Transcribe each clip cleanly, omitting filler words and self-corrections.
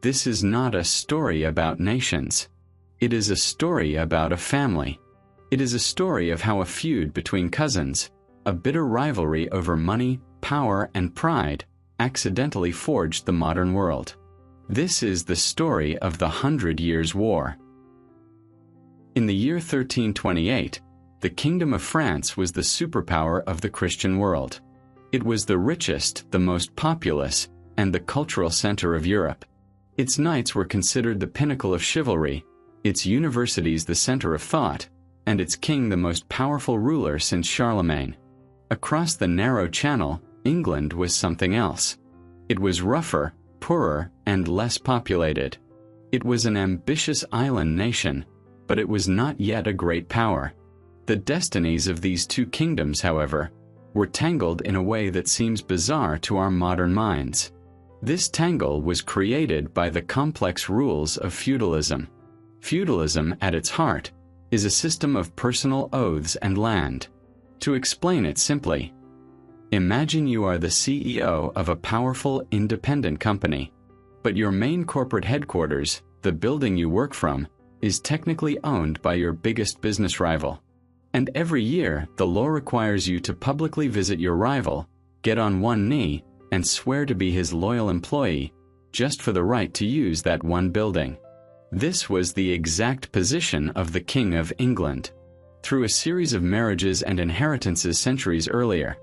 this is not a story about nations. It is a story about a family. It is a story of how a feud between cousins, a bitter rivalry over money, power, and pride, accidentally forged the modern world. This is the story of the 100 Years' War. In the year 1328, the Kingdom of France was the superpower of the Christian world. It was the richest, the most populous, and the cultural center of Europe. Its knights were considered the pinnacle of chivalry, its universities the center of thought, and its king the most powerful ruler since Charlemagne. Across the narrow channel, England was something else. It was rougher, poorer, and less populated. It was an ambitious island nation, but it was not yet a great power. The destinies of these two kingdoms, however, were tangled in a way that seems bizarre to our modern minds. This tangle was created by the complex rules of feudalism. Feudalism, at its heart, is a system of personal oaths and land. To explain it simply, imagine you are the CEO of a powerful, independent company, but your main corporate headquarters, the building you work from, is technically owned by your biggest business rival. And every year, the law requires you to publicly visit your rival, get on one knee, and swear to be his loyal employee, just for the right to use that one building. This was the exact position of the King of England, through a series of marriages and inheritances centuries earlier.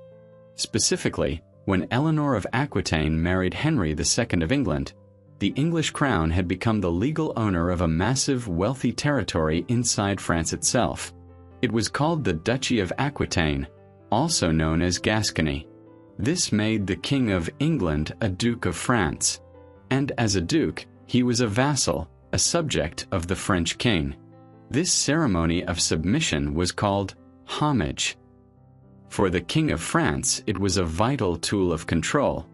Specifically, when Eleanor of Aquitaine married Henry II of England, the English crown had become the legal owner of a massive, wealthy territory inside France itself. It was called the Duchy of Aquitaine, also known as Gascony. This made the King of England a Duke of France, and as a duke, he was a vassal, a subject of the French king. This ceremony of submission was called homage. For the King of France, it was a vital tool of control.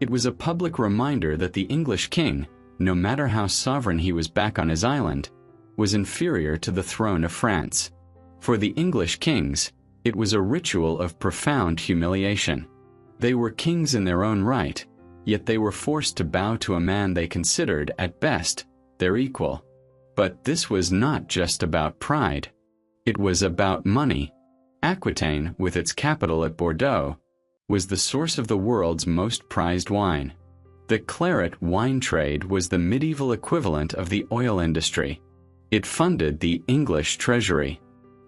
It was a public reminder that the English king, no matter how sovereign he was back on his island, was inferior to the throne of France. For the English kings, it was a ritual of profound humiliation. They were kings in their own right, yet they were forced to bow to a man they considered, at best, their equal. But this was not just about pride. It was about money. Aquitaine, with its capital at Bordeaux, was the source of the world's most prized wine. The claret wine trade was the medieval equivalent of the oil industry. It funded the English treasury.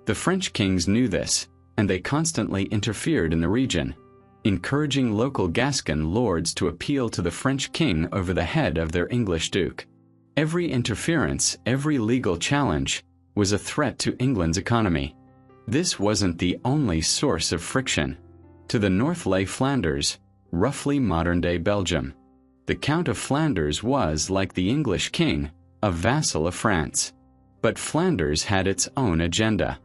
The French kings knew this, and they constantly interfered in the region, encouraging local Gascon lords to appeal to the French king over the head of their English duke. Every interference, every legal challenge, was a threat to England's economy. This wasn't the only source of friction. To the north lay Flanders, roughly modern-day Belgium. The Count of Flanders was, like the English king, a vassal of France. But Flanders had its own agenda.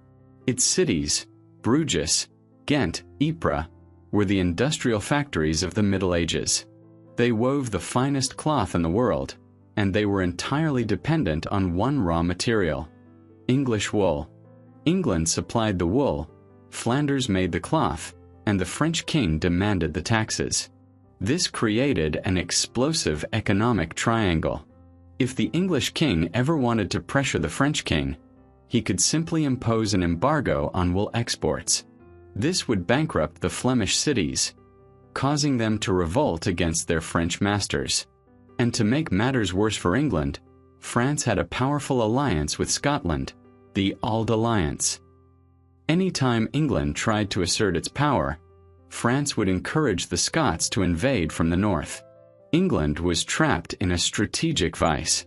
Its cities, Bruges, Ghent, Ypres, were the industrial factories of the Middle Ages. They wove the finest cloth in the world, and they were entirely dependent on one raw material: English wool. England supplied the wool, Flanders made the cloth, and the French king demanded the taxes. This created an explosive economic triangle. If the English king ever wanted to pressure the French king, he could simply impose an embargo on wool exports. This would bankrupt the Flemish cities, causing them to revolt against their French masters. And to make matters worse for England, France had a powerful alliance with Scotland, the Auld Alliance. Anytime England tried to assert its power, France would encourage the Scots to invade from the north. England was trapped in a strategic vice.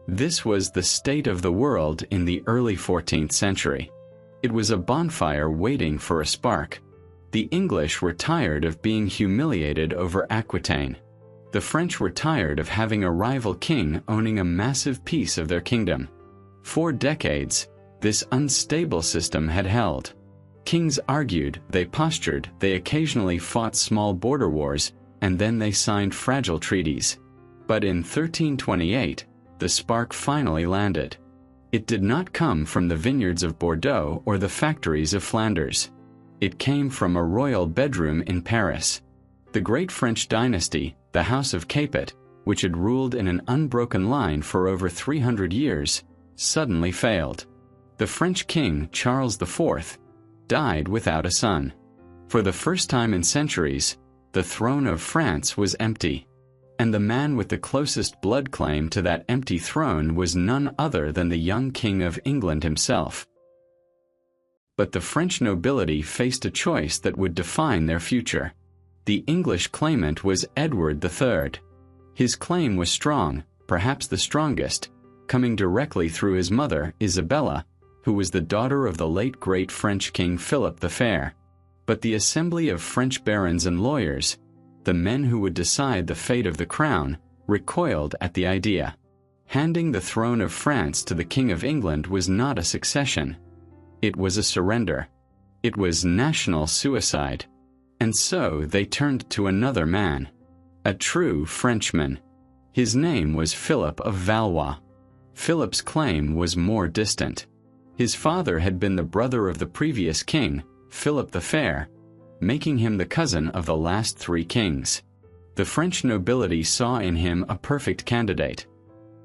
This was the state of the world in the early 14th century. It was a bonfire waiting for a spark. The English were tired of being humiliated over Aquitaine. The French were tired of having a rival king owning a massive piece of their kingdom. For decades, this unstable system had held. Kings argued, they postured, they occasionally fought small border wars, and then they signed fragile treaties. But in 1328, the spark finally landed. It did not come from the vineyards of Bordeaux or the factories of Flanders. It came from a royal bedroom in Paris. The great French dynasty, the House of Capet, which had ruled in an unbroken line for over 300 years, suddenly failed. The French king, Charles IV, died without a son. For the first time in centuries, the throne of France was empty, and the man with the closest blood claim to that empty throne was none other than the young King of England himself. But the French nobility faced a choice that would define their future. The English claimant was Edward III. His claim was strong, perhaps the strongest, coming directly through his mother, Isabella, who was the daughter of the late great French King Philip the Fair. But the assembly of French barons and lawyers, the men who would decide the fate of the crown, recoiled at the idea. Handing the throne of France to the King of England was not a succession. It was a surrender. It was national suicide. And so they turned to another man, a true Frenchman. His name was Philip of Valois. Philip's claim was more distant. His father had been the brother of the previous king, Philip the Fair, making him the cousin of the last three kings. The French nobility saw in him a perfect candidate.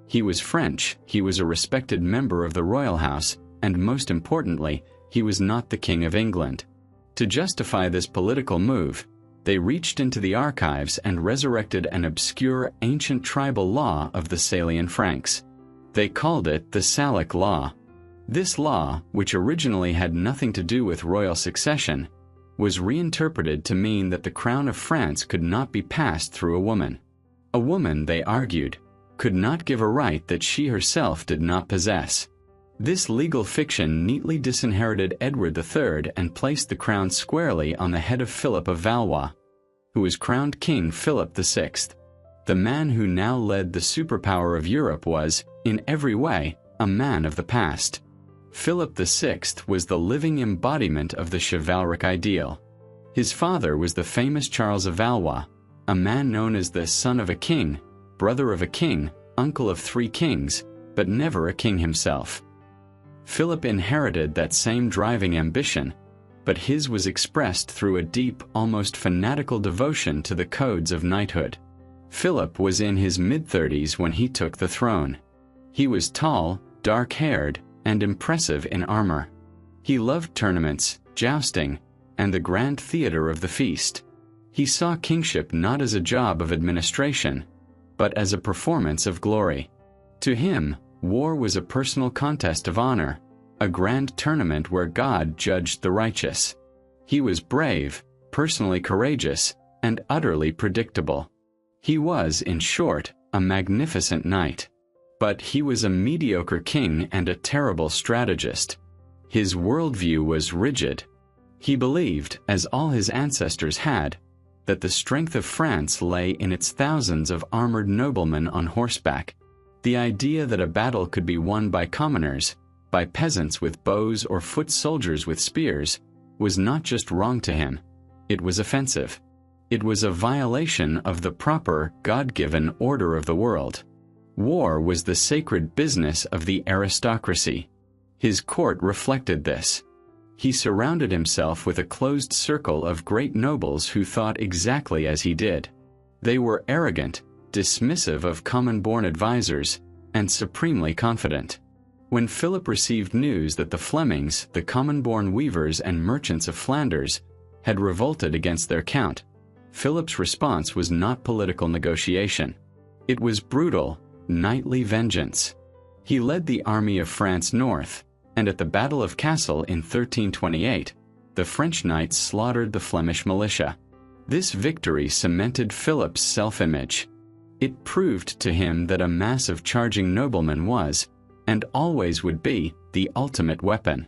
He was French, he was a respected member of the royal house, and most importantly, he was not the King of England. To justify this political move, they reached into the archives and resurrected an obscure ancient tribal law of the Salian Franks. They called it the Salic Law. This law, which originally had nothing to do with royal succession, was reinterpreted to mean that the crown of France could not be passed through a woman. A woman, they argued, could not give a right that she herself did not possess. This legal fiction neatly disinherited Edward III and placed the crown squarely on the head of Philip of Valois, who was crowned King Philip VI. The man who now led the superpower of Europe was, in every way, a man of the past. Philip VI was the living embodiment of the chivalric ideal. His father was the famous Charles of Valois, a man known as the son of a king, brother of a king, uncle of three kings, but never a king himself. Philip inherited that same driving ambition, but his was expressed through a deep, almost fanatical devotion to the codes of knighthood. Philip was in his mid-30s when he took the throne. He was tall, dark-haired, and impressive in armor. He loved tournaments, jousting, and the grand theater of the feast. He saw kingship not as a job of administration, but as a performance of glory. To him, war was a personal contest of honor, a grand tournament where God judged the righteous. He was brave, personally courageous, and utterly predictable. He was, in short, a magnificent knight. But he was a mediocre king and a terrible strategist. His worldview was rigid. He believed, as all his ancestors had, that the strength of France lay in its thousands of armored noblemen on horseback. The idea that a battle could be won by commoners, by peasants with bows or foot soldiers with spears, was not just wrong to him. It was offensive. It was a violation of the proper, God-given order of the world. War was the sacred business of the aristocracy. His court reflected this. He surrounded himself with a closed circle of great nobles who thought exactly as he did. They were arrogant, dismissive of common-born advisors, and supremely confident. When Philip received news that the Flemings, the common-born weavers and merchants of Flanders, had revolted against their count, Philip's response was not political negotiation. It was brutal, knightly vengeance. He led the army of France north, and at the Battle of Cassel in 1328, the French knights slaughtered the Flemish militia. This victory cemented Philip's self-image. It proved to him that a mass of charging noblemen was, and always would be, the ultimate weapon.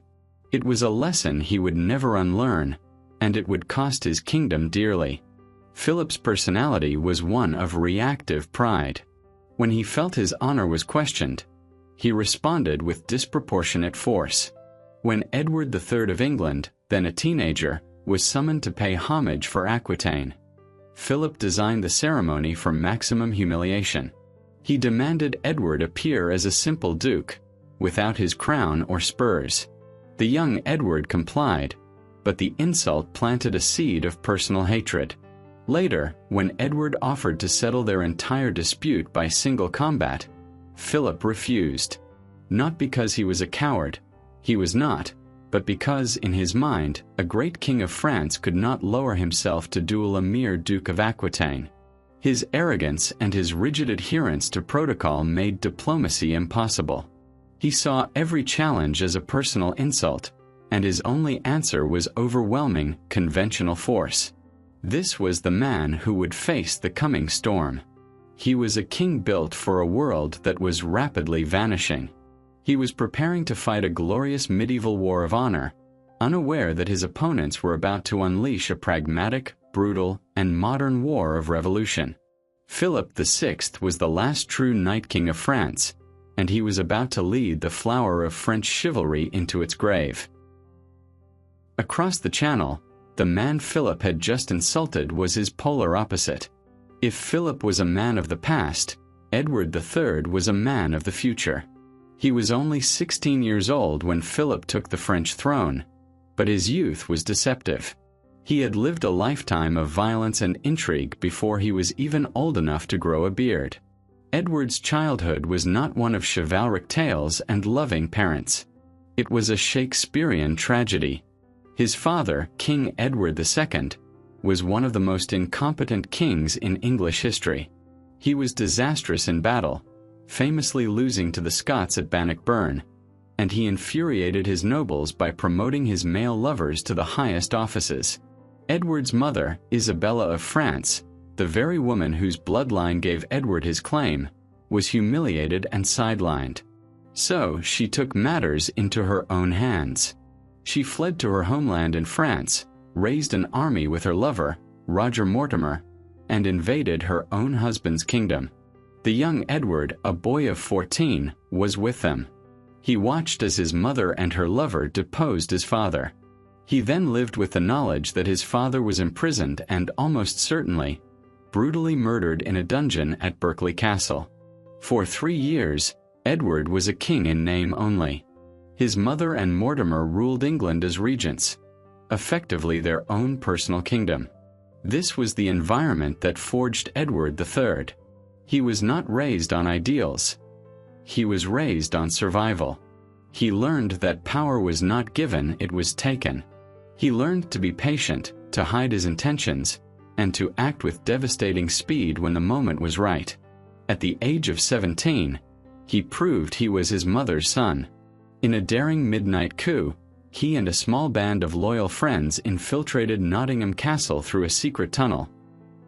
It was a lesson he would never unlearn, and it would cost his kingdom dearly. Philip's personality was one of reactive pride. When he felt his honor was questioned, he responded with disproportionate force. When Edward III of England, then a teenager, was summoned to pay homage for Aquitaine, Philip designed the ceremony for maximum humiliation. He demanded Edward appear as a simple duke, without his crown or spurs. The young Edward complied, but the insult planted a seed of personal hatred. Later, when Edward offered to settle their entire dispute by single combat, Philip refused. Not because he was a coward. He was not, but because, in his mind, a great king of France could not lower himself to duel a mere Duke of Aquitaine. His arrogance and his rigid adherence to protocol made diplomacy impossible. He saw every challenge as a personal insult, and his only answer was overwhelming conventional force. This was the man who would face the coming storm. He was a king built for a world that was rapidly vanishing. He was preparing to fight a glorious medieval war of honor, unaware that his opponents were about to unleash a pragmatic, brutal, and modern war of revolution. Philip VI was the last true Knight King of France, and he was about to lead the flower of French chivalry into its grave. Across the Channel, the man Philip had just insulted was his polar opposite. If Philip was a man of the past, Edward III was a man of the future. He was only 16 years old when Philip took the French throne, but his youth was deceptive. He had lived a lifetime of violence and intrigue before he was even old enough to grow a beard. Edward's childhood was not one of chivalric tales and loving parents. It was a Shakespearean tragedy. His father, King Edward II, was one of the most incompetent kings in English history. He was disastrous in battle, famously losing to the Scots at Bannockburn, and he infuriated his nobles by promoting his male lovers to the highest offices. Edward's mother, Isabella of France, the very woman whose bloodline gave Edward his claim, was humiliated and sidelined. So she took matters into her own hands. She fled to her homeland in France, raised an army with her lover, Roger Mortimer, and invaded her own husband's kingdom. The young Edward, a boy of 14, was with them. He watched as his mother and her lover deposed his father. He then lived with the knowledge that his father was imprisoned and almost certainly brutally murdered in a dungeon at Berkeley Castle. For 3 years, Edward was a king in name only. His mother and Mortimer ruled England as regents, effectively their own personal kingdom. This was the environment that forged Edward III. He was not raised on ideals. He was raised on survival. He learned that power was not given, it was taken. He learned to be patient, to hide his intentions, and to act with devastating speed when the moment was right. At the age of 17, he proved he was his mother's son. In a daring midnight coup, he and a small band of loyal friends infiltrated Nottingham Castle through a secret tunnel,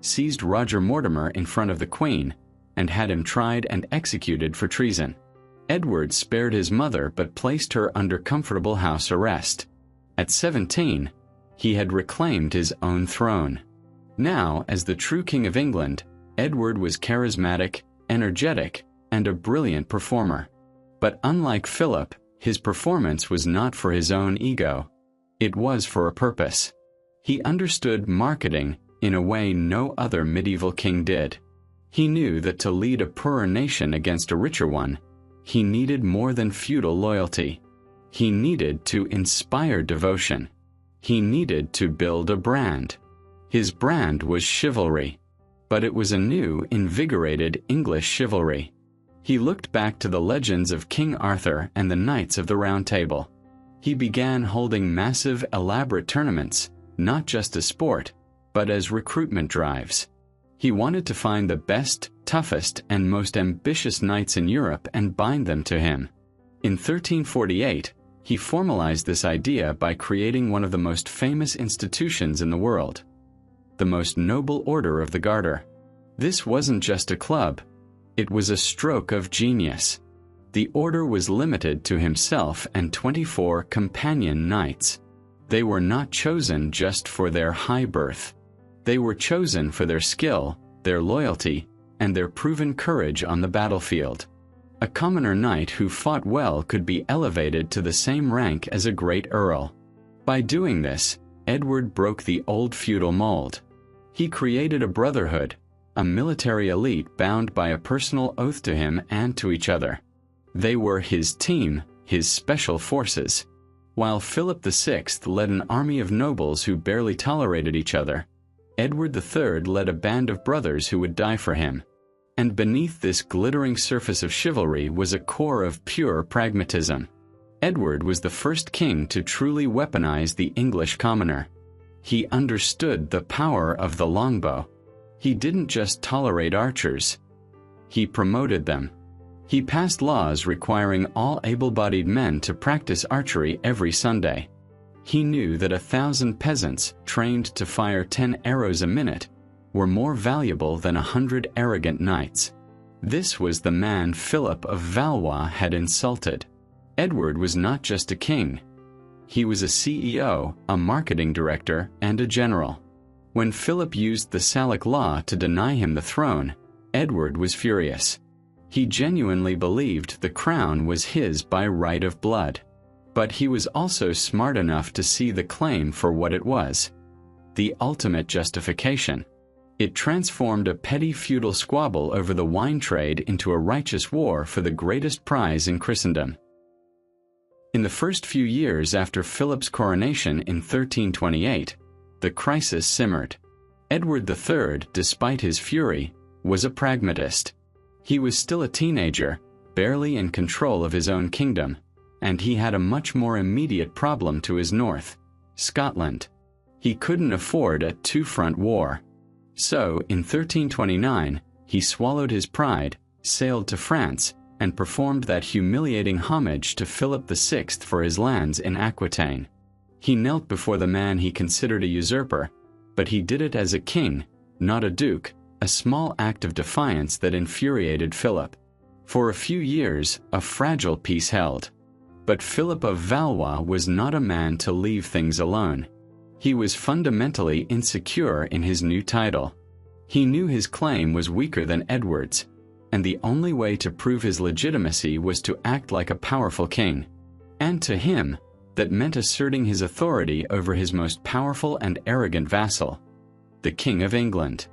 seized Roger Mortimer in front of the Queen, and had him tried and executed for treason. Edward spared his mother but placed her under comfortable house arrest. At 17, he had reclaimed his own throne. Now, as the true King of England, Edward was charismatic, energetic, and a brilliant performer. But unlike Philip, his performance was not for his own ego. It was for a purpose. He understood marketing in a way no other medieval king did. He knew that to lead a poorer nation against a richer one, he needed more than feudal loyalty. He needed to inspire devotion. He needed to build a brand. His brand was chivalry, but it was a new, invigorated English chivalry. He looked back to the legends of King Arthur and the Knights of the Round Table. He began holding massive, elaborate tournaments, not just as sport, but as recruitment drives. He wanted to find the best, toughest, and most ambitious knights in Europe and bind them to him. In 1348, he formalized this idea by creating one of the most famous institutions in the world, the most noble order of the Garter. This wasn't just a club. It was a stroke of genius. The order was limited to himself and 24 companion knights. They were not chosen just for their high birth. They were chosen for their skill, their loyalty, and their proven courage on the battlefield. A commoner knight who fought well could be elevated to the same rank as a great earl. By doing this, Edward broke the old feudal mold. He created a brotherhood, a military elite bound by a personal oath to him and to each other. They were his team, his special forces. While Philip VI led an army of nobles who barely tolerated each other, Edward III led a band of brothers who would die for him. And beneath this glittering surface of chivalry was a core of pure pragmatism. Edward was the first king to truly weaponize the English commoner. He understood the power of the longbow. He didn't just tolerate archers. He promoted them. He passed laws requiring all able-bodied men to practice archery every Sunday. He knew that 1,000 peasants trained to fire 10 arrows a minute were more valuable than 100 arrogant knights. This was the man Philip of Valois had insulted. Edward was not just a king. He was a CEO, a marketing director, and a general. When Philip used the Salic law to deny him the throne, Edward was furious. He genuinely believed the crown was his by right of blood. But he was also smart enough to see the claim for what it was: the ultimate justification. It transformed a petty feudal squabble over the wine trade into a righteous war for the greatest prize in Christendom. In the first few years after Philip's coronation in 1328, the crisis simmered. Edward III, despite his fury, was a pragmatist. He was still a teenager, barely in control of his own kingdom, and he had a much more immediate problem to his north: Scotland. He couldn't afford a two-front war. So, in 1329, he swallowed his pride, sailed to France, and performed that humiliating homage to Philip VI for his lands in Aquitaine. He knelt before the man he considered a usurper, but he did it as a king, not a duke, a small act of defiance that infuriated Philip. For a few years, a fragile peace held. But Philip of Valois was not a man to leave things alone. He was fundamentally insecure in his new title. He knew his claim was weaker than Edward's, and the only way to prove his legitimacy was to act like a powerful king. And to him, that meant asserting his authority over his most powerful and arrogant vassal, the King of England.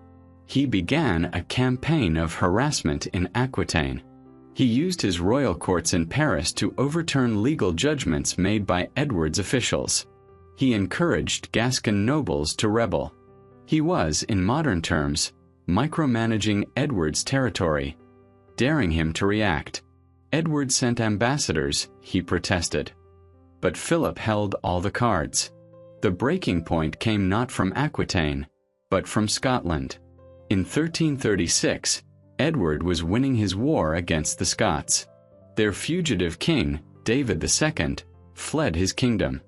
He began a campaign of harassment in Aquitaine. He used his royal courts in Paris to overturn legal judgments made by Edward's officials. He encouraged Gascon nobles to rebel. He was, in modern terms, micromanaging Edward's territory, daring him to react. Edward sent ambassadors, he protested. But Philip held all the cards. The breaking point came not from Aquitaine, but from Scotland. In 1336, Edward was winning his war against the Scots. Their fugitive king, David II, fled his kingdom,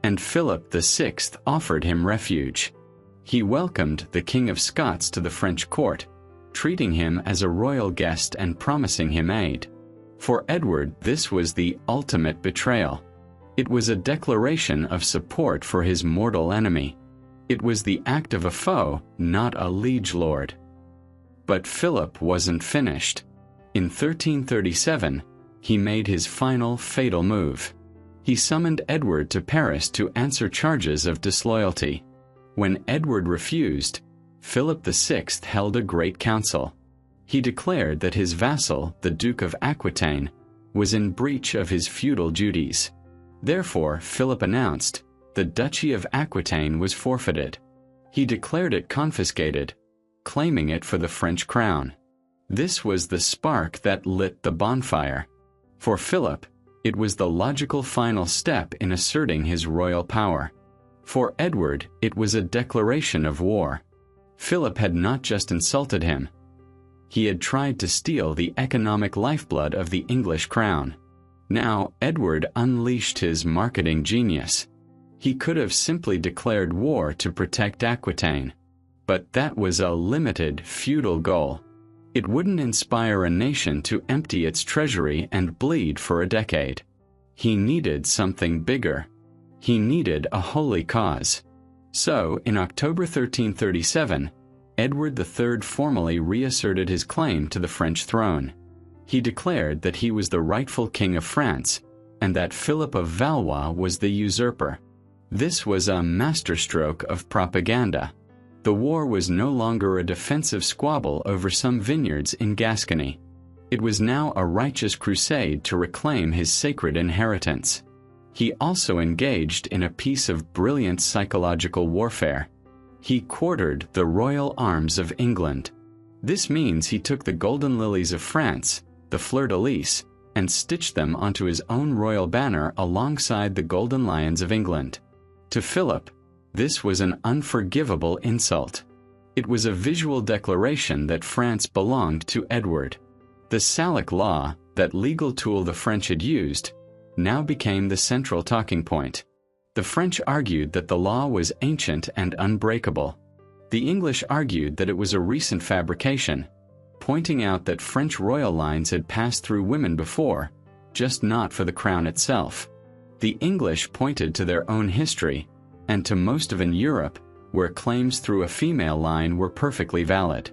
and Philip VI offered him refuge. He welcomed the King of Scots to the French court, treating him as a royal guest and promising him aid. For Edward, this was the ultimate betrayal. It was a declaration of support for his mortal enemy. It was the act of a foe, not a liege lord. But Philip wasn't finished. In 1337, he made his final fatal move. He summoned Edward to Paris to answer charges of disloyalty. When Edward refused, Philip VI held a great council. He declared that his vassal, the Duke of Aquitaine, was in breach of his feudal duties. Therefore, Philip announced, the Duchy of Aquitaine was forfeited. He declared it confiscated, claiming it for the French crown. This was the spark that lit the bonfire. For Philip, it was the logical final step in asserting his royal power. For Edward, it was a declaration of war. Philip had not just insulted him. He had tried to steal the economic lifeblood of the English crown. Now, Edward unleashed his marketing genius. He could have simply declared war to protect Aquitaine. But that was a limited, feudal goal. It wouldn't inspire a nation to empty its treasury and bleed for a decade. He needed something bigger. He needed a holy cause. So, in October 1337, Edward III formally reasserted his claim to the French throne. He declared that he was the rightful king of France, and that Philip of Valois was the usurper. This was a masterstroke of propaganda. The war was no longer a defensive squabble over some vineyards in Gascony. It was now a righteous crusade to reclaim his sacred inheritance. He also engaged in a piece of brilliant psychological warfare. He quartered the royal arms of England. This means he took the golden lilies of France, the fleur-de-lis, and stitched them onto his own royal banner alongside the golden lions of England. To Philip, this was an unforgivable insult. It was a visual declaration that France belonged to Edward. The Salic law, that legal tool the French had used, now became the central talking point. The French argued that the law was ancient and unbreakable. The English argued that it was a recent fabrication, pointing out that French royal lines had passed through women before, just not for the crown itself. The English pointed to their own history, and to most of Europe, where claims through a female line were perfectly valid.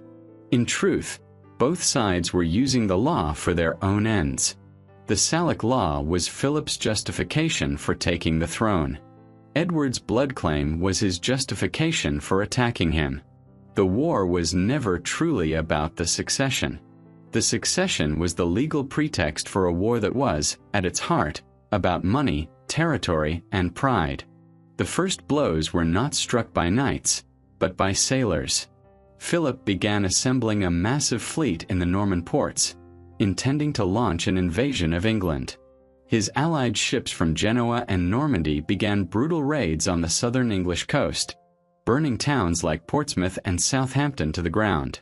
In truth, both sides were using the law for their own ends. The Salic law was Philip's justification for taking the throne. Edward's blood claim was his justification for attacking him. The war was never truly about the succession. The succession was the legal pretext for a war that was, at its heart, about money, territory, and pride. The first blows were not struck by knights, but by sailors. Philip began assembling a massive fleet in the Norman ports, intending to launch an invasion of England. His allied ships from Genoa and Normandy began brutal raids on the southern English coast, burning towns like Portsmouth and Southampton to the ground.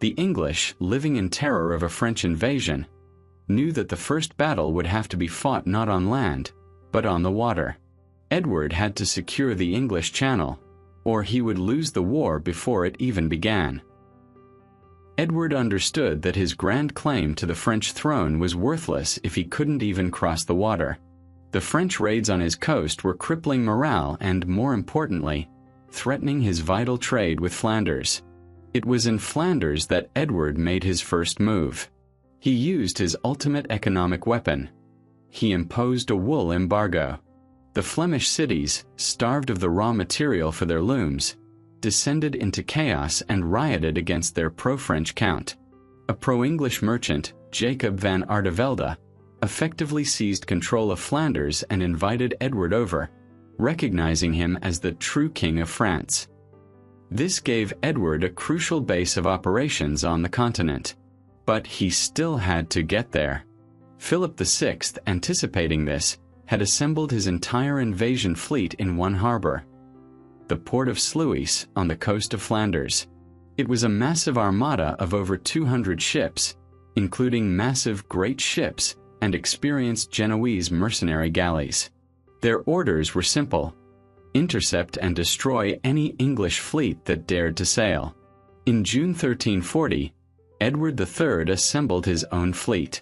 The English, living in terror of a French invasion, knew that the first battle would have to be fought not on land, but on the water. Edward had to secure the English Channel, or he would lose the war before it even began. Edward understood that his grand claim to the French throne was worthless if he couldn't even cross the water. The French raids on his coast were crippling morale and, more importantly, threatening his vital trade with Flanders. It was in Flanders that Edward made his first move. He used his ultimate economic weapon. He imposed a wool embargo. The Flemish cities, starved of the raw material for their looms, descended into chaos and rioted against their pro-French count. A pro-English merchant, Jacob van Artevelde, effectively seized control of Flanders and invited Edward over, recognizing him as the true king of France. This gave Edward a crucial base of operations on the continent. But he still had to get there. Philip VI, anticipating this, had assembled his entire invasion fleet in one harbor, the port of Sluis on the coast of Flanders. It was a massive armada of over 200 ships, including massive great ships and experienced Genoese mercenary galleys. Their orders were simple: intercept and destroy any English fleet that dared to sail. In June 1340, Edward III assembled his own fleet.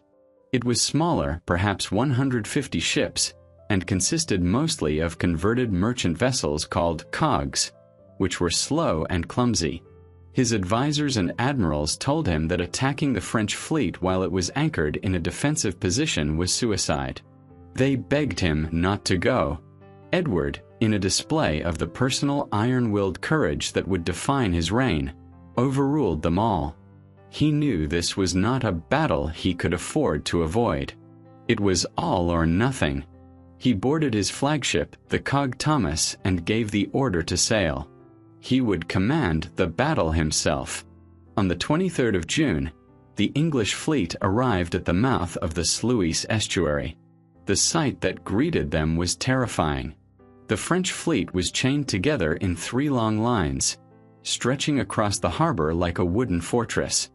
It was smaller, perhaps 150 ships, and consisted mostly of converted merchant vessels called cogs, which were slow and clumsy. His advisors and admirals told him that attacking the French fleet while it was anchored in a defensive position was suicide. They begged him not to go. Edward, in a display of the personal iron-willed courage that would define his reign, overruled them all. He knew this was not a battle he could afford to avoid. It was all or nothing. He boarded his flagship, the cog Thomas, and gave the order to sail. He would command the battle himself. On the 23rd of June, the English fleet arrived at the mouth of the Sluis estuary. The sight that greeted them was terrifying. The French fleet was chained together in 3 long lines, stretching across the harbor like a wooden fortress.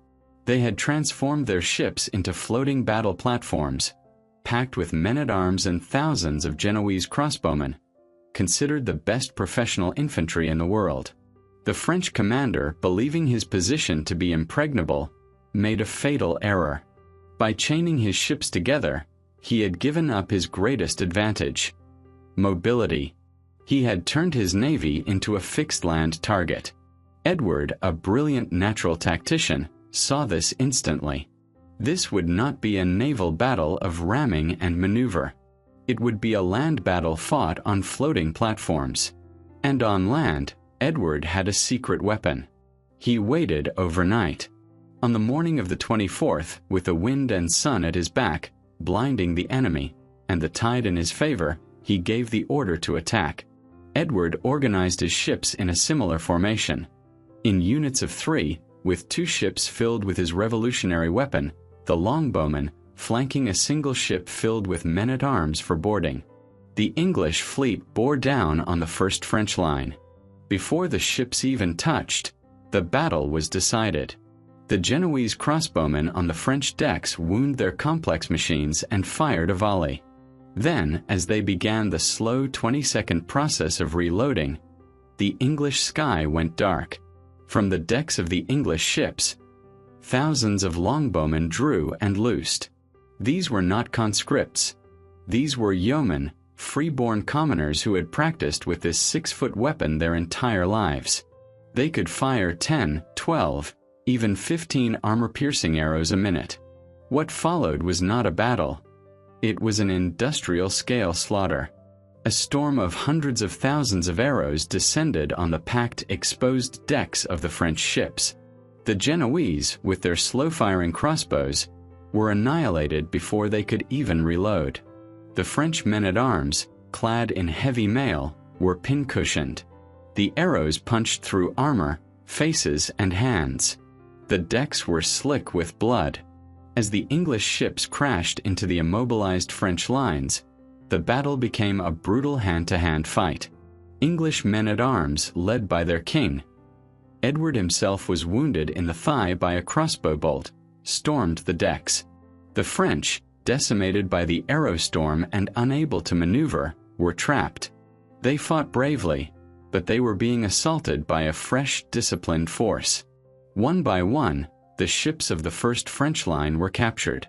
They had transformed their ships into floating battle platforms, packed with men-at-arms and thousands of Genoese crossbowmen, considered the best professional infantry in the world. The French commander, believing his position to be impregnable, made a fatal error. By chaining his ships together, he had given up his greatest advantage: mobility. He had turned his navy into a fixed-land target. Edward, a brilliant natural tactician, saw this instantly. This would not be a naval battle of ramming and maneuver. It would be a land battle fought on floating platforms. And on land, Edward had a secret weapon. He waited overnight. On the morning of the 24th, with the wind and sun at his back, blinding the enemy, and the tide in his favor, he gave the order to attack. Edward organized his ships in a similar formation. In units of 3, with 2 ships filled with his revolutionary weapon, the longbowmen, flanking a single ship filled with men-at-arms for boarding. The English fleet bore down on the first French line. Before the ships even touched, the battle was decided. The Genoese crossbowmen on the French decks wounded their complex machines and fired a volley. Then, as they began the slow 20-second process of reloading, the English sky went dark. From the decks of the English ships, thousands of longbowmen drew and loosed. These were not conscripts. These were yeomen, free-born commoners who had practiced with this 6-foot weapon their entire lives. They could fire 10, 12, even 15 armor-piercing arrows a minute. What followed was not a battle. It was an industrial-scale slaughter. A storm of hundreds of thousands of arrows descended on the packed, exposed decks of the French ships. The Genoese, with their slow-firing crossbows, were annihilated before they could even reload. The French men-at-arms, clad in heavy mail, were pincushioned. The arrows punched through armor, faces, and hands. The decks were slick with blood. As the English ships crashed into the immobilized French lines, the battle became a brutal hand-to-hand fight. English men-at-arms, led by their king, Edward himself, was wounded in the thigh by a crossbow bolt, stormed the decks. The French, decimated by the arrow storm and unable to maneuver, were trapped. They fought bravely, but they were being assaulted by a fresh, disciplined force. One by one, the ships of the first French line were captured.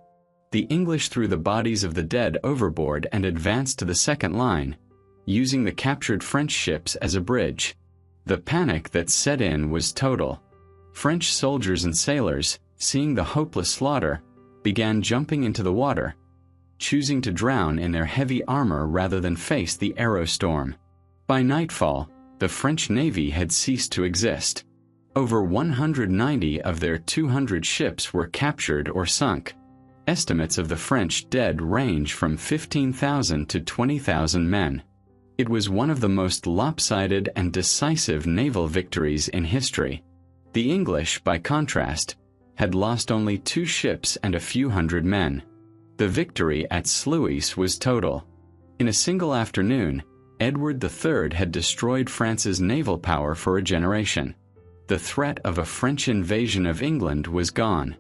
The English threw the bodies of the dead overboard and advanced to the second line, using the captured French ships as a bridge. The panic that set in was total. French soldiers and sailors, seeing the hopeless slaughter, began jumping into the water, choosing to drown in their heavy armor rather than face the arrow storm. By nightfall, the French Navy had ceased to exist. Over 190 of their 200 ships were captured or sunk. Estimates of the French dead range from 15,000 to 20,000 men. It was one of the most lopsided and decisive naval victories in history. The English, by contrast, had lost only 2 ships and a few hundred men. The victory at Sluis was total. In a single afternoon, Edward III had destroyed France's naval power for a generation. The threat of a French invasion of England was gone.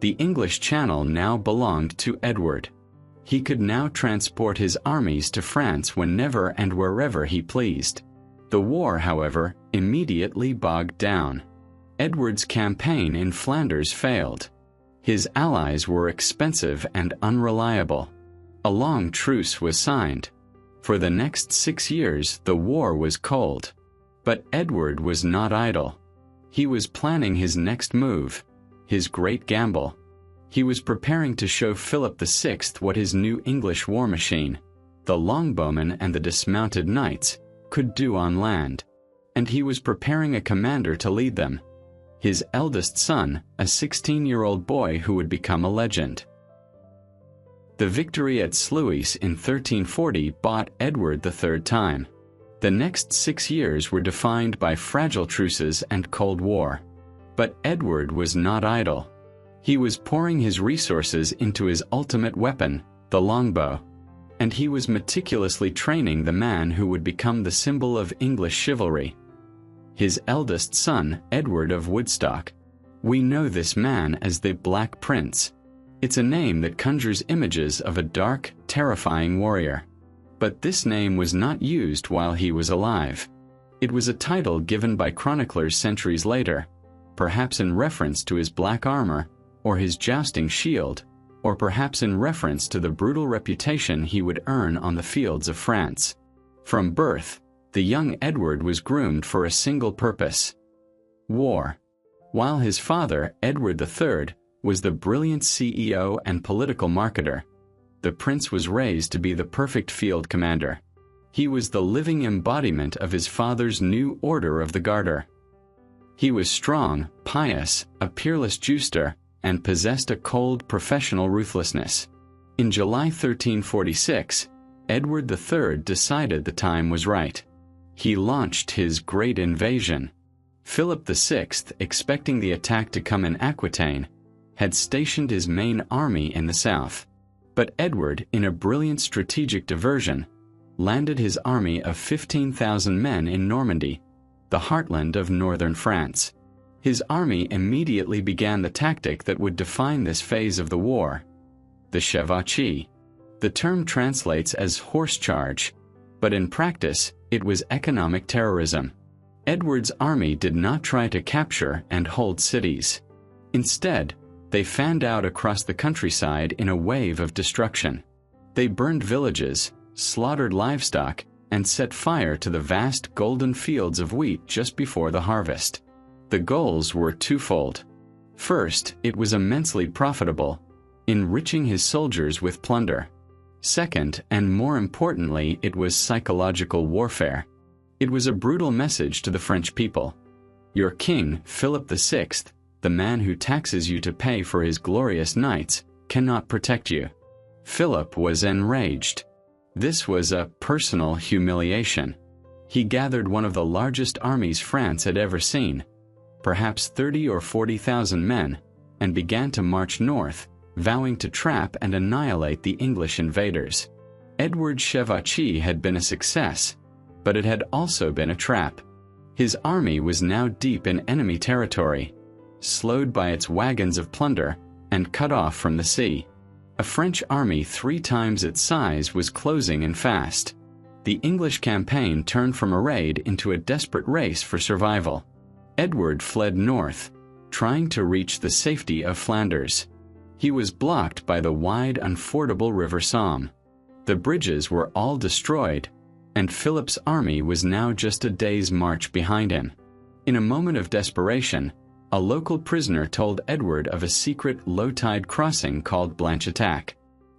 The English Channel now belonged to Edward. He could now transport his armies to France whenever and wherever he pleased. The war, however, immediately bogged down. Edward's campaign in Flanders failed. His allies were expensive and unreliable. A long truce was signed. For the next 6 years, the war was cold. But Edward was not idle. He was planning his next move, his great gamble. He was preparing to show Philip VI what his new English war machine, the longbowmen and the dismounted knights, could do on land. And he was preparing a commander to lead them. His eldest son, a 16-year-old boy who would become a legend. The victory at Sluis in 1340 bought Edward the third time. The next 6 years were defined by fragile truces and Cold War. But Edward was not idle. He was pouring his resources into his ultimate weapon, the longbow. And he was meticulously training the man who would become the symbol of English chivalry. His eldest son, Edward of Woodstock. We know this man as the Black Prince. It's a name that conjures images of a dark, terrifying warrior. But this name was not used while he was alive. It was a title given by chroniclers centuries later, perhaps in reference to his black armor, or his jousting shield, or perhaps in reference to the brutal reputation he would earn on the fields of France. From birth, the young Edward was groomed for a single purpose: war. While his father, Edward III, was the brilliant CEO and political marketer, the prince was raised to be the perfect field commander. He was the living embodiment of his father's new Order of the Garter. He was strong, pious, a peerless juster, and possessed a cold, professional ruthlessness. In July 1346, Edward III decided the time was right. He launched his great invasion. Philip VI, expecting the attack to come in Aquitaine, had stationed his main army in the south. But Edward, in a brilliant strategic diversion, landed his army of 15,000 men in Normandy, the heartland of northern France. His army immediately began the tactic that would define this phase of the war: the chevauchée. The term translates as horse charge, but in practice, it was economic terrorism. Edward's army did not try to capture and hold cities. Instead, they fanned out across the countryside in a wave of destruction. They burned villages, slaughtered livestock, and set fire to the vast golden fields of wheat just before the harvest. The goals were twofold. First, it was immensely profitable, enriching his soldiers with plunder. Second, and more importantly, it was psychological warfare. It was a brutal message to the French people. Your king, Philip VI, the man who taxes you to pay for his glorious knights, cannot protect you. Philip was enraged. This was a personal humiliation. He gathered one of the largest armies France had ever seen, perhaps 30 or 40,000 men, and began to march north, vowing to trap and annihilate the English invaders. Edward's chevauchée had been a success, but it had also been a trap. His army was now deep in enemy territory, slowed by its wagons of plunder, and cut off from the sea. A French army 3 times its size was closing in fast. The English campaign turned from a raid into a desperate race for survival. Edward fled north, trying to reach the safety of Flanders. He was blocked by the wide, unfordable River Somme. The bridges were all destroyed, and Philip's army was now just a day's march behind him. In a moment of desperation, a local prisoner told Edward of a secret low-tide crossing called Blanchetaque.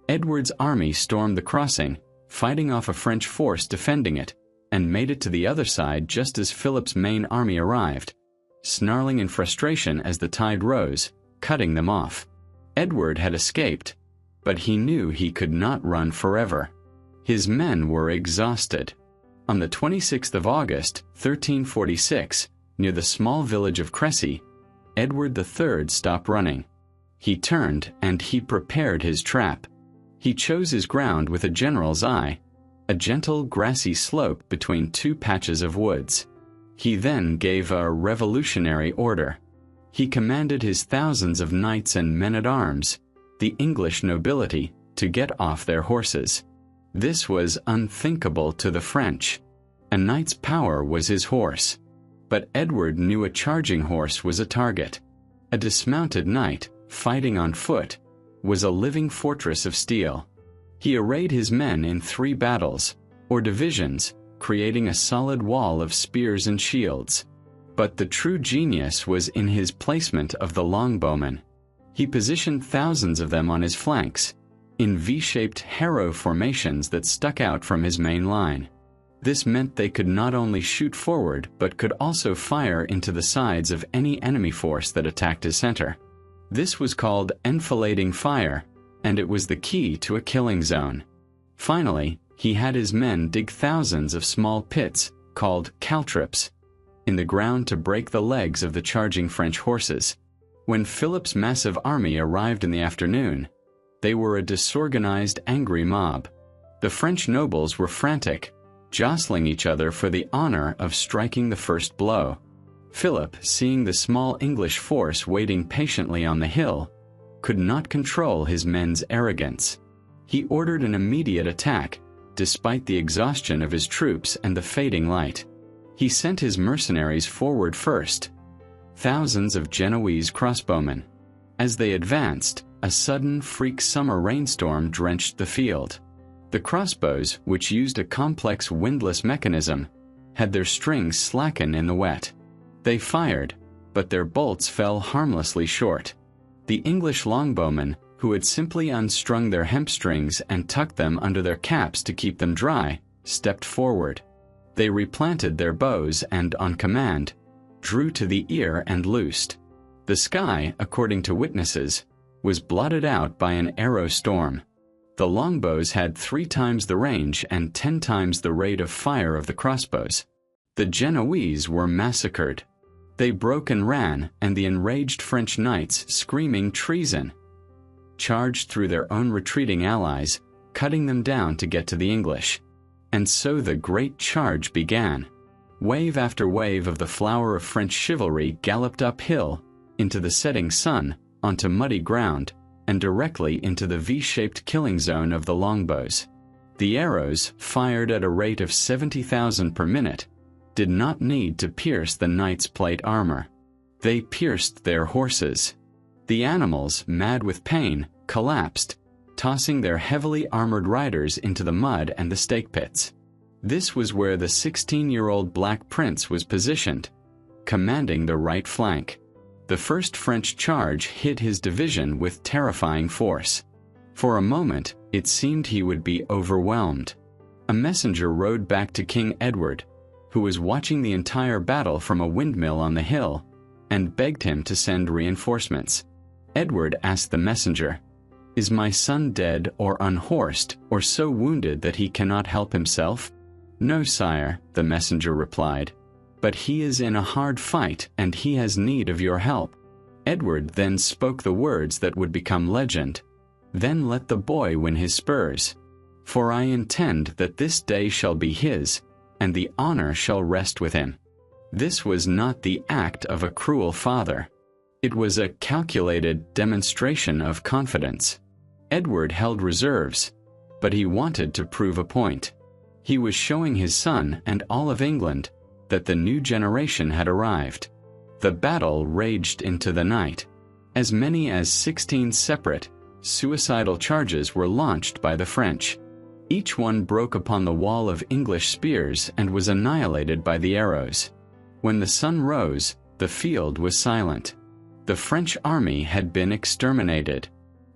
Edward's army stormed the crossing, fighting off a French force defending it, and made it to the other side just as Philip's main army arrived, snarling in frustration as the tide rose, cutting them off. Edward had escaped, but he knew he could not run forever. His men were exhausted. On the 26th of August, 1346, near the small village of Crécy, Edward III stopped running. He turned and he prepared his trap. He chose his ground with a general's eye, a gentle grassy slope between 2 patches of woods. He then gave a revolutionary order. He commanded his thousands of knights and men-at-arms, the English nobility, to get off their horses. This was unthinkable to the French. A knight's power was his horse. But Edward knew a charging horse was a target. A dismounted knight, fighting on foot, was a living fortress of steel. He arrayed his men in 3 battles, or divisions, creating a solid wall of spears and shields. But the true genius was in his placement of the longbowmen. He positioned thousands of them on his flanks, in V-shaped harrow formations that stuck out from his main line. This meant they could not only shoot forward but could also fire into the sides of any enemy force that attacked his center. This was called enfilading fire, and it was the key to a killing zone. Finally, he had his men dig thousands of small pits, called caltrops, in the ground to break the legs of the charging French horses. When Philip's massive army arrived in the afternoon, they were a disorganized, angry mob. The French nobles were frantic, jostling each other for the honor of striking the first blow. Philip, seeing the small English force waiting patiently on the hill, could not control his men's arrogance. He ordered an immediate attack, despite the exhaustion of his troops and the fading light. He sent his mercenaries forward first, thousands of Genoese crossbowmen. As they advanced, a sudden freak summer rainstorm drenched the field. The crossbows, which used a complex windlass mechanism, had their strings slacken in the wet. They fired, but their bolts fell harmlessly short. The English longbowmen, who had simply unstrung their hemp strings and tucked them under their caps to keep them dry, stepped forward. They replanted their bows and, on command, drew to the ear and loosed. The sky, according to witnesses, was blotted out by an arrow storm. The longbows had 3 times the range and 10 times the rate of fire of the crossbows. The Genoese were massacred. They broke and ran, and the enraged French knights, screaming treason, charged through their own retreating allies, cutting them down to get to the English. And so the great charge began. Wave after wave of the flower of French chivalry galloped uphill, into the setting sun, onto muddy ground, and directly into the V-shaped killing zone of the longbows. The arrows, fired at a rate of 70,000 per minute, did not need to pierce the knights' plate armor. They pierced their horses. The animals, mad with pain, collapsed, tossing their heavily armored riders into the mud and the stake pits. This was where the 16-year-old Black Prince was positioned, commanding the right flank. The first French charge hit his division with terrifying force. For a moment, it seemed he would be overwhelmed. A messenger rode back to King Edward, who was watching the entire battle from a windmill on the hill, and begged him to send reinforcements. Edward asked the messenger, "Is my son dead or unhorsed, or so wounded that he cannot help himself?" "No, sire," the messenger replied, "but he is in a hard fight and he has need of your help." Edward then spoke the words that would become legend, "Then let the boy win his spurs. For I intend that this day shall be his, and the honor shall rest with him." This was not the act of a cruel father. It was a calculated demonstration of confidence. Edward held reserves, but he wanted to prove a point. He was showing his son and all of England that the new generation had arrived. The battle raged into the night. As many as 16 separate, suicidal charges were launched by the French. Each one broke upon the wall of English spears and was annihilated by the arrows. When the sun rose, the field was silent. The French army had been exterminated.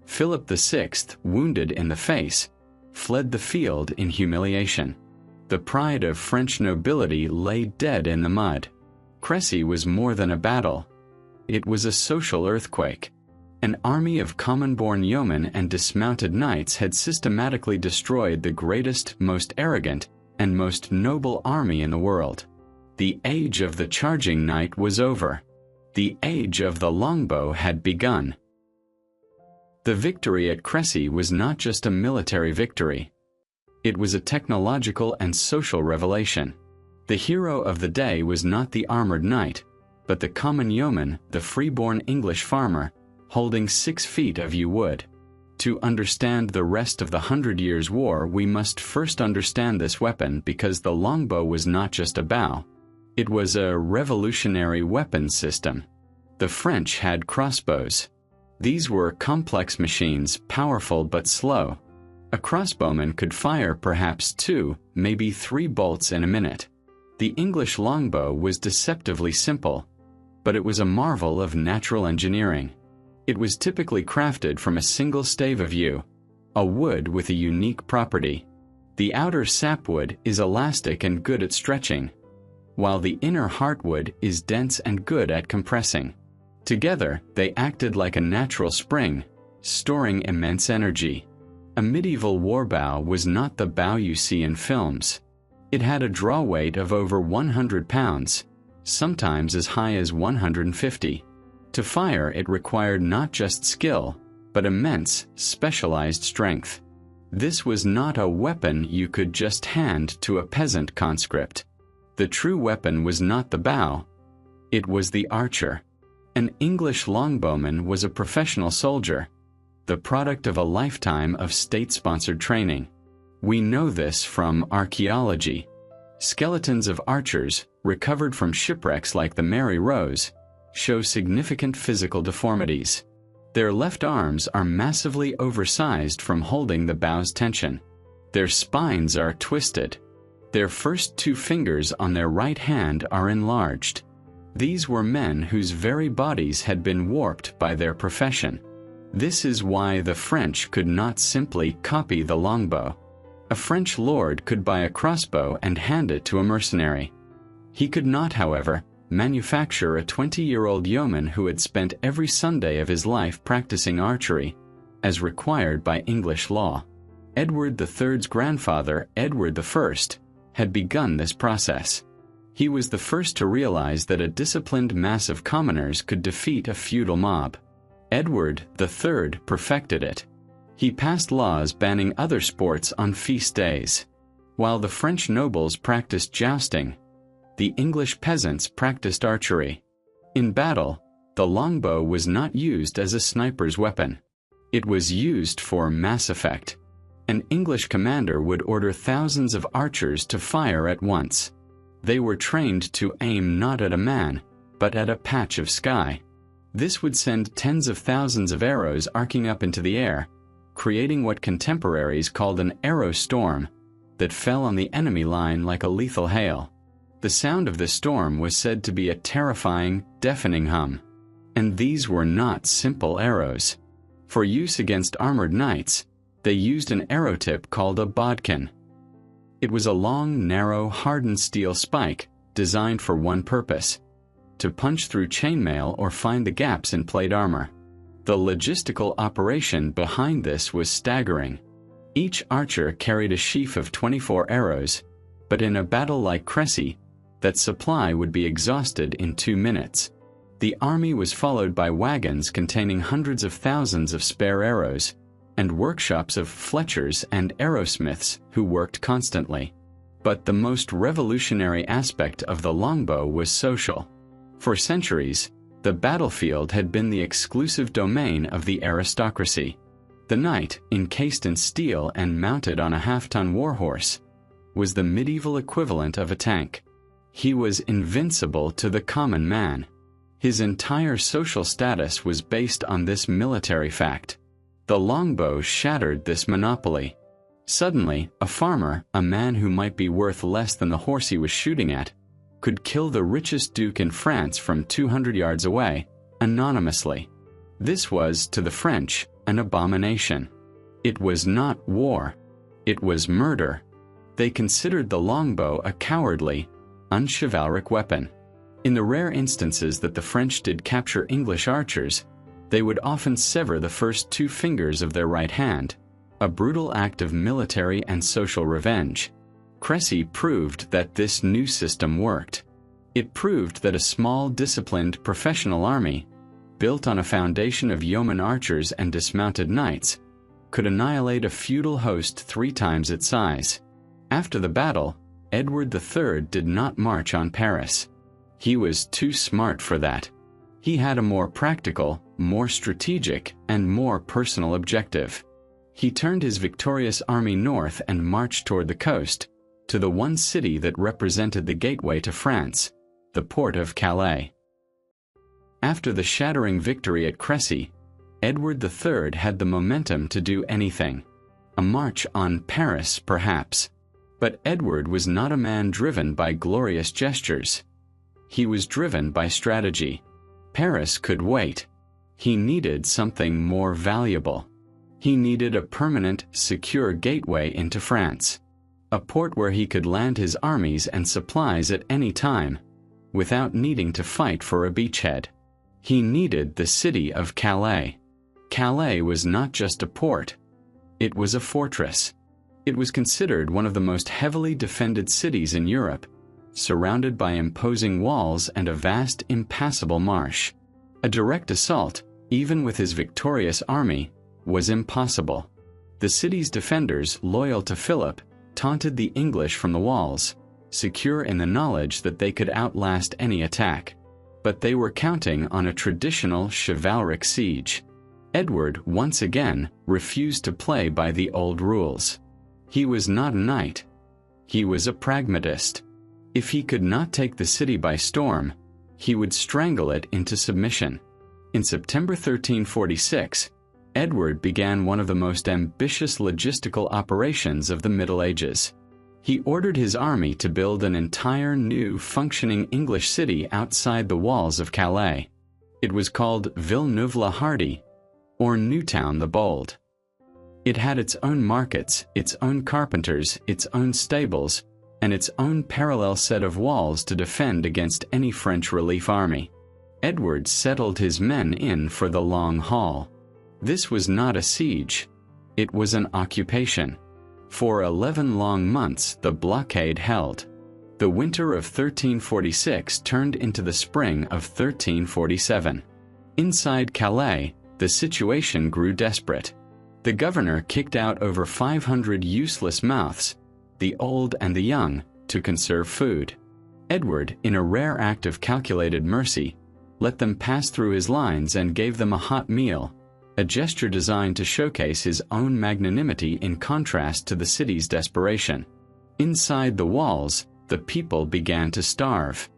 Philip VI, wounded in the face, fled the field in humiliation. The pride of French nobility lay dead in the mud. Crécy was more than a battle. It was a social earthquake. An army of common-born yeomen and dismounted knights had systematically destroyed the greatest, most arrogant, and most noble army in the world. The age of the charging knight was over. The age of the longbow had begun. The victory at Crécy was not just a military victory. It was a technological and social revelation. The hero of the day was not the armored knight, but the common yeoman, the free-born English farmer, holding 6 feet of yew wood. To understand the rest of the 100 Years' War, we must first understand this weapon, because the longbow was not just a bow. It was a revolutionary weapons system. The French had crossbows. These were complex machines, powerful but slow. A crossbowman could fire perhaps 2, maybe 3 bolts in a minute. The English longbow was deceptively simple, but it was a marvel of natural engineering. It was typically crafted from a single stave of yew, a wood with a unique property. The outer sapwood is elastic and good at stretching, while the inner heartwood is dense and good at compressing. Together, they acted like a natural spring, storing immense energy. A medieval war bow was not the bow you see in films. It had a draw weight of over 100 pounds, sometimes as high as 150. To fire, it required not just skill, but immense, specialized strength. This was not a weapon you could just hand to a peasant conscript. The true weapon was not the bow. It was the archer. An English longbowman was a professional soldier, the product of a lifetime of state-sponsored training. We know this from archaeology. Skeletons of archers, recovered from shipwrecks like the Mary Rose, show significant physical deformities. Their left arms are massively oversized from holding the bow's tension. Their spines are twisted. Their first 2 fingers on their right hand are enlarged. These were men whose very bodies had been warped by their profession. This is why the French could not simply copy the longbow. A French lord could buy a crossbow and hand it to a mercenary. He could not, however, manufacture a 20-year-old yeoman who had spent every Sunday of his life practicing archery, as required by English law. Edward III's grandfather, Edward I, had begun this process. He was the first to realize that a disciplined mass of commoners could defeat a feudal mob. Edward III perfected it. He passed laws banning other sports on feast days. While the French nobles practiced jousting, the English peasants practiced archery. In battle, the longbow was not used as a sniper's weapon. It was used for mass effect. An English commander would order thousands of archers to fire at once. They were trained to aim not at a man, but at a patch of sky. This would send tens of thousands of arrows arcing up into the air, creating what contemporaries called an arrow storm that fell on the enemy line like a lethal hail. The sound of the storm was said to be a terrifying, deafening hum. And these were not simple arrows. For use against armored knights, they used an arrow tip called a bodkin. It was a long, narrow, hardened steel spike designed for one purpose: to punch through chainmail or find the gaps in plate armor. The logistical operation behind this was staggering. Each archer carried a sheaf of 24 arrows, but in a battle like Crécy, that supply would be exhausted in 2 minutes. The army was followed by wagons containing hundreds of thousands of spare arrows, and workshops of fletchers and arrowsmiths who worked constantly. But the most revolutionary aspect of the longbow was social. For centuries, the battlefield had been the exclusive domain of the aristocracy. The knight, encased in steel and mounted on a half-ton warhorse, was the medieval equivalent of a tank. He was invincible to the common man. His entire social status was based on this military fact. The longbow shattered this monopoly. Suddenly, a farmer, a man who might be worth less than the horse he was shooting at, could kill the richest duke in France from 200 yards away, anonymously. This was, to the French, an abomination. It was not war. It was murder. They considered the longbow a cowardly, unchivalric weapon. In the rare instances that the French did capture English archers, they would often sever the first 2 fingers of their right hand, a brutal act of military and social revenge. Crécy proved that this new system worked. It proved that a small, disciplined, professional army, built on a foundation of yeoman archers and dismounted knights, could annihilate a feudal host 3 times its size. After the battle, Edward III did not march on Paris. He was too smart for that. He had a more practical, more strategic, and more personal objective. He turned his victorious army north and marched toward the coast, to the one city that represented the gateway to France, the port of Calais. After the shattering victory at Crécy, Edward III had the momentum to do anything. A march on Paris, perhaps. But Edward was not a man driven by glorious gestures. He was driven by strategy. Paris could wait. He needed something more valuable. He needed a permanent, secure gateway into France. A port where he could land his armies and supplies at any time, without needing to fight for a beachhead. He needed the city of Calais. Calais was not just a port. It was a fortress. It was considered one of the most heavily defended cities in Europe, surrounded by imposing walls and a vast, impassable marsh. A direct assault, even with his victorious army, was impossible. The city's defenders, loyal to Philip, taunted the English from the walls, secure in the knowledge that they could outlast any attack. But they were counting on a traditional chivalric siege. Edward, once again, refused to play by the old rules. He was not a knight. He was a pragmatist. If he could not take the city by storm, he would strangle it into submission. In September 1346, Edward began one of the most ambitious logistical operations of the Middle Ages. He ordered his army to build an entire new, functioning English city outside the walls of Calais. It was called Villeneuve-la-Hardy, or Newtown the Bold. It had its own markets, its own carpenters, its own stables, and its own parallel set of walls to defend against any French relief army. Edward settled his men in for the long haul. This was not a siege. It was an occupation. For 11 long months the blockade held. The winter of 1346 turned into the spring of 1347. Inside Calais, the situation grew desperate. The governor kicked out over 500 useless mouths, the old and the young, to conserve food. Edward, in a rare act of calculated mercy, let them pass through his lines and gave them a hot meal, a gesture designed to showcase his own magnanimity in contrast to the city's desperation. Inside the walls, the people began to starve.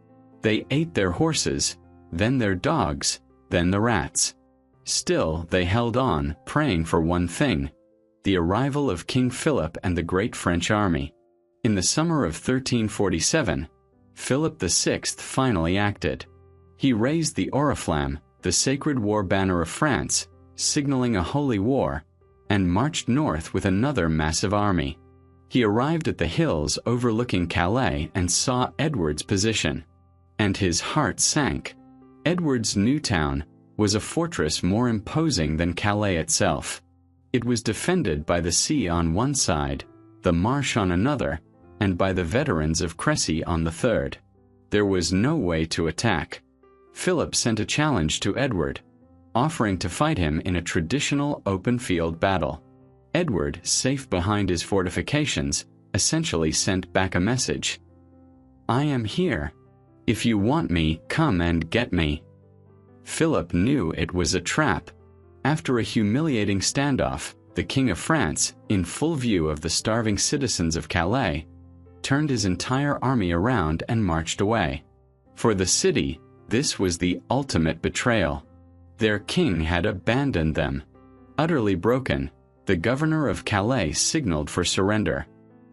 They ate their horses, then their dogs, then the rats. Still, they held on, praying for one thing: the arrival of King Philip and the great French army. In the summer of 1347, Philip VI finally acted. He raised the oriflamme, the sacred war banner of France, signaling a holy war, and marched north with another massive army. He arrived at the hills overlooking Calais and saw Edward's position, and his heart sank. Edward's new town was a fortress more imposing than Calais itself. It was defended by the sea on one side, the marsh on another, and by the veterans of Crécy on the third. There was no way to attack. Philip sent a challenge to Edward, offering to fight him in a traditional open-field battle. Edward, safe behind his fortifications, essentially sent back a message: "I am here. If you want me, come and get me." Philip knew it was a trap. After a humiliating standoff, the King of France, in full view of the starving citizens of Calais, turned his entire army around and marched away. For the city, this was the ultimate betrayal. Their king had abandoned them. Utterly broken, the governor of Calais signaled for surrender.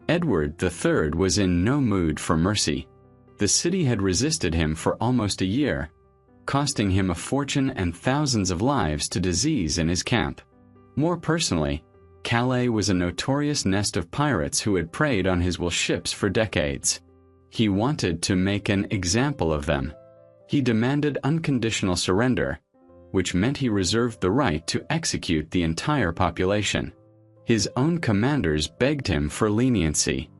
Edward III was in no mood for mercy. The city had resisted him for almost a year, costing him a fortune and thousands of lives to disease in his camp. More personally, Calais was a notorious nest of pirates who had preyed on his ships for decades. He wanted to make an example of them. He demanded unconditional surrender, which meant he reserved the right to execute the entire population. His own commanders begged him for leniency.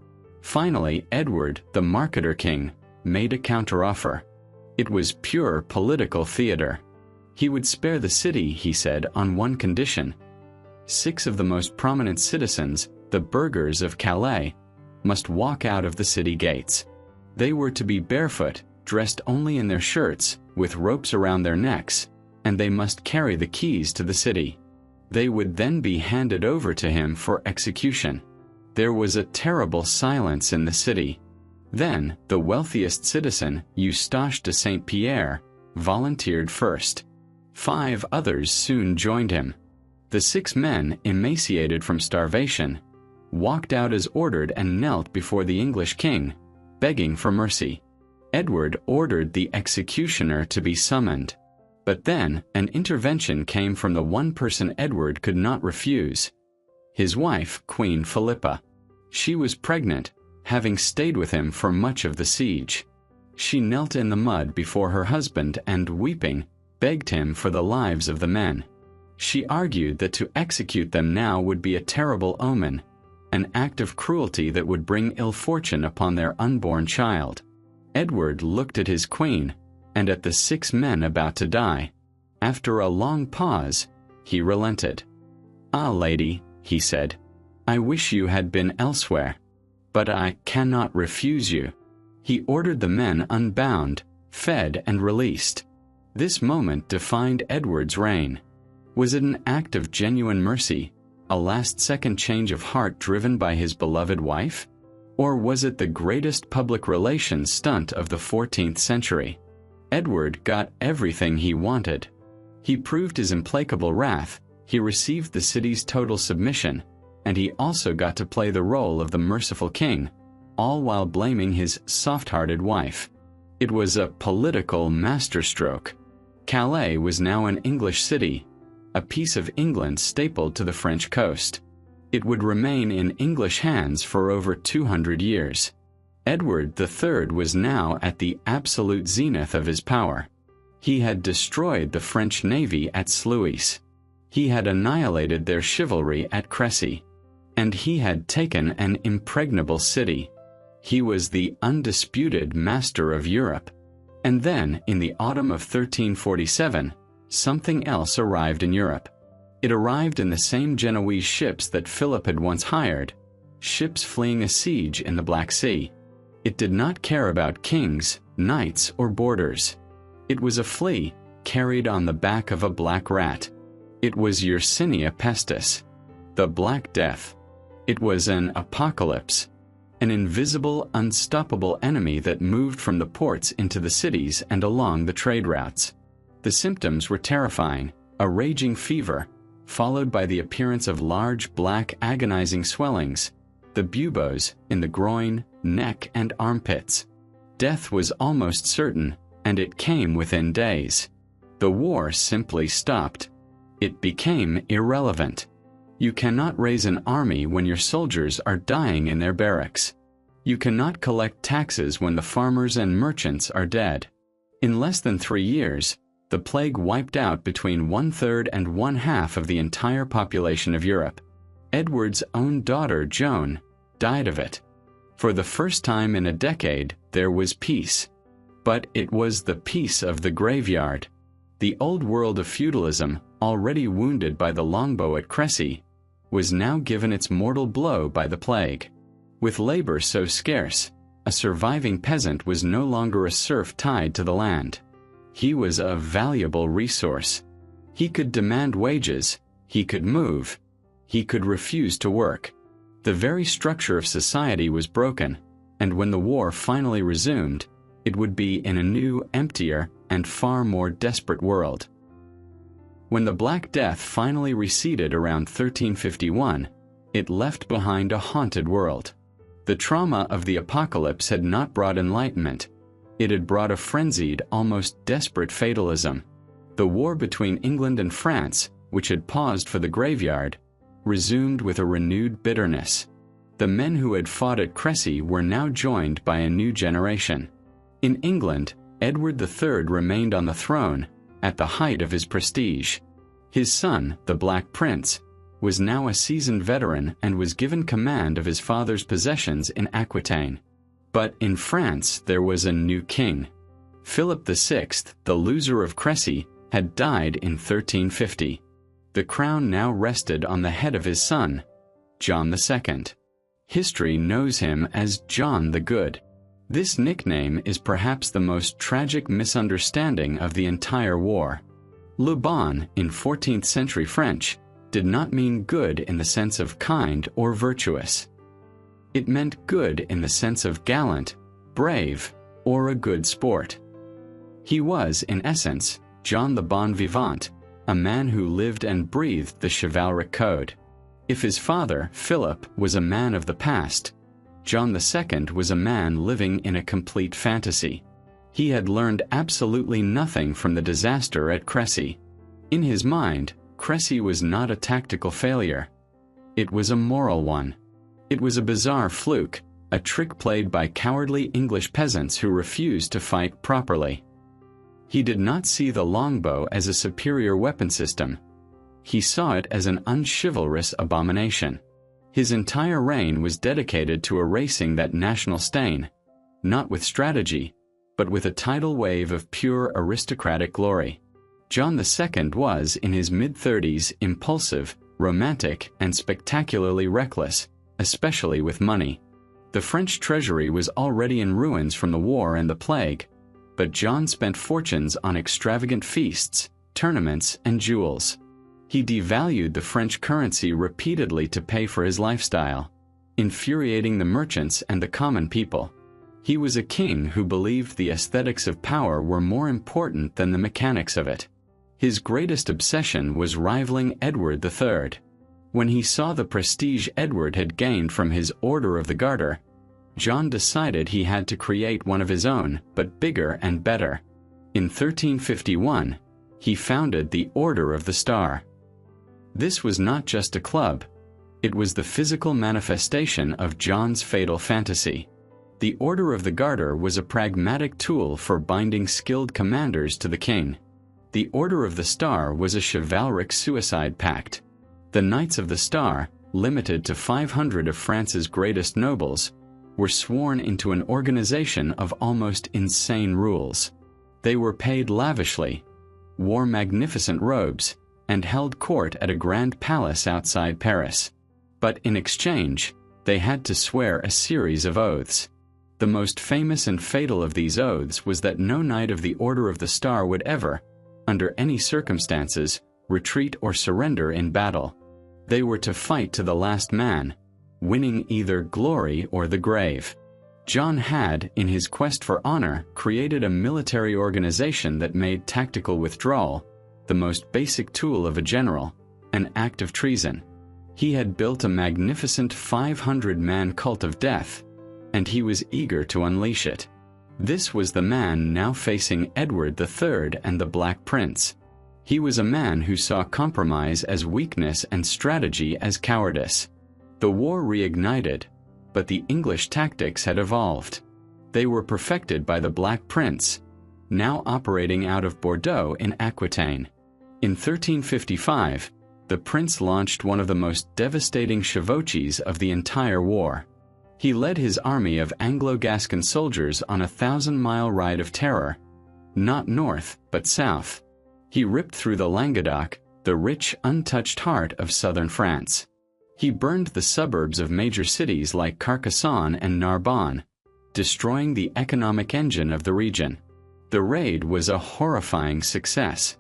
Finally, Edward, the Marketer King, made a counteroffer. It was pure political theater. He would spare the city, he said, on one condition: 6 of the most prominent citizens, the burghers of Calais, must walk out of the city gates. They were to be barefoot, dressed only in their shirts, with ropes around their necks, and they must carry the keys to the city. They would then be handed over to him for execution. There was a terrible silence in the city. Then, the wealthiest citizen, Eustache de Saint-Pierre, volunteered first. 5 others soon joined him. The 6 men, emaciated from starvation, walked out as ordered and knelt before the English king, begging for mercy. Edward ordered the executioner to be summoned. But then, an intervention came from the one person Edward could not refuse: his wife, Queen Philippa. She was pregnant, having stayed with him for much of the siege. She knelt in the mud before her husband and, weeping, begged him for the lives of the men. She argued that to execute them now would be a terrible omen, an act of cruelty that would bring ill fortune upon their unborn child. Edward looked at his queen, and at the 6 men about to die. After a long pause, he relented. "Ah, lady," he said, "I wish you had been elsewhere, but I cannot refuse you." He ordered the men unbound, fed, and released. This moment defined Edward's reign. Was it an act of genuine mercy, a last-second change of heart driven by his beloved wife? Or was it the greatest public relations stunt of the 14th century? Edward got everything he wanted. He proved his implacable wrath, he received the city's total submission, and he also got to play the role of the merciful king, all while blaming his soft-hearted wife. It was a political masterstroke. Calais was now an English city, a piece of England stapled to the French coast. It would remain in English hands for over 200 years. Edward III was now at the absolute zenith of his power. He had destroyed the French navy at Sluis. He had annihilated their chivalry at Crécy. And he had taken an impregnable city. He was the undisputed master of Europe. And then, in the autumn of 1347, something else arrived in Europe. It arrived in the same Genoese ships that Philip had once hired, ships fleeing a siege in the Black Sea. It did not care about kings, knights, or borders. It was a flea carried on the back of a black rat. It was Yersinia pestis, the Black Death. It was an apocalypse, an invisible, unstoppable enemy that moved from the ports into the cities and along the trade routes. The symptoms were terrifying: a raging fever, followed by the appearance of large, black, agonizing swellings, the buboes in the groin, neck, and armpits. Death was almost certain, and it came within days. The war simply stopped. It became irrelevant. You cannot raise an army when your soldiers are dying in their barracks. You cannot collect taxes when the farmers and merchants are dead. In less than 3 years, the plague wiped out between 1/3 and 1/2 of the entire population of Europe. Edward's own daughter, Joan, died of it. For the first time in a decade, there was peace. But it was the peace of the graveyard. The old world of feudalism, already wounded by the longbow at Crécy, was now given its mortal blow by the plague. With labor so scarce, a surviving peasant was no longer a serf tied to the land. He was a valuable resource. He could demand wages, he could move, he could refuse to work. The very structure of society was broken, and when the war finally resumed, it would be in a new, emptier, and far more desperate world. When the Black Death finally receded around 1351, it left behind a haunted world. The trauma of the apocalypse had not brought enlightenment. It had brought a frenzied, almost desperate fatalism. The war between England and France, which had paused for the graveyard, resumed with a renewed bitterness. The men who had fought at Crécy were now joined by a new generation. In England, Edward III remained on the throne, at the height of his prestige. His son, the Black Prince, was now a seasoned veteran and was given command of his father's possessions in Aquitaine. But in France there was a new king. Philip VI, the loser of Crécy, had died in 1350. The crown now rested on the head of his son, John II. History knows him as John the Good. This nickname is perhaps the most tragic misunderstanding of the entire war. Le Bon, in 14th century French, did not mean good in the sense of kind or virtuous. It meant good in the sense of gallant, brave, or a good sport. He was, in essence, John the Bon Vivant, a man who lived and breathed the chivalric code. If his father, Philip, was a man of the past, John II was a man living in a complete fantasy. He had learned absolutely nothing from the disaster at Crécy. In his mind, Crécy was not a tactical failure. It was a moral one. It was a bizarre fluke, a trick played by cowardly English peasants who refused to fight properly. He did not see the longbow as a superior weapon system. He saw it as an unchivalrous abomination. His entire reign was dedicated to erasing that national stain, not with strategy, but with a tidal wave of pure aristocratic glory. John II was, in his mid-30s, impulsive, romantic, and spectacularly reckless, especially with money. The French treasury was already in ruins from the war and the plague, but John spent fortunes on extravagant feasts, tournaments, and jewels. He devalued the French currency repeatedly to pay for his lifestyle, infuriating the merchants and the common people. He was a king who believed the aesthetics of power were more important than the mechanics of it. His greatest obsession was rivaling Edward III. When he saw the prestige Edward had gained from his Order of the Garter, John decided he had to create one of his own, but bigger and better. In 1351, he founded the Order of the Star. This was not just a club. It was the physical manifestation of John's fatal fantasy. The Order of the Garter was a pragmatic tool for binding skilled commanders to the king. The Order of the Star was a chivalric suicide pact. The Knights of the Star, limited to 500 of France's greatest nobles, were sworn into an organization of almost insane rules. They were paid lavishly, wore magnificent robes, and held court at a grand palace outside Paris. But in exchange, they had to swear a series of oaths. The most famous and fatal of these oaths was that no knight of the Order of the Star would ever, under any circumstances, retreat or surrender in battle. They were to fight to the last man, winning either glory or the grave. John had, in his quest for honor, created a military organization that made tactical withdrawal, the most basic tool of a general, an act of treason. He had built a magnificent 500-man cult of death, and he was eager to unleash it. This was the man now facing Edward III and the Black Prince. He was a man who saw compromise as weakness and strategy as cowardice. The war reignited, but the English tactics had evolved. They were perfected by the Black Prince, now operating out of Bordeaux in Aquitaine. In 1355, the prince launched one of the most devastating chevauchées of the entire war. He led his army of Anglo-Gascon soldiers on a 1,000-mile ride of terror, not north but south. He ripped through the Languedoc, the rich, untouched heart of southern France. He burned the suburbs of major cities like Carcassonne and Narbonne, destroying the economic engine of the region. The raid was a horrifying success.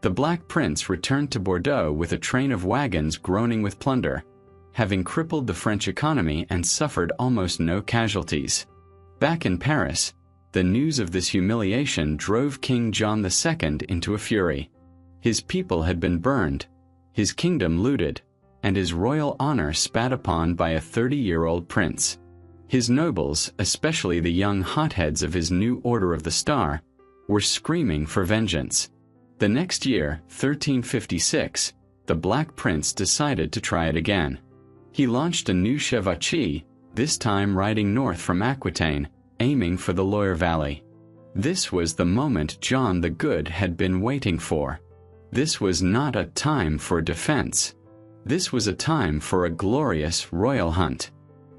The Black Prince returned to Bordeaux with a train of wagons groaning with plunder, having crippled the French economy and suffered almost no casualties. Back in Paris, the news of this humiliation drove King John II into a fury. His people had been burned, his kingdom looted, and his royal honor spat upon by a 30-year-old prince. His nobles, especially the young hotheads of his new Order of the Star, were screaming for vengeance. The next year, 1356, the Black Prince decided to try it again. He launched a new chevauchée, this time riding north from Aquitaine, aiming for the Loire Valley. This was the moment John the Good had been waiting for. This was not a time for defense. This was a time for a glorious royal hunt.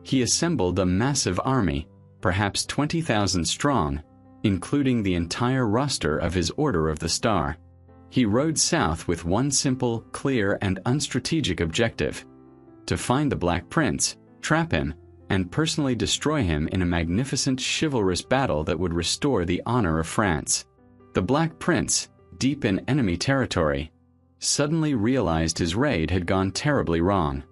He assembled a massive army, perhaps 20,000 strong, including the entire roster of his Order of the Star. He rode south with one simple, clear, and unstrategic objective: to find the Black Prince, trap him, and personally destroy him in a magnificent chivalrous battle that would restore the honor of France. The Black Prince, deep in enemy territory, suddenly realized his raid had gone terribly wrong.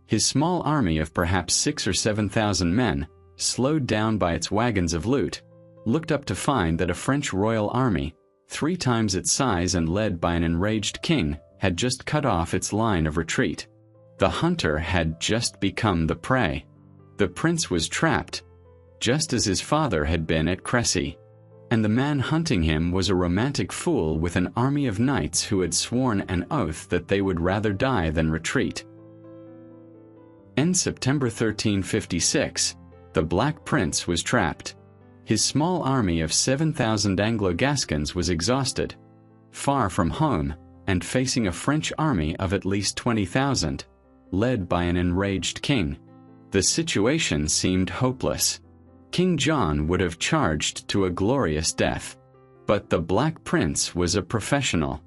His small army of perhaps 6,000 or 7,000 men, slowed down by its wagons of loot, looked up to find that a French royal army, 3 times its size and led by an enraged king, had just cut off its line of retreat. The hunter had just become the prey. The prince was trapped, just as his father had been at Crécy, and the man hunting him was a romantic fool with an army of knights who had sworn an oath that they would rather die than retreat. In September 1356, the Black Prince was trapped. His small army of 7,000 Anglo-Gascons was exhausted, far from home, and facing a French army of at least 20,000, led by an enraged king. The situation seemed hopeless. King John would have charged to a glorious death. But the Black Prince was a professional.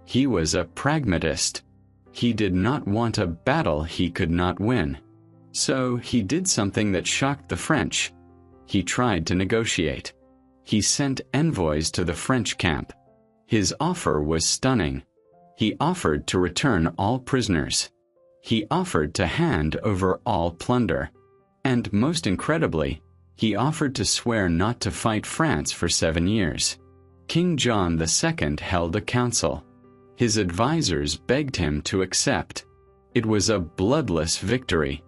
He was a pragmatist. He did not want a battle he could not win. So he did something that shocked the French. He tried to negotiate. He sent envoys to the French camp. His offer was stunning. He offered to return all prisoners. He offered to hand over all plunder. And most incredibly, he offered to swear not to fight France for 7 years. King John II held a council. His advisors begged him to accept. It was a bloodless victory.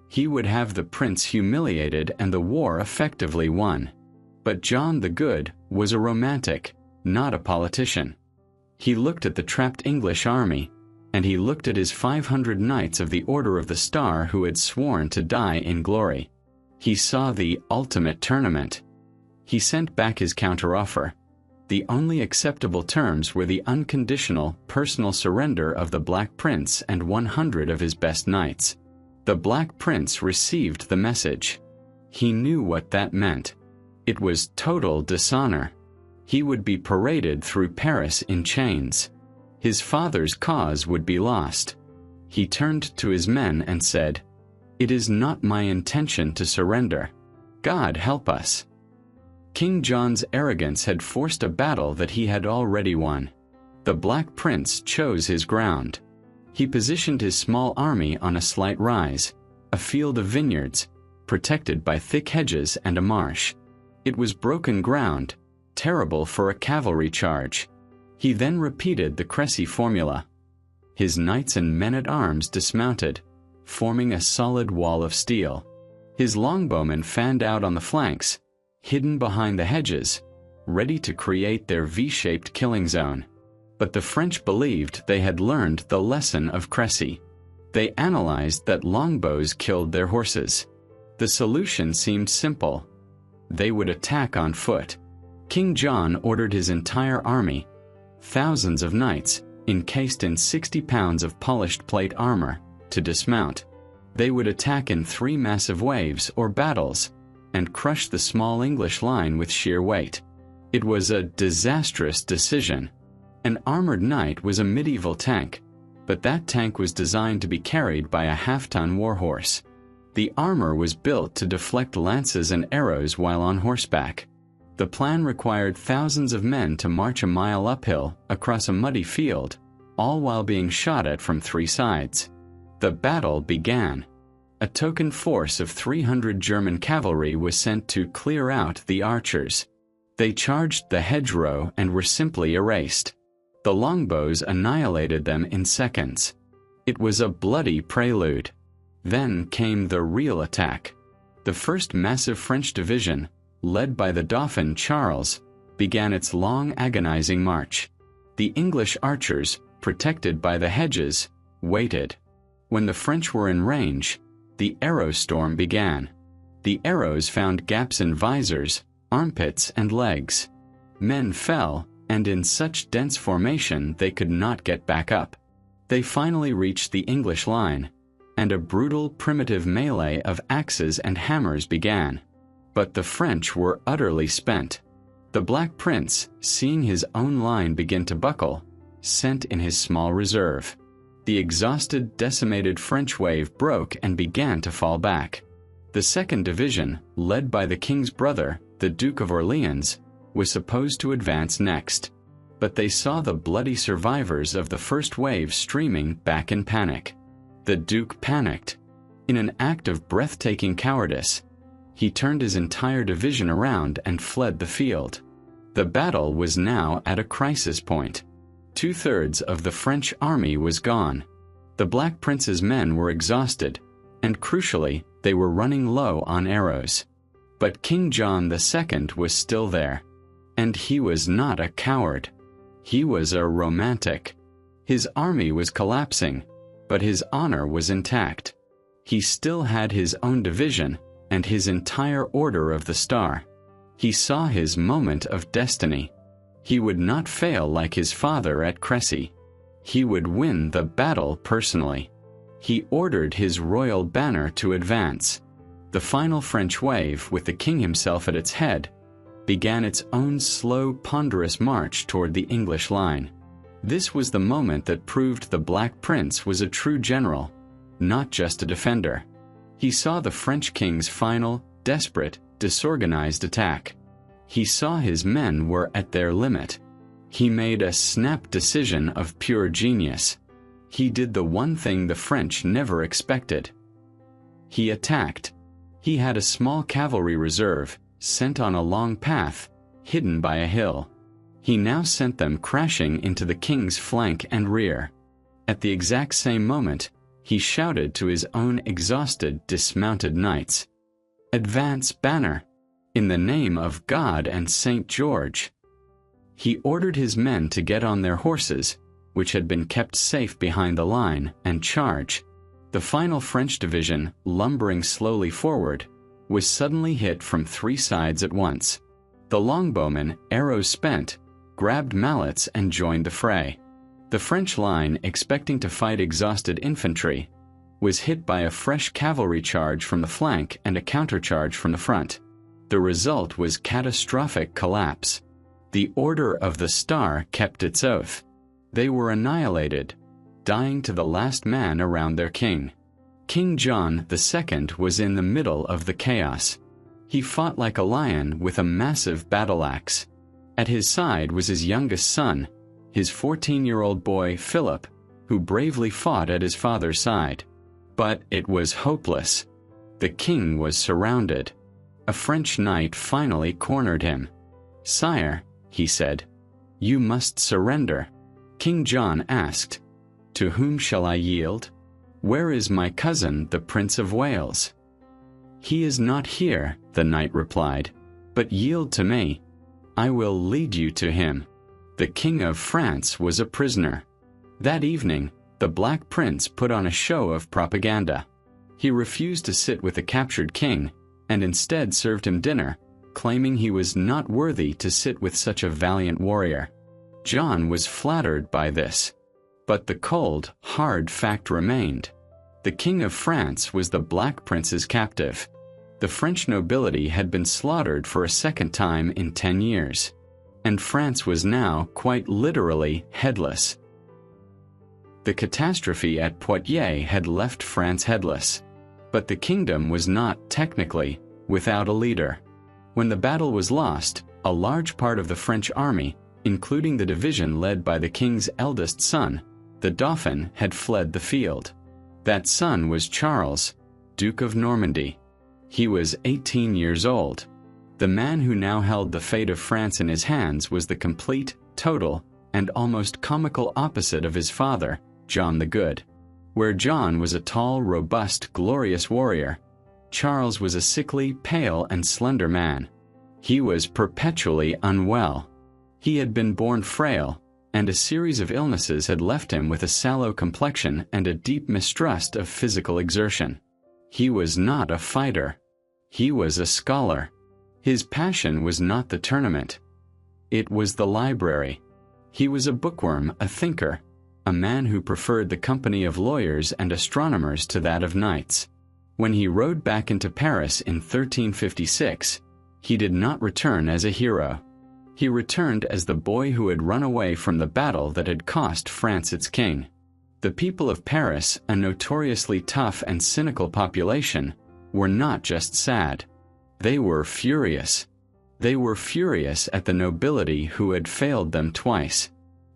He would have the prince humiliated and the war effectively won. But John the Good was a romantic, not a politician. He looked at the trapped English army, and he looked at his 500 knights of the Order of the Star who had sworn to die in glory. He saw the ultimate tournament. He sent back his counteroffer. The only acceptable terms were the unconditional, personal surrender of the Black Prince and 100 of his best knights. The Black Prince received the message. He knew what that meant. It was total dishonor. He would be paraded through Paris in chains. His father's cause would be lost. He turned to his men and said, "It is not my intention to surrender. God help us." King John's arrogance had forced a battle that he had already won. The Black Prince chose his ground. He positioned his small army on a slight rise, a field of vineyards, protected by thick hedges and a marsh. It was broken ground, terrible for a cavalry charge. He then repeated the Crécy formula. His knights and men-at-arms dismounted, forming a solid wall of steel. His longbowmen fanned out on the flanks, hidden behind the hedges, ready to create their V-shaped killing zone. But the French believed they had learned the lesson of Crécy. They analyzed that longbows killed their horses. The solution seemed simple. They would attack on foot. King John ordered his entire army, thousands of knights, encased in 60 pounds of polished plate armor, to dismount. They would attack in 3 massive waves or battles, and crush the small English line with sheer weight. It was a disastrous decision. An armored knight was a medieval tank, but that tank was designed to be carried by a half-ton warhorse. The armor was built to deflect lances and arrows while on horseback. The plan required thousands of men to march a mile uphill across a muddy field, all while being shot at from 3 sides. The battle began. A token force of 300 German cavalry was sent to clear out the archers. They charged the hedgerow and were simply erased. The longbows annihilated them in seconds. It was a bloody prelude. Then came the real attack. The first massive French division, led by the Dauphin Charles, began its long agonizing march. The English archers, protected by the hedges, waited. When the French were in range, the arrow storm began. The arrows found gaps in visors, armpits, and legs. Men fell, and in such dense formation they could not get back up. They finally reached the English line, and a brutal primitive melee of axes and hammers began. But the French were utterly spent. The Black Prince, seeing his own line begin to buckle, sent in his small reserve. The exhausted, decimated French wave broke and began to fall back. The second division, led by the king's brother, the Duke of Orleans, was supposed to advance next. But they saw the bloody survivors of the first wave streaming back in panic. The Duke panicked. In an act of breathtaking cowardice, he turned his entire division around and fled the field. The battle was now at a crisis point. 2/3 of the French army was gone. The Black Prince's men were exhausted, and crucially, they were running low on arrows. But King John II was still there. And he was not a coward. He was a romantic. His army was collapsing, but his honor was intact. He still had his own division and his entire Order of the Star. He saw his moment of destiny. He would not fail like his father at Crécy. He would win the battle personally. He ordered his royal banner to advance. The final French wave, with the king himself at its head, began its own slow, ponderous march toward the English line. This was the moment that proved the Black Prince was a true general, not just a defender. He saw the French king's final, desperate, disorganized attack. He saw his men were at their limit. He made a snap decision of pure genius. He did the one thing the French never expected. He attacked. He had a small cavalry reserve, sent on a long path, hidden by a hill. He now sent them crashing into the king's flank and rear. At the exact same moment, he shouted to his own exhausted, dismounted knights, "Advance, banner! In the name of God and St. George!" He ordered his men to get on their horses, which had been kept safe behind the line, and charge. The final French division, lumbering slowly forward, was suddenly hit from 3 sides at once. The longbowmen, arrows spent, grabbed mallets and joined the fray. The French line, expecting to fight exhausted infantry, was hit by a fresh cavalry charge from the flank and a countercharge from the front. The result was catastrophic collapse. The Order of the Star kept its oath. They were annihilated, dying to the last man around their king. King John II was in the middle of the chaos. He fought like a lion with a massive battle axe. At his side was his youngest son, his 14-year-old boy Philip, who bravely fought at his father's side. But it was hopeless. The king was surrounded. A French knight finally cornered him. "Sire," he said, "you must surrender." King John asked, "To whom shall I yield? Where is my cousin, the Prince of Wales?" "He is not here," the knight replied, "but yield to me. I will lead you to him." The King of France was a prisoner. That evening, the Black Prince put on a show of propaganda. He refused to sit with the captured king, and instead served him dinner, claiming he was not worthy to sit with such a valiant warrior. John was flattered by this. But the cold, hard fact remained. The King of France was the Black Prince's captive. The French nobility had been slaughtered for a second time in 10 years. And France was now, quite literally, headless. The catastrophe at Poitiers had left France headless. But the kingdom was not, technically, without a leader. When the battle was lost, a large part of the French army, including the division led by the king's eldest son, the Dauphin, had fled the field. That son was Charles, Duke of Normandy. He was 18 years old. The man who now held the fate of France in his hands was the complete, total, and almost comical opposite of his father, John the Good. Where John was a tall, robust, glorious warrior, Charles was a sickly, pale, and slender man. He was perpetually unwell. He had been born frail, and a series of illnesses had left him with a sallow complexion and a deep mistrust of physical exertion. He was not a fighter. He was a scholar. His passion was not the tournament. It was the library. He was a bookworm, a thinker, a man who preferred the company of lawyers and astronomers to that of knights. When he rode back into Paris in 1356, he did not return as a hero. He returned as the boy who had run away from the battle that had cost France its king. The people of Paris, a notoriously tough and cynical population, were not just sad. They were furious. They were furious at the nobility who had failed them twice.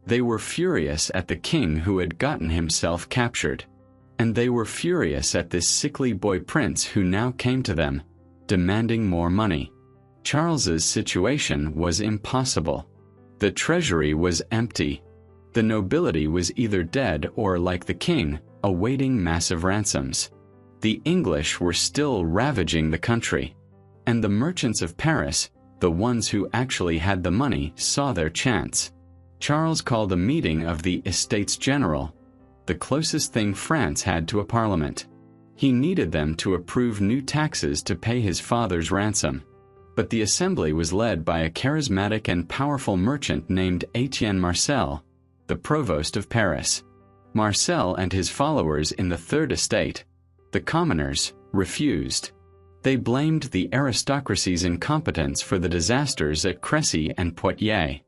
They were furious at the king who had gotten himself captured. And they were furious at this sickly boy prince who now came to them, demanding more money. Charles's situation was impossible. The treasury was empty. The nobility was either dead or, like the king, awaiting massive ransoms. The English were still ravaging the country. And the merchants of Paris, the ones who actually had the money, saw their chance. Charles called a meeting of the Estates General, the closest thing France had to a parliament. He needed them to approve new taxes to pay his father's ransom. But the assembly was led by a charismatic and powerful merchant named Etienne Marcel, the provost of Paris. Marcel and his followers in the Third Estate, the commoners, refused. They blamed the aristocracy's incompetence for the disasters at Crécy and Poitiers.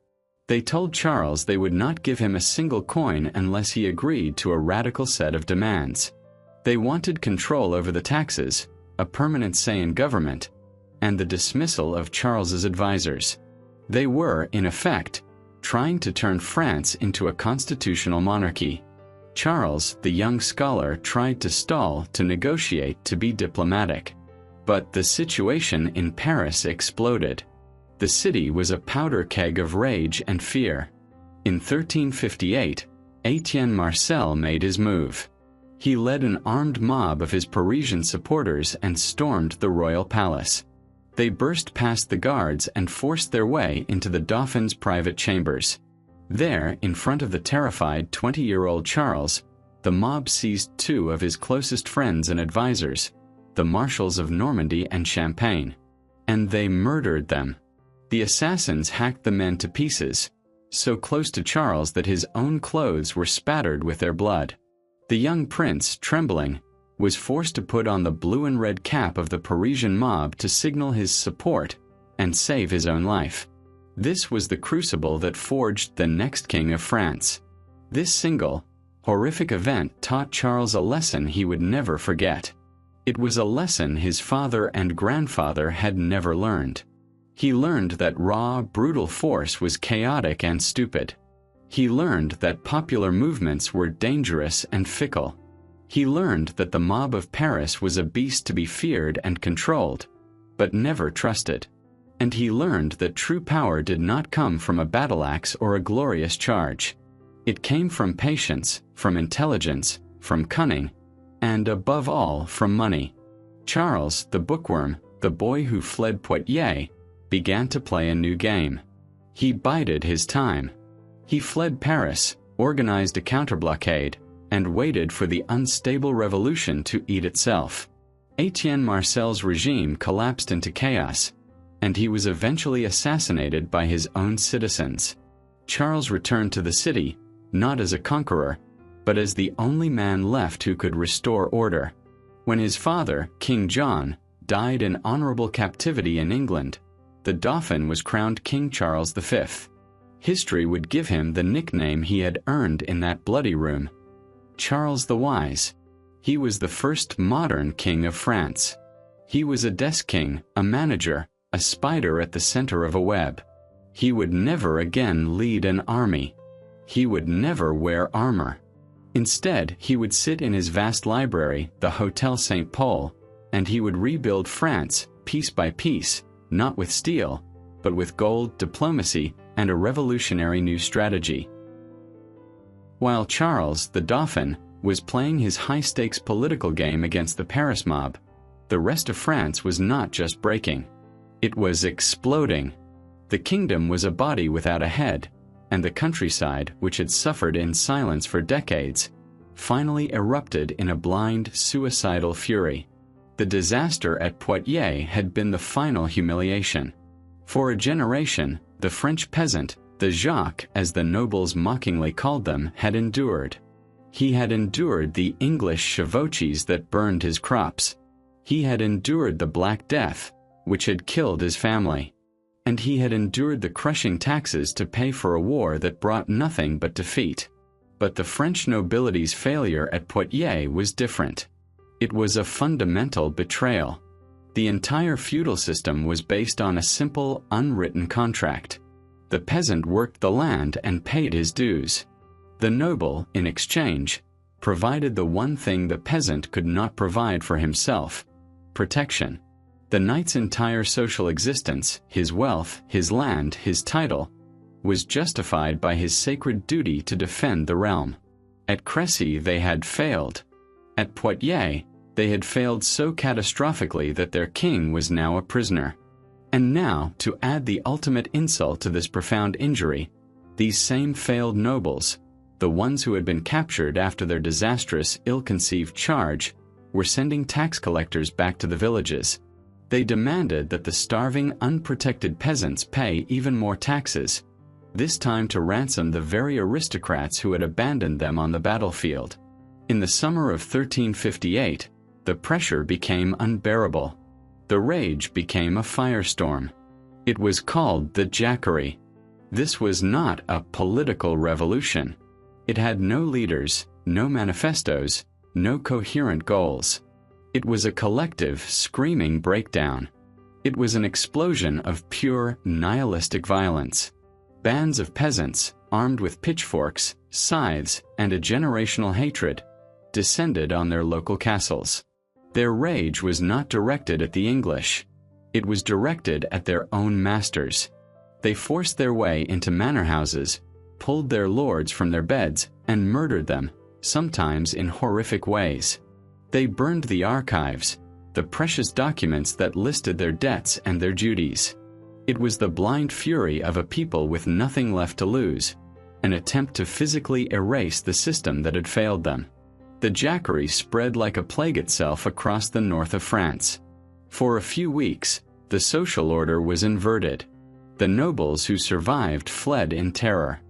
They told Charles they would not give him a single coin unless he agreed to a radical set of demands. They wanted control over the taxes, a permanent say in government, and the dismissal of Charles's advisors. They were, in effect, trying to turn France into a constitutional monarchy. Charles, the young scholar, tried to stall, to negotiate, to be diplomatic. But the situation in Paris exploded. The city was a powder keg of rage and fear. In 1358, Etienne Marcel made his move. He led an armed mob of his Parisian supporters and stormed the royal palace. They burst past the guards and forced their way into the Dauphin's private chambers. There, in front of the terrified 20-year-old Charles, the mob seized two of his closest friends and advisors, the marshals of Normandy and Champagne. And they murdered them. The assassins hacked the men to pieces, so close to Charles that his own clothes were spattered with their blood. The young prince, trembling, was forced to put on the blue and red cap of the Parisian mob to signal his support and save his own life. This was the crucible that forged the next king of France. This single, horrific event taught Charles a lesson he would never forget. It was a lesson his father and grandfather had never learned. He learned that raw, brutal force was chaotic and stupid. He learned that popular movements were dangerous and fickle. He learned that the mob of Paris was a beast to be feared and controlled, but never trusted. And he learned that true power did not come from a battle axe or a glorious charge. It came from patience, from intelligence, from cunning, and above all, from money. Charles, the bookworm, the boy who fled Poitiers, began to play a new game. He bided his time. He fled Paris, organized a counterblockade, and waited for the unstable revolution to eat itself. Etienne Marcel's regime collapsed into chaos, and he was eventually assassinated by his own citizens. Charles returned to the city, not as a conqueror, but as the only man left who could restore order. When his father, King John, died in honorable captivity in England, the Dauphin was crowned King Charles V. History would give him the nickname he had earned in that bloody room, Charles the Wise. He was the first modern king of France. He was a desk king, a manager, a spider at the center of a web. He would never again lead an army. He would never wear armor. Instead, he would sit in his vast library, the Hotel St. Paul, and he would rebuild France, piece by piece, not with steel, but with gold, diplomacy, and a revolutionary new strategy. While Charles, the Dauphin, was playing his high-stakes political game against the Paris mob, the rest of France was not just breaking. It was exploding. The kingdom was a body without a head, and the countryside, which had suffered in silence for decades, finally erupted in a blind, suicidal fury. The disaster at Poitiers had been the final humiliation. For a generation, the French peasant, the Jacques, as the nobles mockingly called them, had endured. He had endured the English chevauchés that burned his crops. He had endured the Black Death, which had killed his family. And he had endured the crushing taxes to pay for a war that brought nothing but defeat. But the French nobility's failure at Poitiers was different. It was a fundamental betrayal. The entire feudal system was based on a simple, unwritten contract. The peasant worked the land and paid his dues. The noble, in exchange, provided the one thing the peasant could not provide for himself: protection. The knight's entire social existence, his wealth, his land, his title, was justified by his sacred duty to defend the realm. At Crécy they had failed. At Poitiers, they had failed so catastrophically that their king was now a prisoner. And now, to add the ultimate insult to this profound injury, these same failed nobles, the ones who had been captured after their disastrous, ill-conceived charge, were sending tax collectors back to the villages. They demanded that the starving, unprotected peasants pay even more taxes, this time to ransom the very aristocrats who had abandoned them on the battlefield. In the summer of 1358, the pressure became unbearable. The rage became a firestorm. It was called the Jacquerie. This was not a political revolution. It had no leaders, no manifestos, no coherent goals. It was a collective, screaming breakdown. It was an explosion of pure, nihilistic violence. Bands of peasants, armed with pitchforks, scythes, and a generational hatred, descended on their local castles. Their rage was not directed at the English. It was directed at their own masters. They forced their way into manor houses, pulled their lords from their beds, and murdered them, sometimes in horrific ways. They burned the archives, the precious documents that listed their debts and their duties. It was the blind fury of a people with nothing left to lose, an attempt to physically erase the system that had failed them. The Jacquerie spread like a plague itself across the north of France. For a few weeks, the social order was inverted. The nobles who survived fled in terror.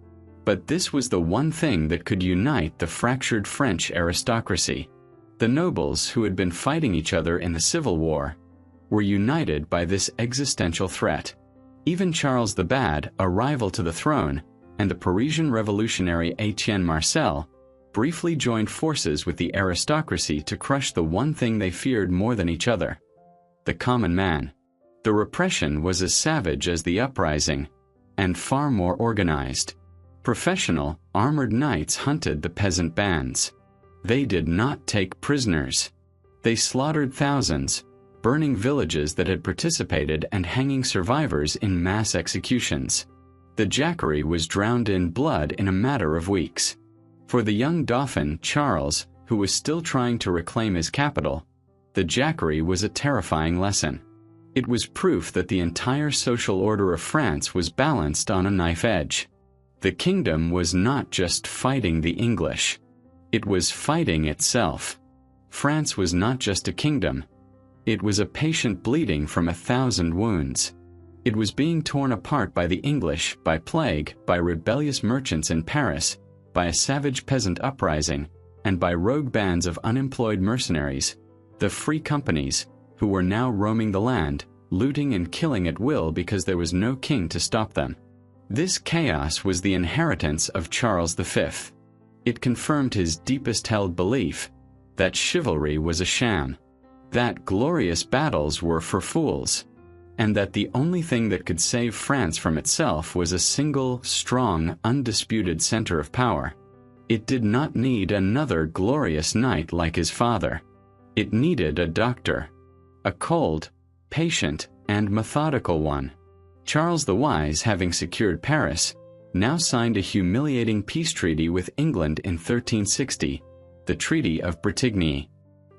But this was the one thing that could unite the fractured French aristocracy. The nobles, who had been fighting each other in the Civil War, were united by this existential threat. Even Charles the Bad, a rival to the throne, and the Parisian revolutionary Etienne Marcel briefly joined forces with the aristocracy to crush the one thing they feared more than each other: the common man. The repression was as savage as the uprising, and far more organized. Professional, armored knights hunted the peasant bands. They did not take prisoners. They slaughtered thousands, burning villages that had participated and hanging survivors in mass executions. The Jacquerie was drowned in blood in a matter of weeks. For the young Dauphin, Charles, who was still trying to reclaim his capital, the Jacquerie was a terrifying lesson. It was proof that the entire social order of France was balanced on a knife edge. The kingdom was not just fighting the English. It was fighting itself. France was not just a kingdom. It was a patient bleeding from 1,000 wounds. It was being torn apart by the English, by plague, by rebellious merchants in Paris, by a savage peasant uprising, and by rogue bands of unemployed mercenaries, the free companies, who were now roaming the land, looting and killing at will because there was no king to stop them. This chaos was the inheritance of Charles V. It confirmed his deepest-held belief that chivalry was a sham, that glorious battles were for fools, and that the only thing that could save France from itself was a single, strong, undisputed center of power. It did not need another glorious knight like his father. It needed a doctor, a cold, patient, and methodical one. Charles the Wise, having secured Paris, now signed a humiliating peace treaty with England in 1360, the Treaty of Bretigny.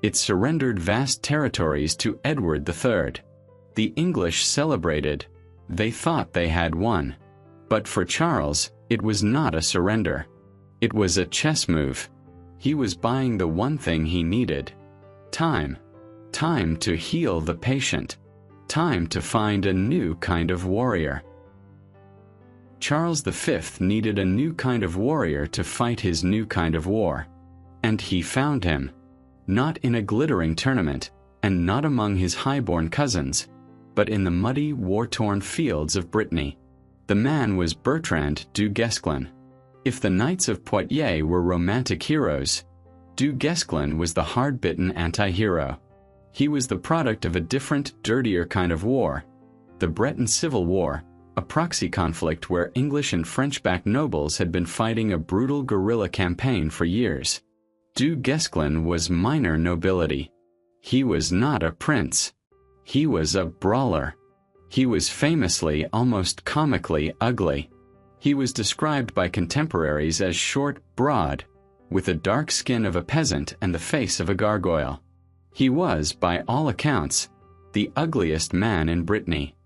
It surrendered vast territories to Edward III. The English celebrated. They thought they had won. But for Charles, it was not a surrender. It was a chess move. He was buying the one thing he needed: time. Time to heal the patient. Time to find a new kind of warrior. Charles V needed a new kind of warrior to fight his new kind of war. And he found him. Not in a glittering tournament, and not among his high-born cousins, but in the muddy, war-torn fields of Brittany. The man was Bertrand du Guesclin. If the Knights of Poitiers were romantic heroes, du Guesclin was the hard-bitten anti-hero. He was the product of a different, dirtier kind of war, the Breton Civil War, a proxy conflict where English and French-backed nobles had been fighting a brutal guerrilla campaign for years. Du Guesclin was minor nobility. He was not a prince. He was a brawler. He was famously, almost comically, ugly. He was described by contemporaries as short, broad, with the dark skin of a peasant and the face of a gargoyle. He was, by all accounts, the ugliest man in Brittany.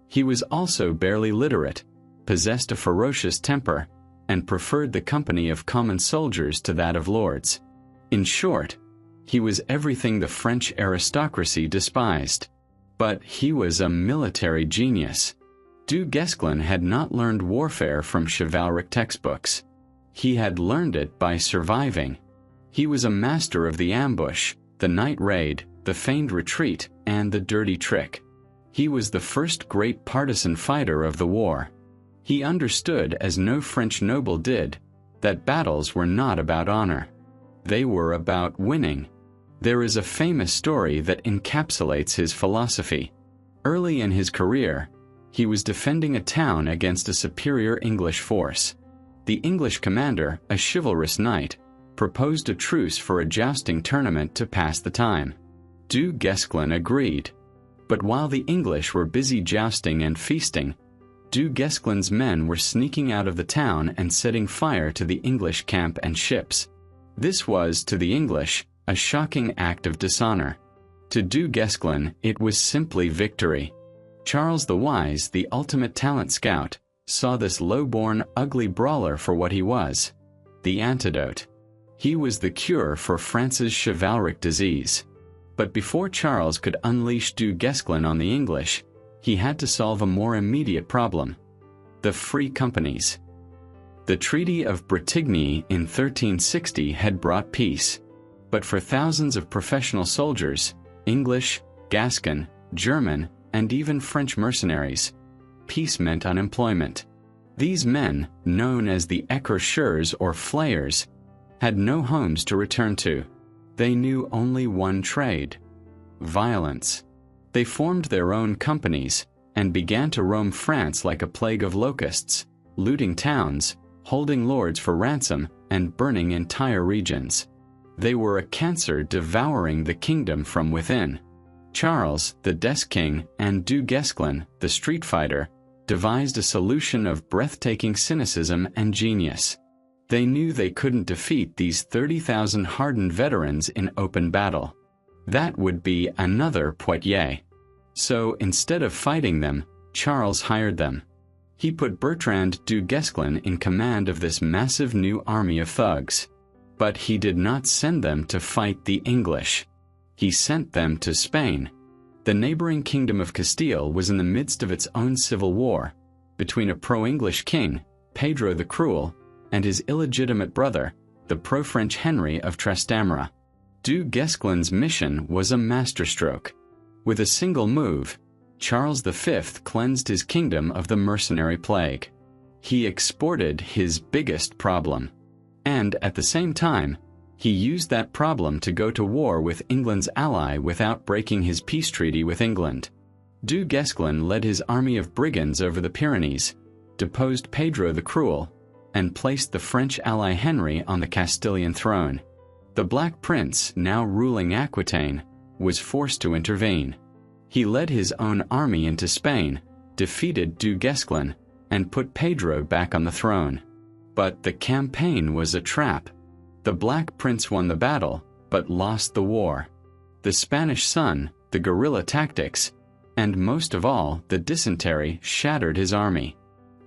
He was also barely literate, possessed a ferocious temper, and preferred the company of common soldiers to that of lords. In short, he was everything the French aristocracy despised. But he was a military genius. Du Guesclin had not learned warfare from chivalric textbooks. He had learned it by surviving. He was a master of the ambush, the night raid, the feigned retreat, and the dirty trick. He was the first great partisan fighter of the war. He understood, as no French noble did, that battles were not about honor. They were about winning. There is a famous story that encapsulates his philosophy. Early in his career, he was defending a town against a superior English force. The English commander, a chivalrous knight, proposed a truce for a jousting tournament to pass the time. Du Guesclin agreed. But while the English were busy jousting and feasting, Du Guesclin's men were sneaking out of the town and setting fire to the English camp and ships. This was, to the English, a shocking act of dishonor. To Du Guesclin, it was simply victory. Charles the Wise, the ultimate talent scout, saw this low-born, ugly brawler for what he was: the antidote. He was the cure for France's chivalric disease. But before Charles could unleash Du Guesclin on the English, he had to solve a more immediate problem: the free companies. The Treaty of Bretigny in 1360 had brought peace. But for thousands of professional soldiers, English, Gascon, German, and even French mercenaries, peace meant unemployment. These men, known as the écorcheurs or flayers, had no homes to return to. They knew only one trade: violence. They formed their own companies and began to roam France like a plague of locusts, looting towns, holding lords for ransom, and burning entire regions. They were a cancer devouring the kingdom from within. Charles, the desk king, and Du Guesclin, the street fighter, devised a solution of breathtaking cynicism and genius. They knew they couldn't defeat these 30,000 hardened veterans in open battle. That would be another Poitiers. So instead of fighting them, Charles hired them. He put Bertrand du Guesclin in command of this massive new army of thugs. But he did not send them to fight the English. He sent them to Spain. The neighboring kingdom of Castile was in the midst of its own civil war between a pro-English king, Pedro the Cruel, and his illegitimate brother, the pro-French Henry of Trastamara. Du Guesclin's mission was a masterstroke. With a single move, Charles V cleansed his kingdom of the mercenary plague. He exported his biggest problem. And at the same time, he used that problem to go to war with England's ally without breaking his peace treaty with England. Du Guesclin led his army of brigands over the Pyrenees, deposed Pedro the Cruel, and placed the French ally Henry on the Castilian throne. The Black Prince, now ruling Aquitaine, was forced to intervene. He led his own army into Spain, defeated Du Guesclin, and put Pedro back on the throne. But the campaign was a trap. The Black Prince won the battle, but lost the war. The Spanish Sun, the guerrilla tactics, and most of all, the dysentery shattered his army.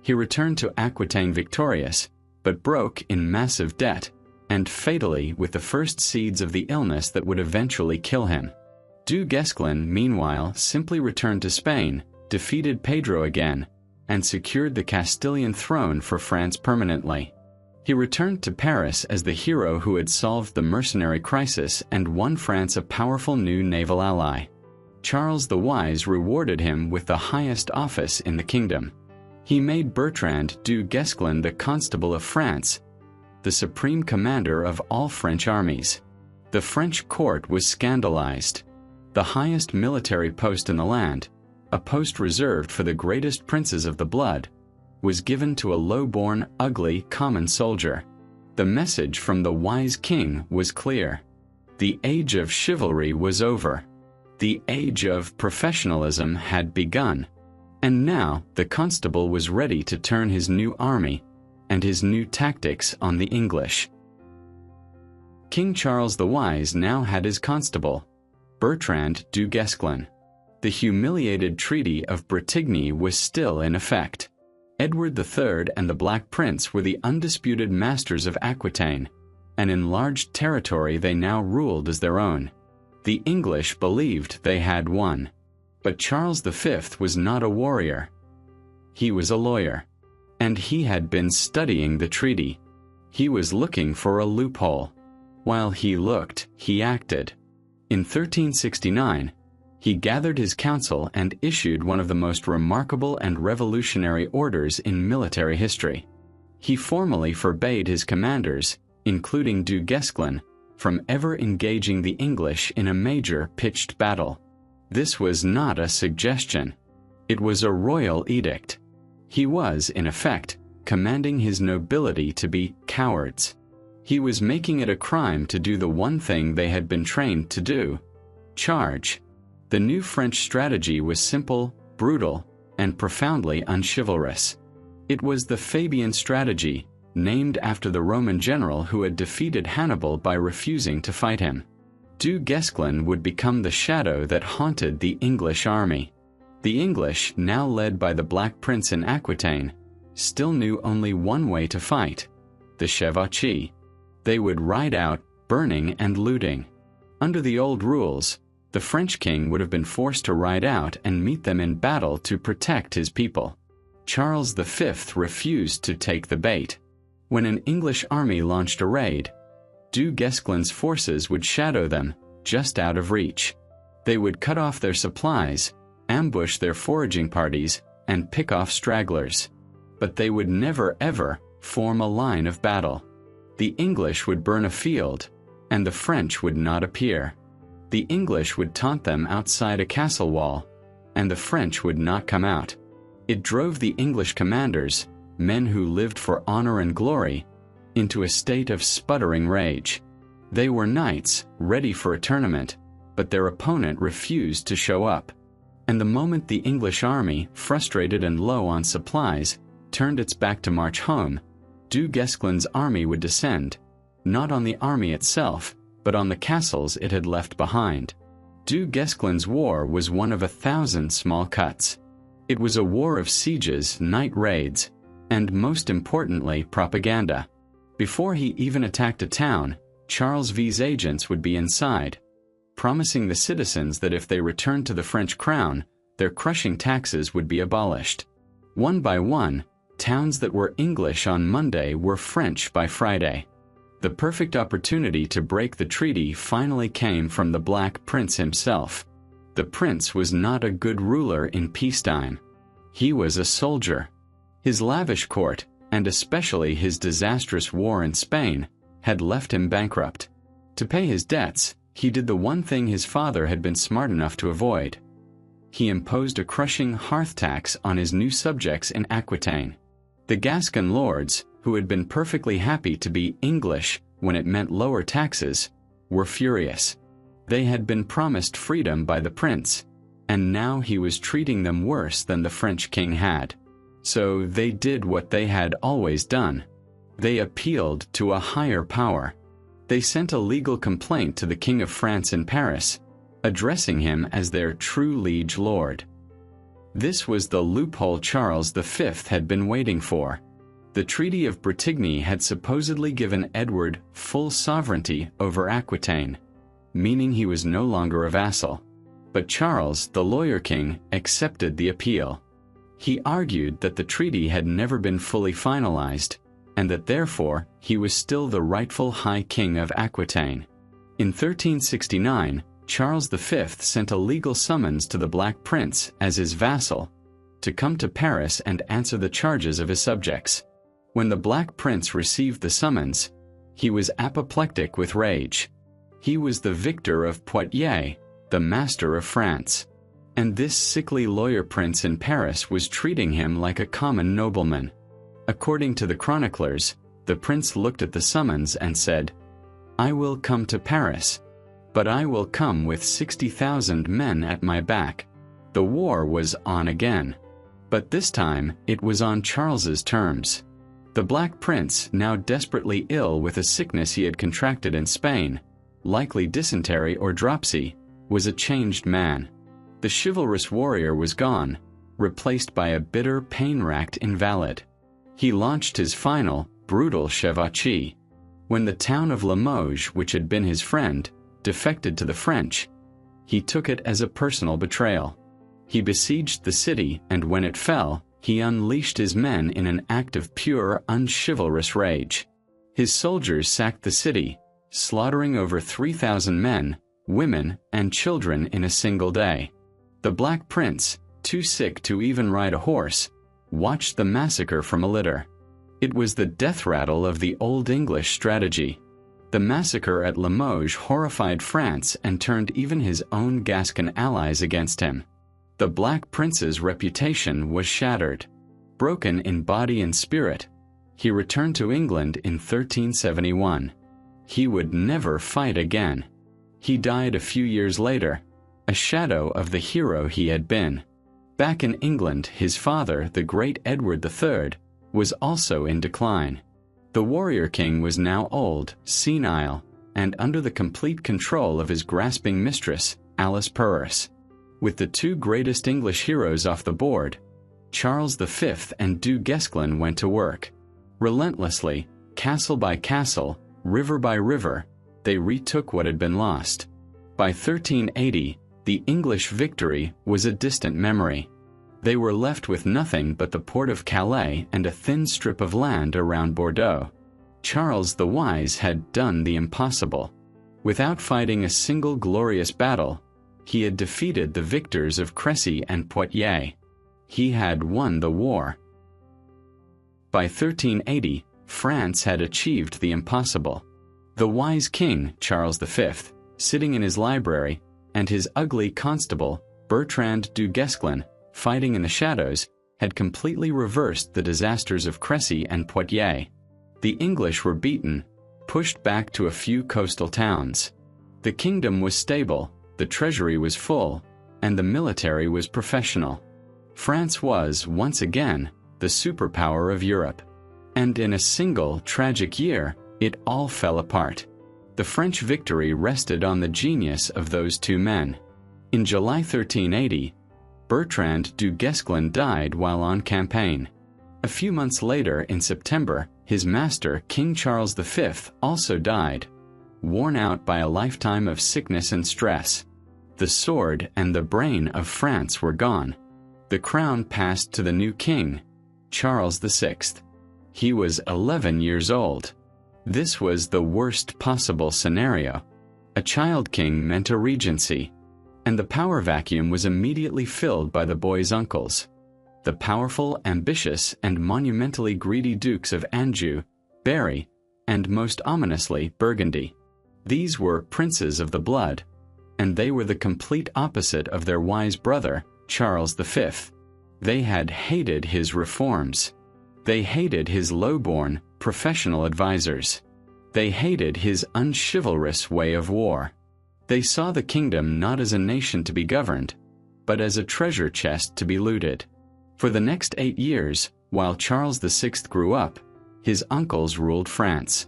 He returned to Aquitaine victorious, but broke in massive debt, and fatally with the first seeds of the illness that would eventually kill him. Du Guesclin, meanwhile, simply returned to Spain, defeated Pedro again, and secured the Castilian throne for France permanently. He returned to Paris as the hero who had solved the mercenary crisis and won France a powerful new naval ally. Charles the Wise rewarded him with the highest office in the kingdom. He made Bertrand du Guesclin the Constable of France, the supreme commander of all French armies. The French court was scandalized. The highest military post in the land, a post reserved for the greatest princes of the blood, was given to a low-born, ugly, common soldier. The message from the wise king was clear. The age of chivalry was over. The age of professionalism had begun. And now the constable was ready to turn his new army and his new tactics on the English. King Charles the Wise now had his constable, Bertrand du Guesclin. The humiliated Treaty of Bretigny was still in effect. Edward III and the Black Prince were the undisputed masters of Aquitaine. An enlarged territory they now ruled as their own. The English believed they had won. But Charles V was not a warrior. He was a lawyer. And he had been studying the treaty. He was looking for a loophole. While he looked, he acted. In 1369, he gathered his council and issued one of the most remarkable and revolutionary orders in military history. He formally forbade his commanders, including Du Guesclin, from ever engaging the English in a major pitched battle. This was not a suggestion. It was a royal edict. He was, in effect, commanding his nobility to be cowards. He was making it a crime to do the one thing they had been trained to do: charge. The new French strategy was simple, brutal, and profoundly unchivalrous. It was the Fabian strategy, named after the Roman general who had defeated Hannibal by refusing to fight him. Du Guesclin would become the shadow that haunted the English army. The English, now led by the Black Prince in Aquitaine, still knew only one way to fight: the chevauchée. They would ride out, burning and looting. Under the old rules, the French king would have been forced to ride out and meet them in battle to protect his people. Charles V refused to take the bait. When an English army launched a raid, Du Guesclin's forces would shadow them, just out of reach. They would cut off their supplies, ambush their foraging parties, and pick off stragglers. But they would never ever form a line of battle. The English would burn a field, and the French would not appear. The English would taunt them outside a castle wall, and the French would not come out. It drove the English commanders, men who lived for honor and glory, into a state of sputtering rage. They were knights, ready for a tournament, but their opponent refused to show up. And the moment the English army, frustrated and low on supplies, turned its back to march home, Du Guesclin's army would descend, not on the army itself, but on the castles it had left behind. Du Guesclin's war was one of 1,000 small cuts. It was a war of sieges, night raids, and most importantly, propaganda. Before he even attacked a town, Charles V's agents would be inside, promising the citizens that if they returned to the French crown, their crushing taxes would be abolished. One by one, towns that were English on Monday were French by Friday. The perfect opportunity to break the treaty finally came from the Black Prince himself. The prince was not a good ruler in peacetime. He was a soldier. His lavish court, and especially his disastrous war in Spain, had left him bankrupt. To pay his debts, he did the one thing his father had been smart enough to avoid. He imposed a crushing hearth tax on his new subjects in Aquitaine. The Gascon lords, who had been perfectly happy to be English when it meant lower taxes, were furious. They had been promised freedom by the prince, and now he was treating them worse than the French king had. So they did what they had always done. They appealed to a higher power. They sent a legal complaint to the King of France in Paris, addressing him as their true liege lord. This was the loophole Charles V had been waiting for. The Treaty of Bretigny had supposedly given Edward full sovereignty over Aquitaine, meaning he was no longer a vassal. But Charles, the lawyer king, accepted the appeal. He argued that the treaty had never been fully finalized, and that therefore he was still the rightful High King of Aquitaine. In 1369, Charles V sent a legal summons to the Black Prince as his vassal to come to Paris and answer the charges of his subjects. When the Black Prince received the summons, he was apoplectic with rage. He was the victor of Poitiers, the master of France. And this sickly lawyer prince in Paris was treating him like a common nobleman. According to the chroniclers, the prince looked at the summons and said, "I will come to Paris, but I will come with 60,000 men at my back." The war was on again. But this time, it was on Charles's terms. The Black Prince, now desperately ill with a sickness he had contracted in Spain, likely dysentery or dropsy, was a changed man. The chivalrous warrior was gone, replaced by a bitter, pain-racked invalid. He launched his final, brutal chevauchée. When the town of Limoges, which had been his friend, defected to the French, he took it as a personal betrayal. He besieged the city, and when it fell, he unleashed his men in an act of pure, unchivalrous rage. His soldiers sacked the city, slaughtering over 3,000 men, women, and children in a single day. The Black Prince, too sick to even ride a horse, watched the massacre from a litter. It was the death rattle of the Old English strategy. The massacre at Limoges horrified France and turned even his own Gascon allies against him. The Black Prince's reputation was shattered. Broken in body and spirit, he returned to England in 1371. He would never fight again. He died a few years later, a shadow of the hero he had been. Back in England, his father, the great Edward III, was also in decline. The warrior king was now old, senile, and under the complete control of his grasping mistress, Alice Purse. With the two greatest English heroes off the board, Charles V and Du Guesclin went to work. Relentlessly, castle by castle, river by river, they retook what had been lost. By 1380, the English victory was a distant memory. They were left with nothing but the port of Calais and a thin strip of land around Bordeaux. Charles the Wise had done the impossible. Without fighting a single glorious battle, he had defeated the victors of Crécy and Poitiers. He had won the war. By 1380, France had achieved the impossible. The wise king, Charles V, sitting in his library, and his ugly constable, Bertrand du Guesclin, fighting in the shadows, had completely reversed the disasters of Crécy and Poitiers. The English were beaten, pushed back to a few coastal towns. The kingdom was stable, the treasury was full, and the military was professional. France was, once again, the superpower of Europe. And in a single tragic year, it all fell apart. The French victory rested on the genius of those two men. In July 1380, Bertrand du Guesclin died while on campaign. A few months later, in September, his master, King Charles V, also died, worn out by a lifetime of sickness and stress. The sword and the brain of France were gone. The crown passed to the new king, Charles VI. He was 11 years old. This was the worst possible scenario. A child king meant a regency, and the power vacuum was immediately filled by the boy's uncles, the powerful, ambitious, and monumentally greedy dukes of Anjou, Berry, and most ominously, Burgundy. These were princes of the blood, and they were the complete opposite of their wise brother, Charles V. They had hated his reforms. They hated his low-born, professional advisors. They hated his unchivalrous way of war. They saw the kingdom not as a nation to be governed, but as a treasure chest to be looted. For the next 8 years, while Charles VI grew up, his uncles ruled France.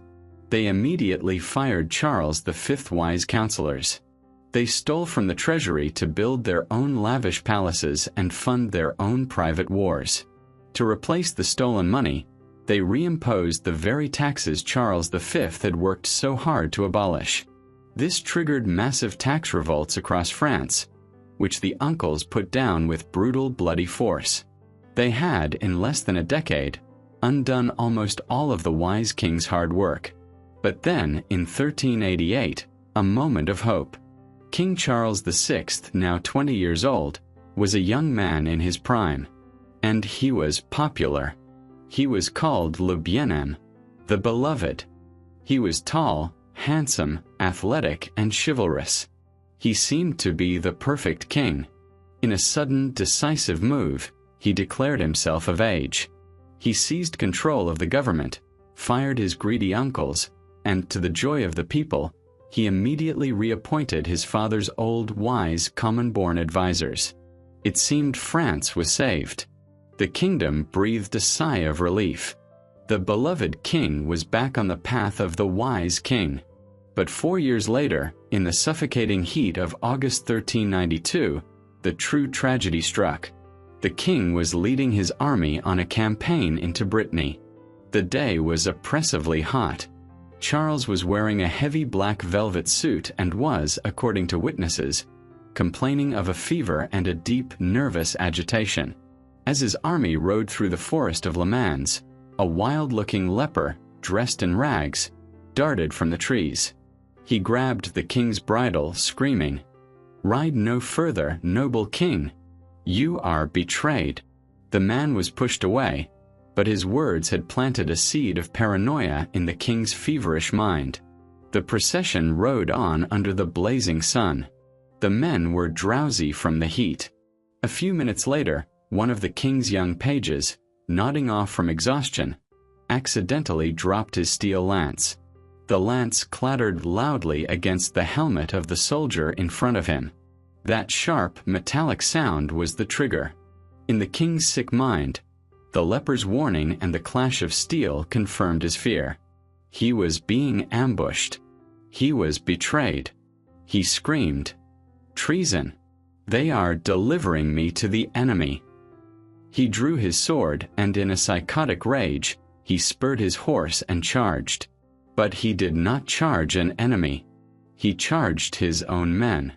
They immediately fired Charles V's wise counselors. They stole from the treasury to build their own lavish palaces and fund their own private wars. To replace the stolen money, they reimposed the very taxes Charles V had worked so hard to abolish. This triggered massive tax revolts across France, which the uncles put down with brutal, bloody force. They had, in less than a decade, undone almost all of the wise king's hard work. But then, in 1388, a moment of hope. King Charles VI, now 20 years old, was a young man in his prime. And he was popular. He was called Le Bien-Aimé, the beloved. He was tall, handsome, athletic, and chivalrous. He seemed to be the perfect king. In a sudden, decisive move, he declared himself of age. He seized control of the government, fired his greedy uncles, and to the joy of the people, he immediately reappointed his father's old, wise, common-born advisors. It seemed France was saved. The kingdom breathed a sigh of relief. The beloved king was back on the path of the wise king. But 4 years later, in the suffocating heat of August 1392, the true tragedy struck. The king was leading his army on a campaign into Brittany. The day was oppressively hot. Charles was wearing a heavy black velvet suit and was, according to witnesses, complaining of a fever and a deep, nervous agitation. As his army rode through the forest of Le Mans, a wild-looking leper, dressed in rags, darted from the trees. He grabbed the king's bridle, screaming, "Ride no further, noble king! You are betrayed." The man was pushed away, but his words had planted a seed of paranoia in the king's feverish mind. The procession rode on under the blazing sun. The men were drowsy from the heat. A few minutes later, one of the king's young pages, nodding off from exhaustion, accidentally dropped his steel lance. The lance clattered loudly against the helmet of the soldier in front of him. That sharp, metallic sound was the trigger. In the king's sick mind, the leper's warning and the clash of steel confirmed his fear. He was being ambushed. He was betrayed. He screamed, "Treason! They are delivering me to the enemy." He drew his sword, and in a psychotic rage, he spurred his horse and charged. But he did not charge an enemy. He charged his own men.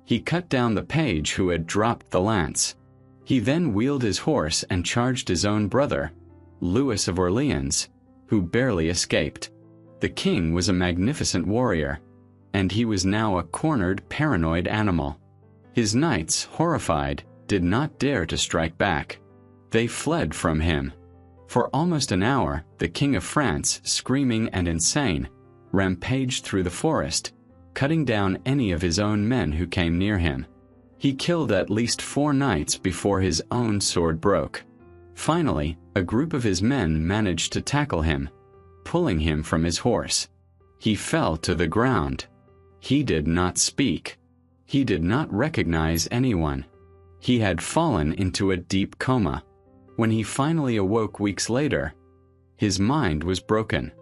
He cut down the page who had dropped the lance. He then wheeled his horse and charged his own brother, Louis of Orleans, who barely escaped. The king was a magnificent warrior, and he was now a cornered, paranoid animal. His knights, horrified, did not dare to strike back. They fled from him. For almost an hour, the King of France, screaming and insane, rampaged through the forest, cutting down any of his own men who came near him. He killed at least 4 knights before his own sword broke. Finally, a group of his men managed to tackle him, pulling him from his horse. He fell to the ground. He did not speak. He did not recognize anyone. He had fallen into a deep coma. When he finally awoke weeks later, his mind was broken.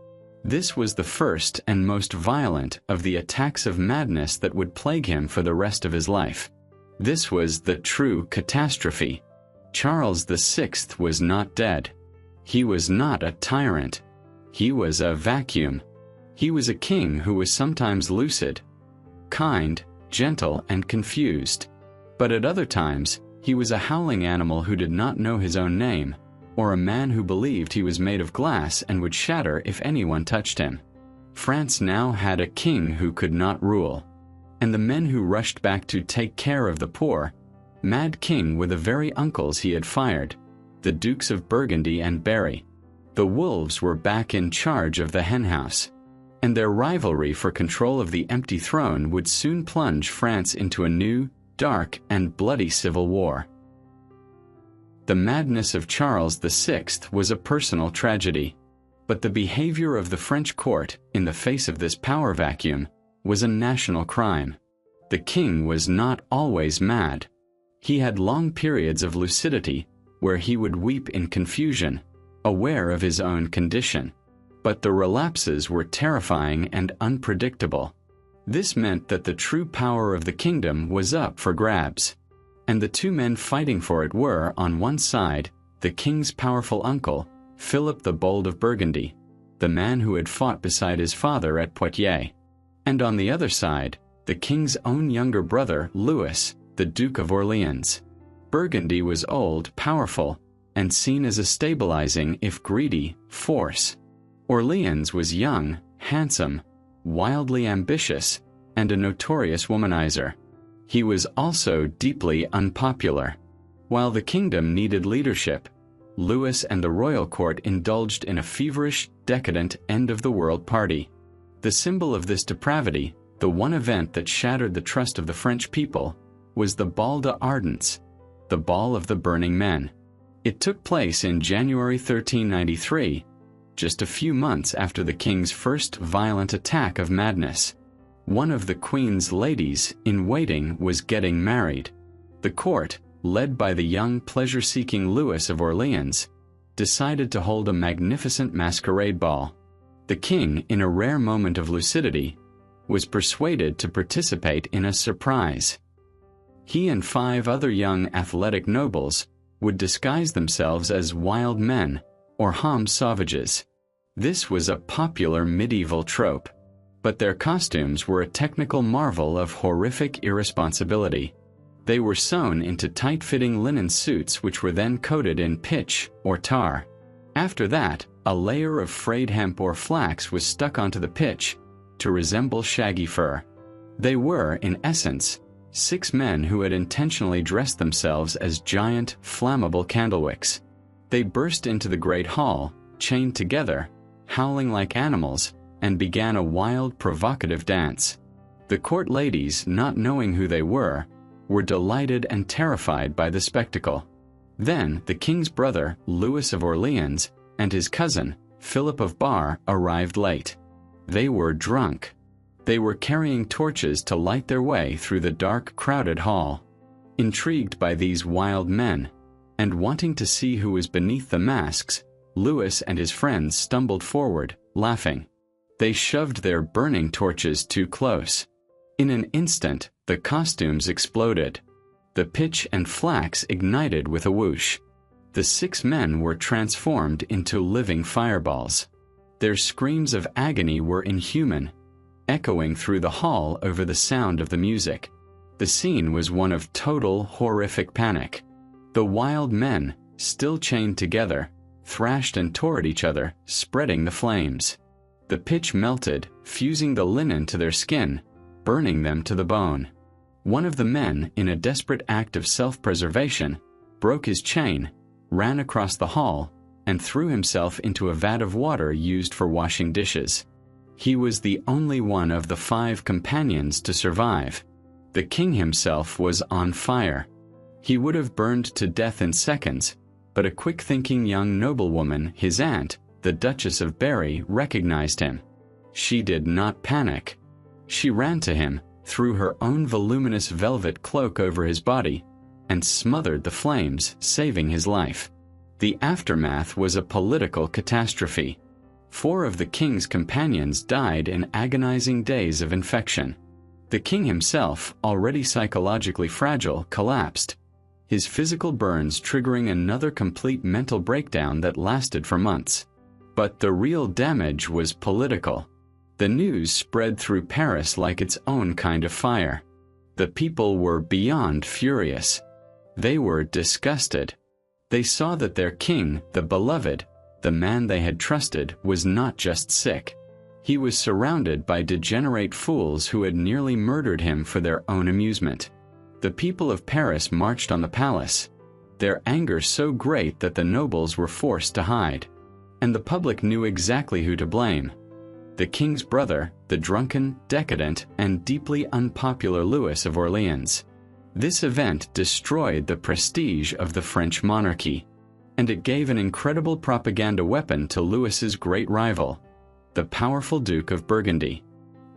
This was the first and most violent of the attacks of madness that would plague him for the rest of his life. This was the true catastrophe. Charles VI was not dead. He was not a tyrant. He was a vacuum. He was a king who was sometimes lucid, kind, gentle, and confused. But at other times, he was a howling animal who did not know his own name, or a man who believed he was made of glass and would shatter if anyone touched him. France now had a king who could not rule, and the men who rushed back to take care of the poor, mad king were the very uncles he had fired, the Dukes of Burgundy and Berry. The wolves were back in charge of the henhouse, and their rivalry for control of the empty throne would soon plunge France into a new, dark, and bloody civil war. The madness of Charles VI was a personal tragedy, but the behavior of the French court in the face of this power vacuum was a national crime. The king was not always mad. He had long periods of lucidity where he would weep in confusion, aware of his own condition. But the relapses were terrifying and unpredictable. This meant that the true power of the kingdom was up for grabs, and the 2 men fighting for it were, on one side, the king's powerful uncle, Philip the Bold of Burgundy, the man who had fought beside his father at Poitiers, and on the other side, the king's own younger brother, Louis, the Duke of Orleans. Burgundy was old, powerful, and seen as a stabilizing, if greedy, force. Orleans was young, handsome, wildly ambitious, and a notorious womanizer. He was also deeply unpopular. While the kingdom needed leadership, Louis and the royal court indulged in a feverish, decadent, end-of-the-world party. The symbol of this depravity, the one event that shattered the trust of the French people, was the Bal d'Ardents, the Ball of the Burning Men. It took place in January 1393, just a few months after the king's first violent attack of madness. One of the queen's ladies in waiting was getting married. The court, led by the young pleasure-seeking Louis of Orleans, decided to hold a magnificent masquerade ball. The king, in a rare moment of lucidity, was persuaded to participate in a surprise. He and 5 other young athletic nobles would disguise themselves as wild men or hommes sauvages. This was a popular medieval trope, but their costumes were a technical marvel of horrific irresponsibility. They were sewn into tight-fitting linen suits which were then coated in pitch or tar. After that, a layer of frayed hemp or flax was stuck onto the pitch to resemble shaggy fur. They were, in essence, 6 men who had intentionally dressed themselves as giant, flammable candlewicks. They burst into the great hall, chained together, howling like animals, and began a wild, provocative dance. The court ladies, not knowing who they were delighted and terrified by the spectacle. Then the king's brother, Louis of Orleans, and his cousin, Philip of Bar, arrived late. They were drunk. They were carrying torches to light their way through the dark, crowded hall. Intrigued by these wild men, and wanting to see who was beneath the masks, Louis and his friends stumbled forward, laughing. They shoved their burning torches too close. In an instant, the costumes exploded. The pitch and flax ignited with a whoosh. The 6 men were transformed into living fireballs. Their screams of agony were inhuman, echoing through the hall over the sound of the music. The scene was one of total, horrific panic. The wild men, still chained together, thrashed and tore at each other, spreading the flames. The pitch melted, fusing the linen to their skin, burning them to the bone. One of the men, in a desperate act of self-preservation, broke his chain, ran across the hall, and threw himself into a vat of water used for washing dishes. He was the only one of the 5 companions to survive. The king himself was on fire. He would have burned to death in seconds, but a quick-thinking young noblewoman, his aunt, the Duchess of Berry, recognized him. She did not panic. She ran to him, threw her own voluminous velvet cloak over his body, and smothered the flames, saving his life. The aftermath was a political catastrophe. 4 of the king's companions died in agonizing days of infection. The king himself, already psychologically fragile, collapsed, his physical burns triggering another complete mental breakdown that lasted for months. But the real damage was political. The news spread through Paris like its own kind of fire. The people were beyond furious. They were disgusted. They saw that their king, the beloved, the man they had trusted, was not just sick. He was surrounded by degenerate fools who had nearly murdered him for their own amusement. The people of Paris marched on the palace, their anger so great that the nobles were forced to hide. And the public knew exactly who to blame. The king's brother, the drunken, decadent, and deeply unpopular Louis of Orleans. This event destroyed the prestige of the French monarchy, and it gave an incredible propaganda weapon to Louis's great rival, the powerful Duke of Burgundy.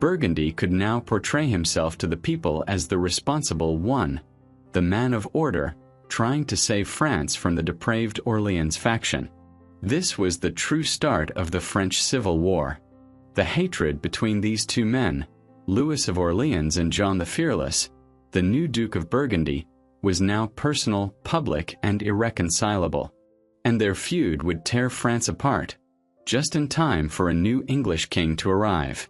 Burgundy could now portray himself to the people as the responsible one, the man of order, trying to save France from the depraved Orleans faction. This was the true start of the French Civil War. The hatred between these 2 men, Louis of Orleans and John the Fearless, the new Duke of Burgundy, was now personal, public, and irreconcilable. And their feud would tear France apart, just in time for a new English king to arrive.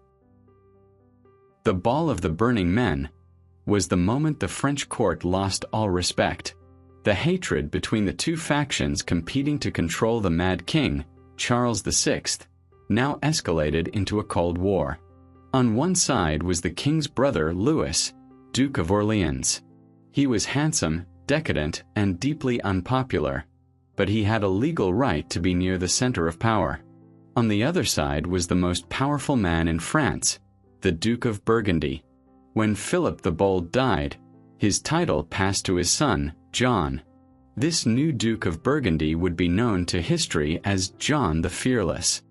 The Ball of the Burning Men was the moment the French court lost all respect. The hatred between the 2 factions competing to control the Mad King, Charles VI, now escalated into a Cold War. On one side was the king's brother Louis, Duke of Orleans. He was handsome, decadent, and deeply unpopular, but he had a legal right to be near the center of power. On the other side was the most powerful man in France, the Duke of Burgundy. When Philip the Bold died, his title passed to his son, John. This new Duke of Burgundy would be known to history as John the Fearless.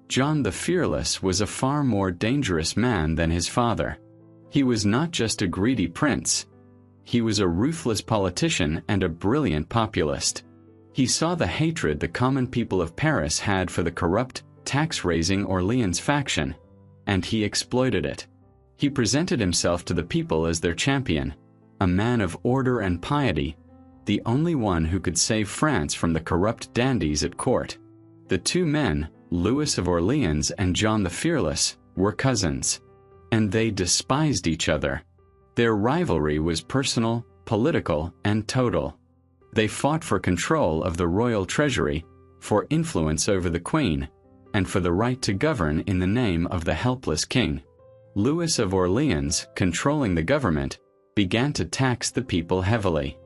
John the Fearless was a far more dangerous man than his father. He was not just a greedy prince. He was a ruthless politician and a brilliant populist. He saw the hatred the common people of Paris had for the corrupt, tax-raising Orleans faction, and he exploited it. He presented himself to the people as their champion, a man of order and piety, the only one who could save France from the corrupt dandies at court. The 2 men, Louis of Orleans and John the Fearless, were cousins, and they despised each other. Their rivalry was personal, political, and total. They fought for control of the royal treasury, for influence over the queen, and for the right to govern in the name of the helpless king. Louis of Orleans, controlling the government, began to tax the people heavily.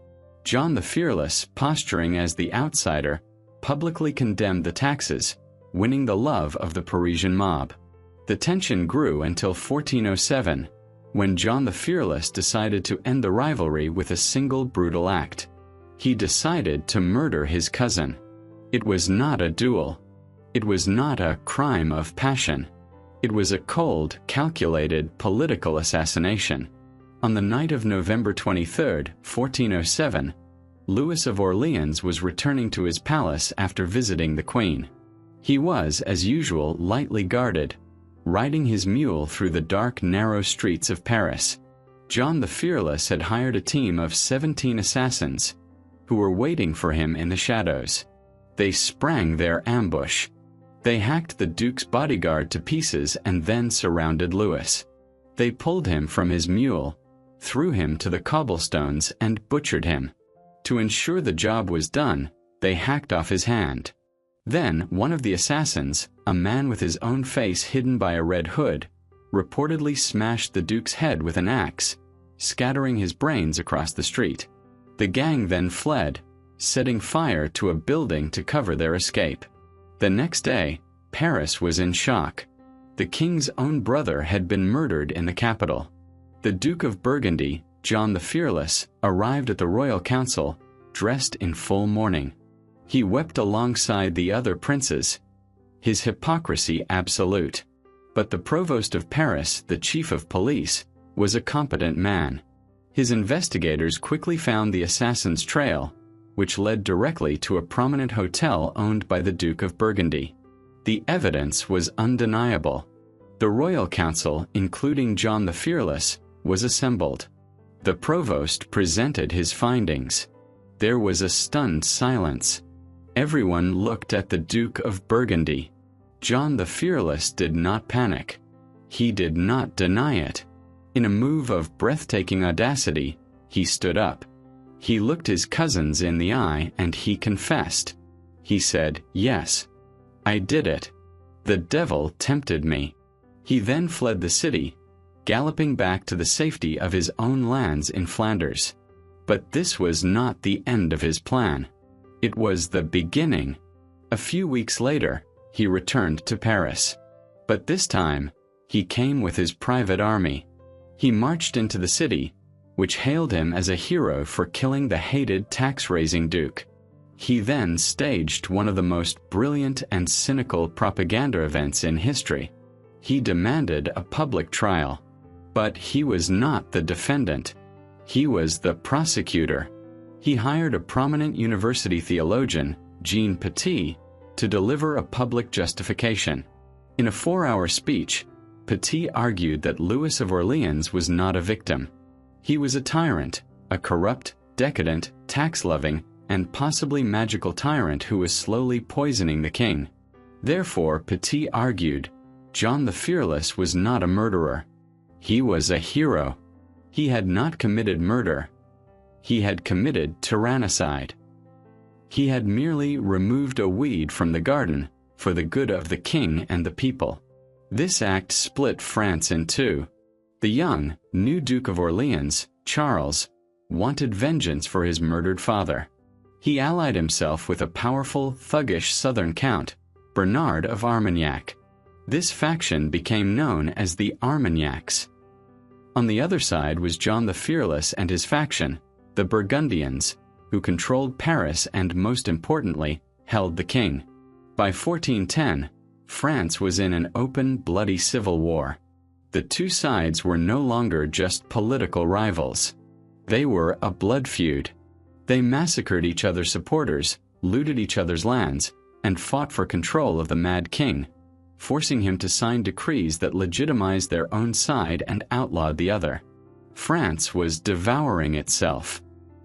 John the Fearless, posturing as the outsider, publicly condemned the taxes, winning the love of the Parisian mob. The tension grew until 1407, when John the Fearless decided to end the rivalry with a single brutal act. He decided to murder his cousin. It was not a duel. It was not a crime of passion. It was a cold, calculated political assassination. On the night of November 23, 1407, Louis of Orleans was returning to his palace after visiting the Queen. He was, as usual, lightly guarded, riding his mule through the dark, narrow streets of Paris. John the Fearless had hired a team of 17 assassins, who were waiting for him in the shadows. They sprang their ambush. They hacked the Duke's bodyguard to pieces and then surrounded Louis. They pulled him from his mule, threw him to the cobblestones, and butchered him. To ensure the job was done, they hacked off his hand. Then one of the assassins, a man with his own face hidden by a red hood, reportedly smashed the Duke's head with an axe, scattering his brains across the street. The gang then fled, setting fire to a building to cover their escape. The next day, Paris was in shock. The king's own brother had been murdered in the capital. The Duke of Burgundy, John the Fearless, arrived at the royal council, dressed in full mourning. He wept alongside the other princes, his hypocrisy absolute. But the provost of Paris, the chief of police, was a competent man. His investigators quickly found the assassin's trail, which led directly to a prominent hotel owned by the Duke of Burgundy. The evidence was undeniable. The royal council, including John the Fearless, was assembled. The provost presented his findings. There was a stunned silence. Everyone looked at the Duke of Burgundy. John the Fearless did not panic. He did not deny it. In a move of breathtaking audacity, he stood up. He looked his cousins in the eye and he confessed. He said, "Yes, I did it. The devil tempted me." He then fled the city, galloping back to the safety of his own lands in Flanders. But this was not the end of his plan. It was the beginning. A few weeks later, he returned to Paris. But this time, he came with his private army. He marched into the city, which hailed him as a hero for killing the hated tax-raising duke. He then staged one of the most brilliant and cynical propaganda events in history. He demanded a public trial. But he was not the defendant. He was the prosecutor. He hired a prominent university theologian, Jean Petit, to deliver a public justification. In a 4-hour speech, Petit argued that Louis of Orleans was not a victim. He was a tyrant, a corrupt, decadent, tax-loving, and possibly magical tyrant who was slowly poisoning the king. Therefore, Petit argued, John the Fearless was not a murderer. He was a hero. He had not committed murder. He had committed tyrannicide. He had merely removed a weed from the garden for the good of the king and the people. This act split France in two. The young, new Duke of Orleans, Charles, wanted vengeance for his murdered father. He allied himself with a powerful, thuggish southern count, Bernard of Armagnac. This faction became known as the Armagnacs. On the other side was John the Fearless and his faction, the Burgundians, who controlled Paris and, most importantly, held the king. By 1410, France was in an open, bloody civil war. The two sides were no longer just political rivals. They were a blood feud. They massacred each other's supporters, looted each other's lands, and fought for control of the mad king, forcing him to sign decrees that legitimized their own side and outlawed the other. France was devouring itself.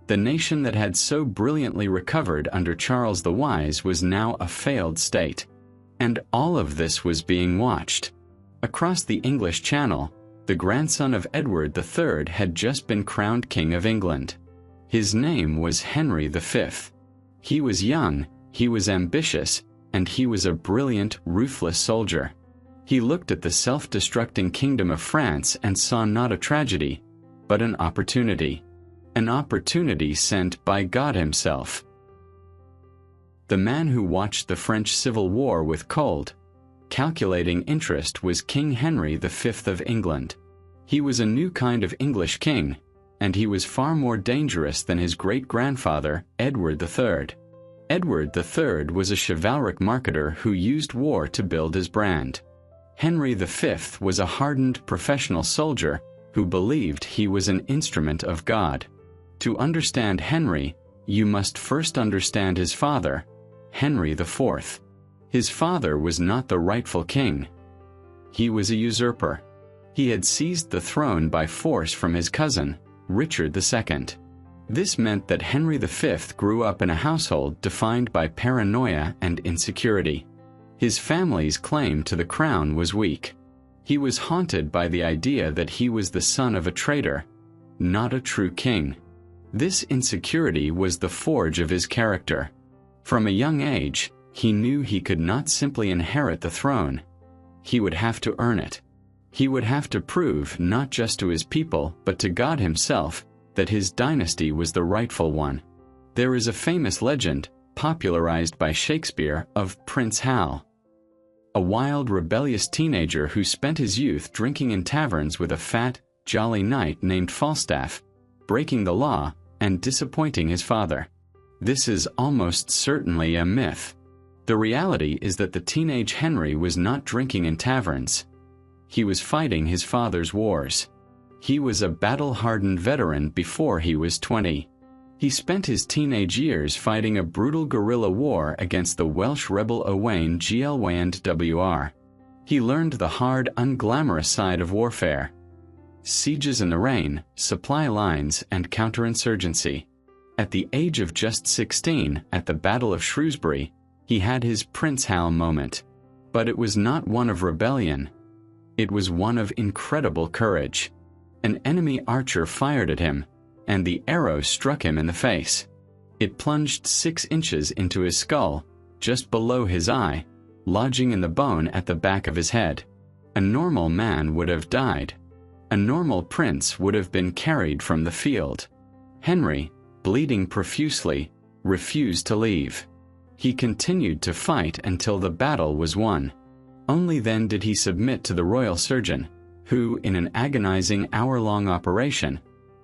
The nation that had so brilliantly recovered under Charles the Wise was now a failed state. And all of this was being watched. Across the English Channel, the grandson of Edward III had just been crowned King of England. His name was Henry V. He was young, he was ambitious, and he was a brilliant, ruthless soldier. He looked at the self-destructing kingdom of France and saw not a tragedy, but an opportunity. An opportunity sent by God himself. The man who watched the French Civil War with cold, calculating interest was King Henry V of England. He was a new kind of English king, and he was far more dangerous than his great-grandfather, Edward III. Edward III was a chivalric marketer who used war to build his brand. Henry V was a hardened professional soldier who believed he was an instrument of God. To understand Henry, you must first understand his father, Henry IV. His father was not the rightful king. He was a usurper. He had seized the throne by force from his cousin, Richard II. This meant that Henry V grew up in a household defined by paranoia and insecurity. His family's claim to the crown was weak. He was haunted by the idea that he was the son of a traitor, not a true king. This insecurity was the forge of his character. From a young age, He knew he could not simply inherit the throne. He would have to earn it. He would have to prove not just to his people but to God himself that his dynasty was the rightful one. There is a famous legend, popularized by Shakespeare, of Prince Hal, a wild, rebellious teenager who spent his youth drinking in taverns with a fat, jolly knight named Falstaff, breaking the law and disappointing his father. This is almost certainly a myth. The reality is that the teenage Henry was not drinking in taverns. He was fighting his father's wars. He was a battle-hardened veteran before he was 20. He spent his teenage years fighting a brutal guerrilla war against the Welsh rebel Owain Glywyd. He learned the hard, unglamorous side of warfare: sieges in the rain, supply lines, and counterinsurgency. At the age of just 16, at the Battle of Shrewsbury, he had his Prince Hal moment. But it was not one of rebellion. It was one of incredible courage. An enemy archer fired at him, and the arrow struck him in the face. It plunged 6 inches into his skull, just below his eye, lodging in the bone at the back of his head. A normal man would have died. A normal prince would have been carried from the field. Henry, bleeding profusely, refused to leave. He continued to fight until the battle was won. Only then did he submit to the royal surgeon, who, in an agonizing hour-long operation,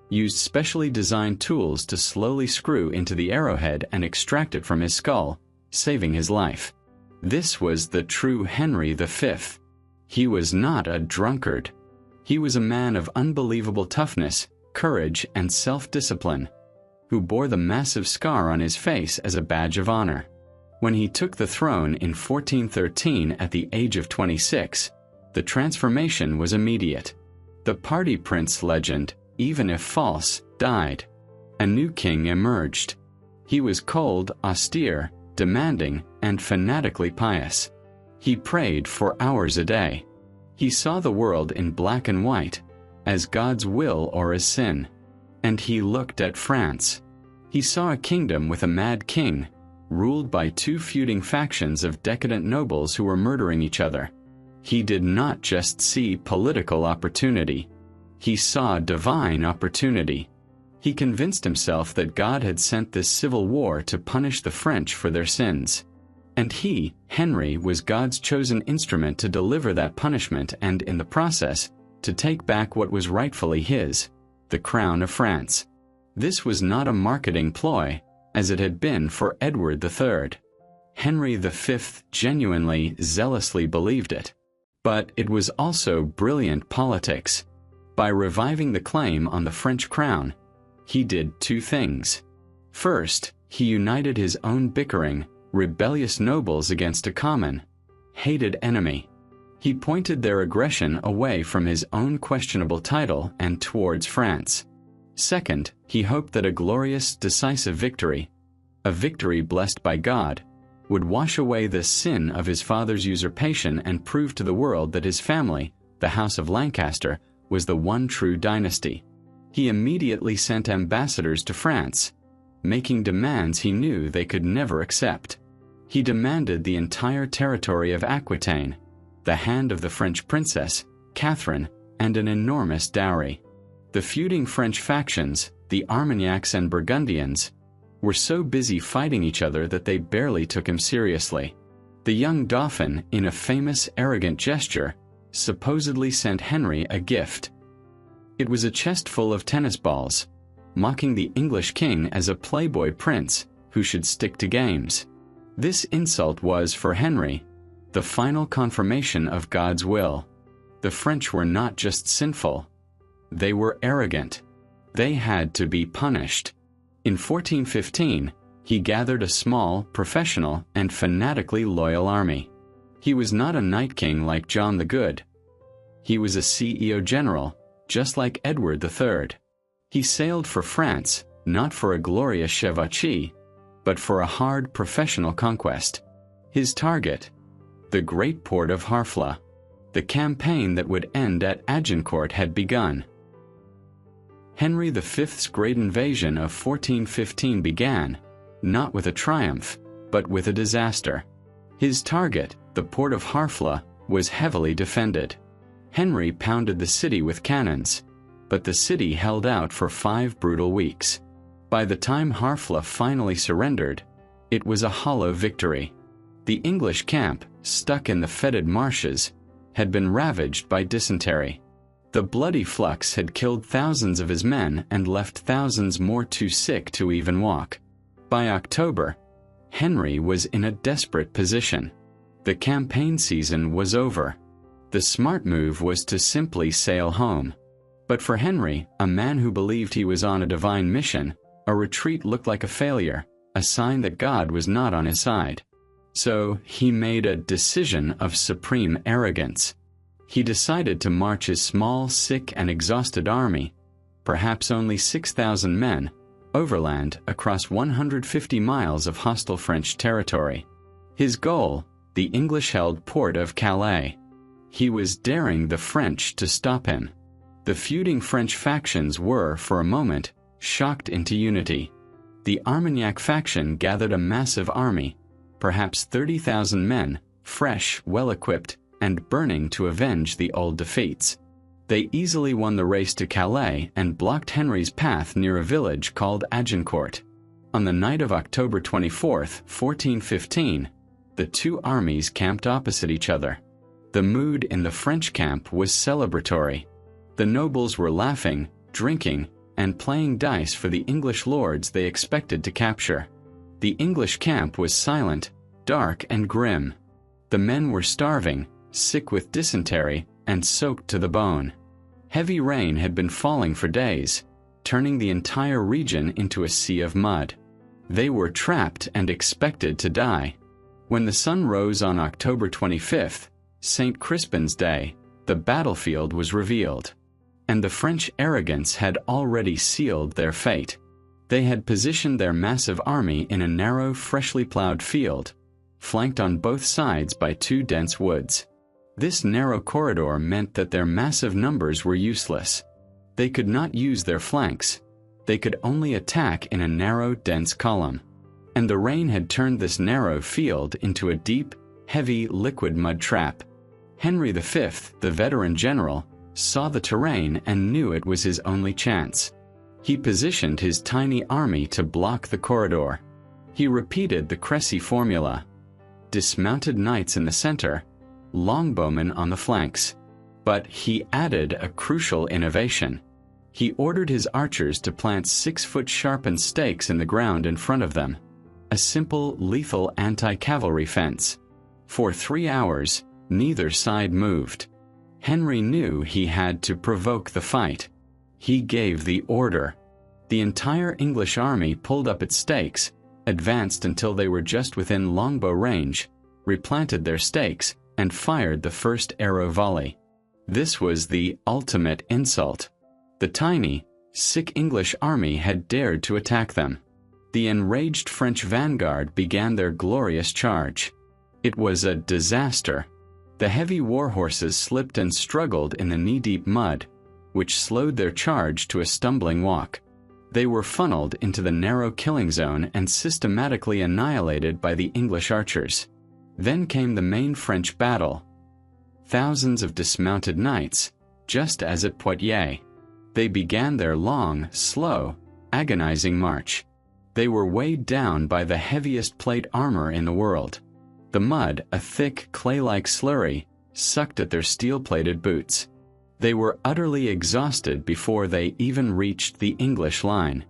used specially designed tools to slowly screw into the arrowhead and extract it from his skull, saving his life. This was the true Henry V. He was not a drunkard. He was a man of unbelievable toughness, courage, and self-discipline, who bore the massive scar on his face as a badge of honor. When he took the throne in 1413 at the age of 26, the transformation was immediate. The party prince legend, even if false, died. A new king emerged. He was cold, austere, demanding, and fanatically pious. He prayed for hours a day. He saw the world in black and white, as God's will or as sin. And he looked at France. He saw a kingdom with a mad king, ruled by 2 feuding factions of decadent nobles who were murdering each other. He did not just see political opportunity. He saw divine opportunity. He convinced himself that God had sent this civil war to punish the French for their sins. And he, Henry, was God's chosen instrument to deliver that punishment and, in the process, to take back what was rightfully his, the crown of France. This was not a marketing ploy, as it had been for Edward III. Henry V genuinely, zealously believed it. But it was also brilliant politics. By reviving the claim on the French crown, he did 2 things. First, he united his own bickering, rebellious nobles against a common, hated enemy. He pointed their aggression away from his own questionable title and towards France. Second, he hoped that a glorious, decisive victory, a victory blessed by God, would wash away the sin of his father's usurpation and prove to the world that his family, the House of Lancaster, was the one true dynasty. He immediately sent ambassadors to France, making demands he knew they could never accept. He demanded the entire territory of Aquitaine, the hand of the French princess, Catherine, and an enormous dowry. The feuding French factions, the Armagnacs and Burgundians, were so busy fighting each other that they barely took him seriously. The young Dauphin, in a famous, arrogant gesture, supposedly sent Henry a gift. It was a chest full of tennis balls, mocking the English king as a playboy prince who should stick to games. This insult was, for Henry, the final confirmation of God's will. The French were not just sinful, they were arrogant. They had to be punished. In 1415, he gathered a small, professional, and fanatically loyal army. He was not a night king like John the Good. He was a CEO general, just like Edward III. He sailed for France, not for a glorious chevauchee, but for a hard professional conquest. His target, the great port of Harfleur. The campaign that would end at Agincourt had begun. Henry V's great invasion of 1415 began, not with a triumph, but with a disaster. His target, the port of Harfleur, was heavily defended. Henry pounded the city with cannons, but the city held out for 5 brutal weeks. By the time Harfleur finally surrendered, it was a hollow victory. The English camp, stuck in the fetid marshes, had been ravaged by dysentery. The bloody flux had killed thousands of his men and left thousands more too sick to even walk. By October, Henry was in a desperate position. The campaign season was over. The smart move was to simply sail home. But for Henry, a man who believed he was on a divine mission, a retreat looked like a failure, a sign that God was not on his side. So he made a decision of supreme arrogance. He decided to march his small, sick, and exhausted army, perhaps only 6,000 men, overland across 150 miles of hostile French territory. His goal, the English-held port of Calais. He was daring the French to stop him. The feuding French factions were, for a moment, shocked into unity. The Armagnac faction gathered a massive army, perhaps 30,000 men, fresh, well-equipped, and burning to avenge the old defeats. They easily won the race to Calais and blocked Henry's path near a village called Agincourt. On the night of October 24, 1415, the two armies camped opposite each other. The mood in the French camp was celebratory. The nobles were laughing, drinking, and playing dice for the English lords they expected to capture. The English camp was silent, dark, and grim. The men were starving, sick with dysentery, and soaked to the bone. Heavy rain had been falling for days, turning the entire region into a sea of mud. They were trapped and expected to die. When the sun rose on October 25th, St. Crispin's Day, the battlefield was revealed. And the French arrogance had already sealed their fate. They had positioned their massive army in a narrow, freshly plowed field, flanked on both sides by 2 dense woods. This narrow corridor meant that their massive numbers were useless. They could not use their flanks. They could only attack in a narrow, dense column. And the rain had turned this narrow field into a deep, heavy, liquid mud trap. Henry V, the veteran general, saw the terrain and knew it was his only chance. He positioned his tiny army to block the corridor. He repeated the Crécy formula: dismounted knights in the center, longbowmen on the flanks. But he added a crucial innovation. He ordered his archers to plant 6-foot sharpened stakes in the ground in front of them. A simple, lethal anti-cavalry fence. For 3 hours, neither side moved. Henry knew he had to provoke the fight. He gave the order. The entire English army pulled up its stakes, advanced until they were just within longbow range, replanted their stakes, and fired the first arrow volley. This was the ultimate insult. The tiny, sick English army had dared to attack them. The enraged French vanguard began their glorious charge. It was a disaster. The heavy war horses slipped and struggled in the knee-deep mud, which slowed their charge to a stumbling walk. They were funneled into the narrow killing zone and systematically annihilated by the English archers. Then came the main French battle. Thousands of dismounted knights, just as at Poitiers. They began their long, slow, agonizing march. They were weighed down by the heaviest plate armor in the world. The mud, a thick, clay-like slurry, sucked at their steel-plated boots. They were utterly exhausted before they even reached the English line.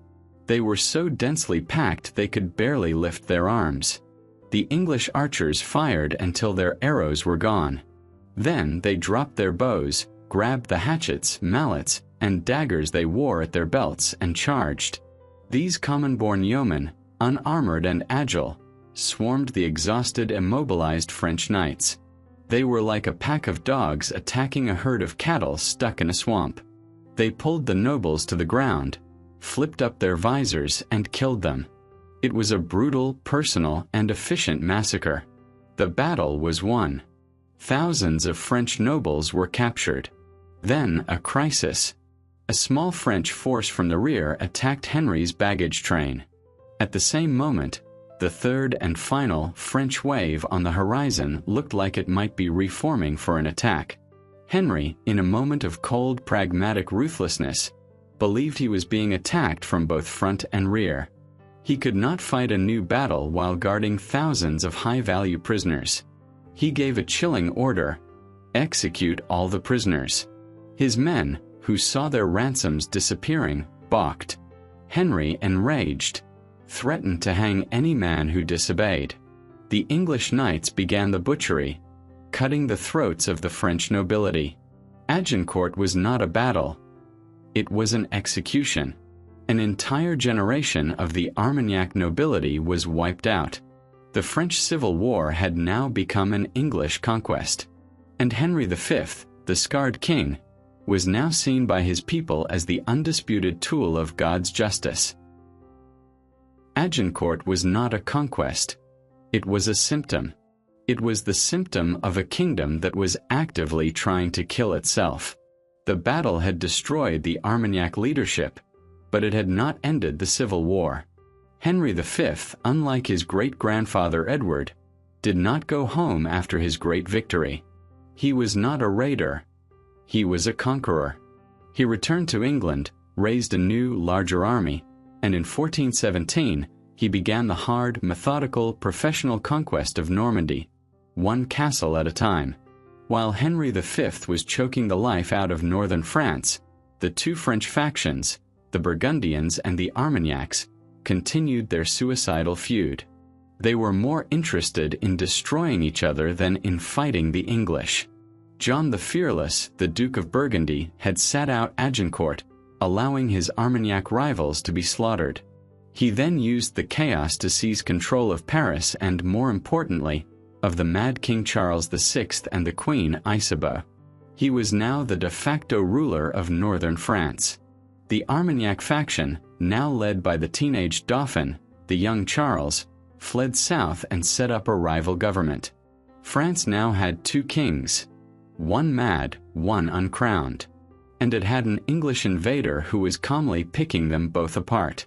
They were so densely packed they could barely lift their arms. The English archers fired until their arrows were gone. Then they dropped their bows, grabbed the hatchets, mallets, and daggers they wore at their belts and charged. These common-born yeomen, unarmored and agile, swarmed the exhausted, immobilized French knights. They were like a pack of dogs attacking a herd of cattle stuck in a swamp. They pulled the nobles to the ground, flipped up their visors, and killed them. It was a brutal, personal, and efficient massacre. The battle was won. Thousands of French nobles were captured. Then a crisis. A small French force from the rear attacked Henry's baggage train. At the same moment, The third and final French wave on the horizon looked like it might be reforming for an attack. Henry, in a moment of cold, pragmatic ruthlessness, believed he was being attacked from both front and rear. He could not fight a new battle while guarding thousands of high-value prisoners. He gave a chilling order: execute all the prisoners. His men, who saw their ransoms disappearing, balked. Henry, enraged, threatened to hang any man who disobeyed. The English knights began the butchery, cutting the throats of the French nobility. Agincourt was not a battle. It was an execution. An entire generation of the Armagnac nobility was wiped out. The French Civil War had now become an English conquest. And Henry V, the scarred king, was now seen by his people as the undisputed tool of God's justice. Agincourt was not a conquest. It was a symptom. It was the symptom of a kingdom that was actively trying to kill itself. The battle had destroyed the Armagnac leadership, but it had not ended the Civil War. Henry V, unlike his great-grandfather Edward, did not go home after his great victory. He was not a raider. He was a conqueror. He returned to England, raised a new, larger army, and in 1417 he began the hard, methodical, professional conquest of Normandy, one castle at a time. While Henry V was choking the life out of northern France, the two French factions, the Burgundians and the Armagnacs, continued their suicidal feud. They were more interested in destroying each other than in fighting the English. John the Fearless, the Duke of Burgundy, had sat out Agincourt, allowing his Armagnac rivals to be slaughtered. He then used the chaos to seize control of Paris and, more importantly, of the mad King Charles VI and the Queen Isabeau. He was now the de facto ruler of northern France. The Armagnac faction, now led by the teenage Dauphin, the young Charles, fled south and set up a rival government. France now had two kings, one mad, one uncrowned, and it had an English invader who was calmly picking them both apart.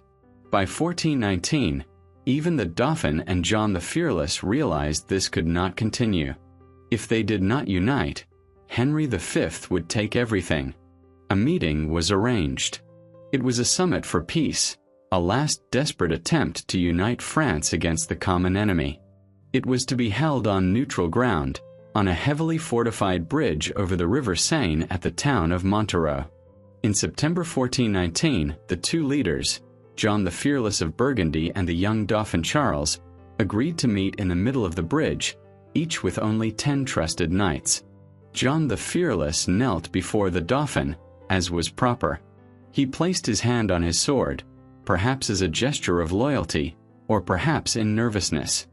By 1419, even the Dauphin and John the Fearless realized this could not continue. If they did not unite, Henry V would take everything. A meeting was arranged. It was a summit for peace, a last desperate attempt to unite France against the common enemy. It was to be held on neutral ground, on a heavily fortified bridge over the River Seine at the town of Montereau. In September 1419, the two leaders, John the Fearless of Burgundy and the young Dauphin Charles, agreed to meet in the middle of the bridge, each with only 10 trusted knights. John the Fearless knelt before the Dauphin, as was proper. He placed his hand on his sword, perhaps as a gesture of loyalty, or perhaps in nervousness.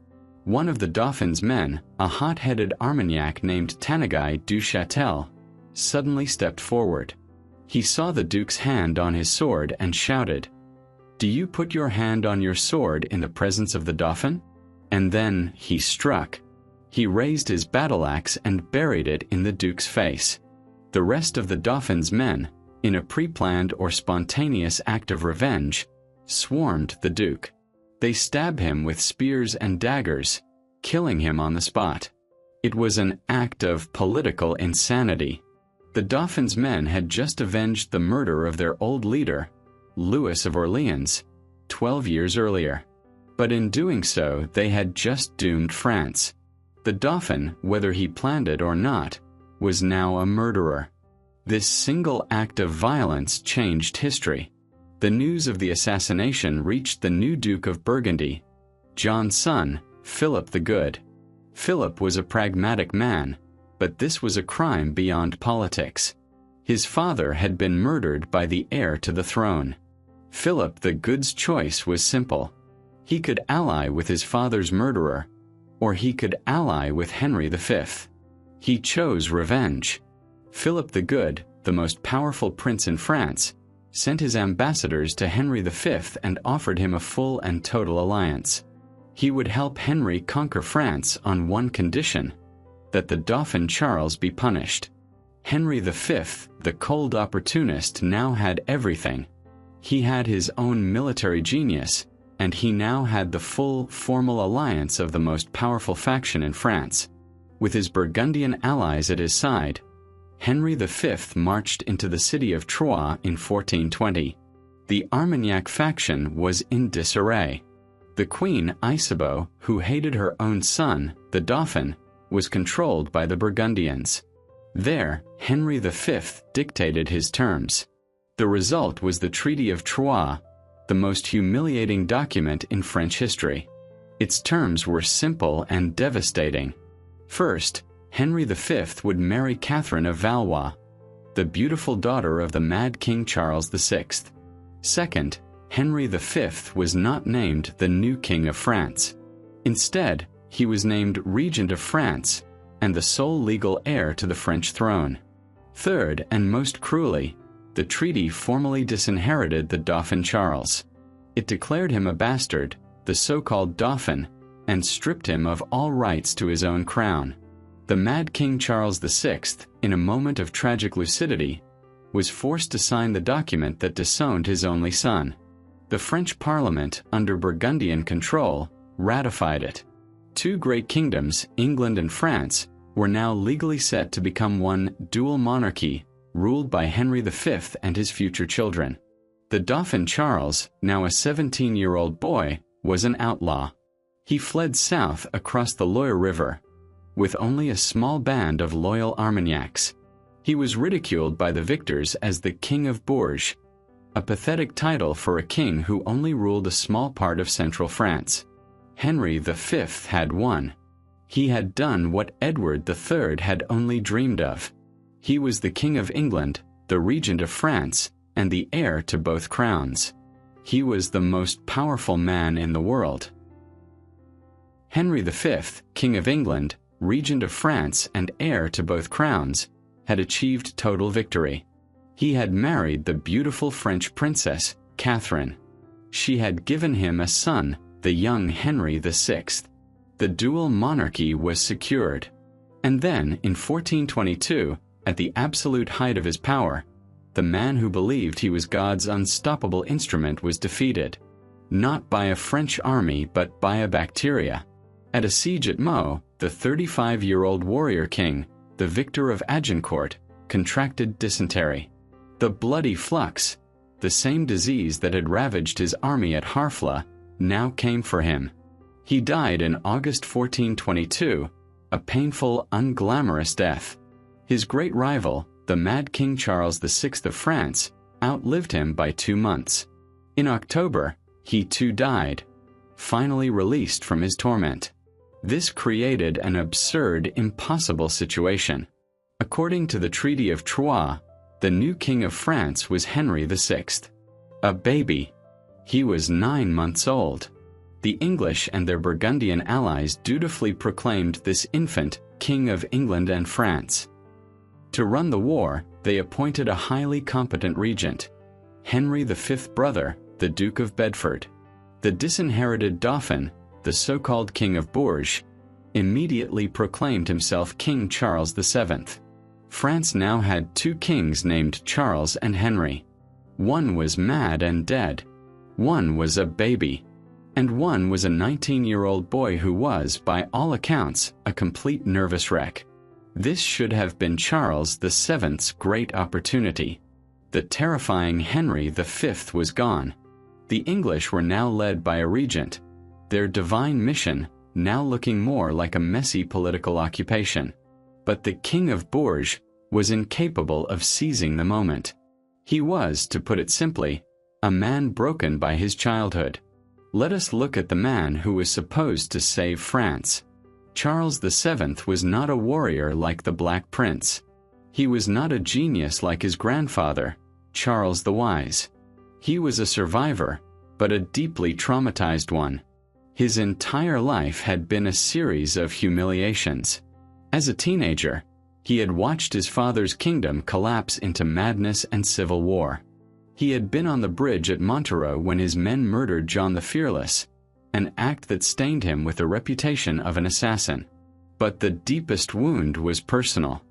One of the Dauphin's men, a hot-headed Armagnac named Tanneguy du Châtel, suddenly stepped forward. He saw the Duke's hand on his sword and shouted, "Do you put your hand on your sword in the presence of the Dauphin?" And then he struck. He raised his battle-axe and buried it in the Duke's face. The rest of the Dauphin's men, in a pre-planned or spontaneous act of revenge, swarmed the Duke. They stabbed him with spears and daggers, killing him on the spot. It was an act of political insanity. The Dauphin's men had just avenged the murder of their old leader, Louis of Orleans, 12 years earlier. But in doing so, they had just doomed France. The Dauphin, whether he planned it or not, was now a murderer. This single act of violence changed history. The news of the assassination reached the new Duke of Burgundy, John's son, Philip the Good. Philip was a pragmatic man, but this was a crime beyond politics. His father had been murdered by the heir to the throne. Philip the Good's choice was simple. He could ally with his father's murderer, or he could ally with Henry V. He chose revenge. Philip the Good, the most powerful prince in France, sent his ambassadors to Henry V and offered him a full and total alliance. He would help Henry conquer France on one condition: that the Dauphin Charles be punished. Henry V, the cold opportunist, now had everything. He had his own military genius, and he now had the full, formal alliance of the most powerful faction in France. With his Burgundian allies at his side, Henry V marched into the city of Troyes in 1420. The Armagnac faction was in disarray. The Queen Isabeau, who hated her own son, the Dauphin, was controlled by the Burgundians. There, Henry V dictated his terms. The result was the Treaty of Troyes, the most humiliating document in French history. Its terms were simple and devastating. First, Henry V would marry Catherine of Valois, the beautiful daughter of the mad King Charles VI. Second, Henry V was not named the new King of France. Instead, he was named Regent of France and the sole legal heir to the French throne. Third, and most cruelly, the treaty formally disinherited the Dauphin Charles. It declared him a bastard, the so-called Dauphin, and stripped him of all rights to his own crown. The mad King Charles VI, in a moment of tragic lucidity, was forced to sign the document that disowned his only son. The French Parliament, under Burgundian control, ratified it. Two great kingdoms, England and France, were now legally set to become one dual monarchy, ruled by Henry V and his future children. The Dauphin Charles, now a 17-year-old boy, was an outlaw. He fled south across the Loire River, with only a small band of loyal Armagnacs. He was ridiculed by the victors as the King of Bourges, a pathetic title for a king who only ruled a small part of central France. Henry V had won. He had done what Edward III had only dreamed of. He was the King of England, the Regent of France, and the heir to both crowns. He was the most powerful man in the world. Henry V, King of England, Regent of France, and heir to both crowns, had achieved total victory. He had married the beautiful French princess, Catherine. She had given him a son, the young Henry VI. The dual monarchy was secured. And then, in 1422, at the absolute height of his power, the man who believed he was God's unstoppable instrument was defeated, not by a French army but by a bacteria. At a siege at Meaux, the 35-year-old warrior king, the victor of Agincourt, contracted dysentery. The bloody flux, the same disease that had ravaged his army at Harfleur, now came for him. He died in August 1422, a painful, unglamorous death. His great rival, the mad King Charles VI of France, outlived him by 2 months. In October, he too died, finally released from his torment. This created an absurd, impossible situation. According to the Treaty of Troyes, the new King of France was Henry VI. A baby. He was 9 months old. The English and their Burgundian allies dutifully proclaimed this infant King of England and France. To run the war, they appointed a highly competent regent, Henry V's brother, the Duke of Bedford. The disinherited Dauphin, the so-called King of Bourges, immediately proclaimed himself King Charles VII. France now had 2 kings named Charles and Henry. One was mad and dead. One was a baby. And one was a 19-year-old boy who was, by all accounts, a complete nervous wreck. This should have been Charles VII's great opportunity. The terrifying Henry V was gone. The English were now led by a regent, their divine mission now looking more like a messy political occupation. But the King of Bourges was incapable of seizing the moment. He was, to put it simply, a man broken by his childhood. Let us look at the man who was supposed to save France. Charles VII was not a warrior like the Black Prince. He was not a genius like his grandfather, Charles the Wise. He was a survivor, but a deeply traumatized one. His entire life had been a series of humiliations. As a teenager, he had watched his father's kingdom collapse into madness and civil war. He had been on the bridge at Montereau when his men murdered John the Fearless, an act that stained him with the reputation of an assassin. But the deepest wound was personal.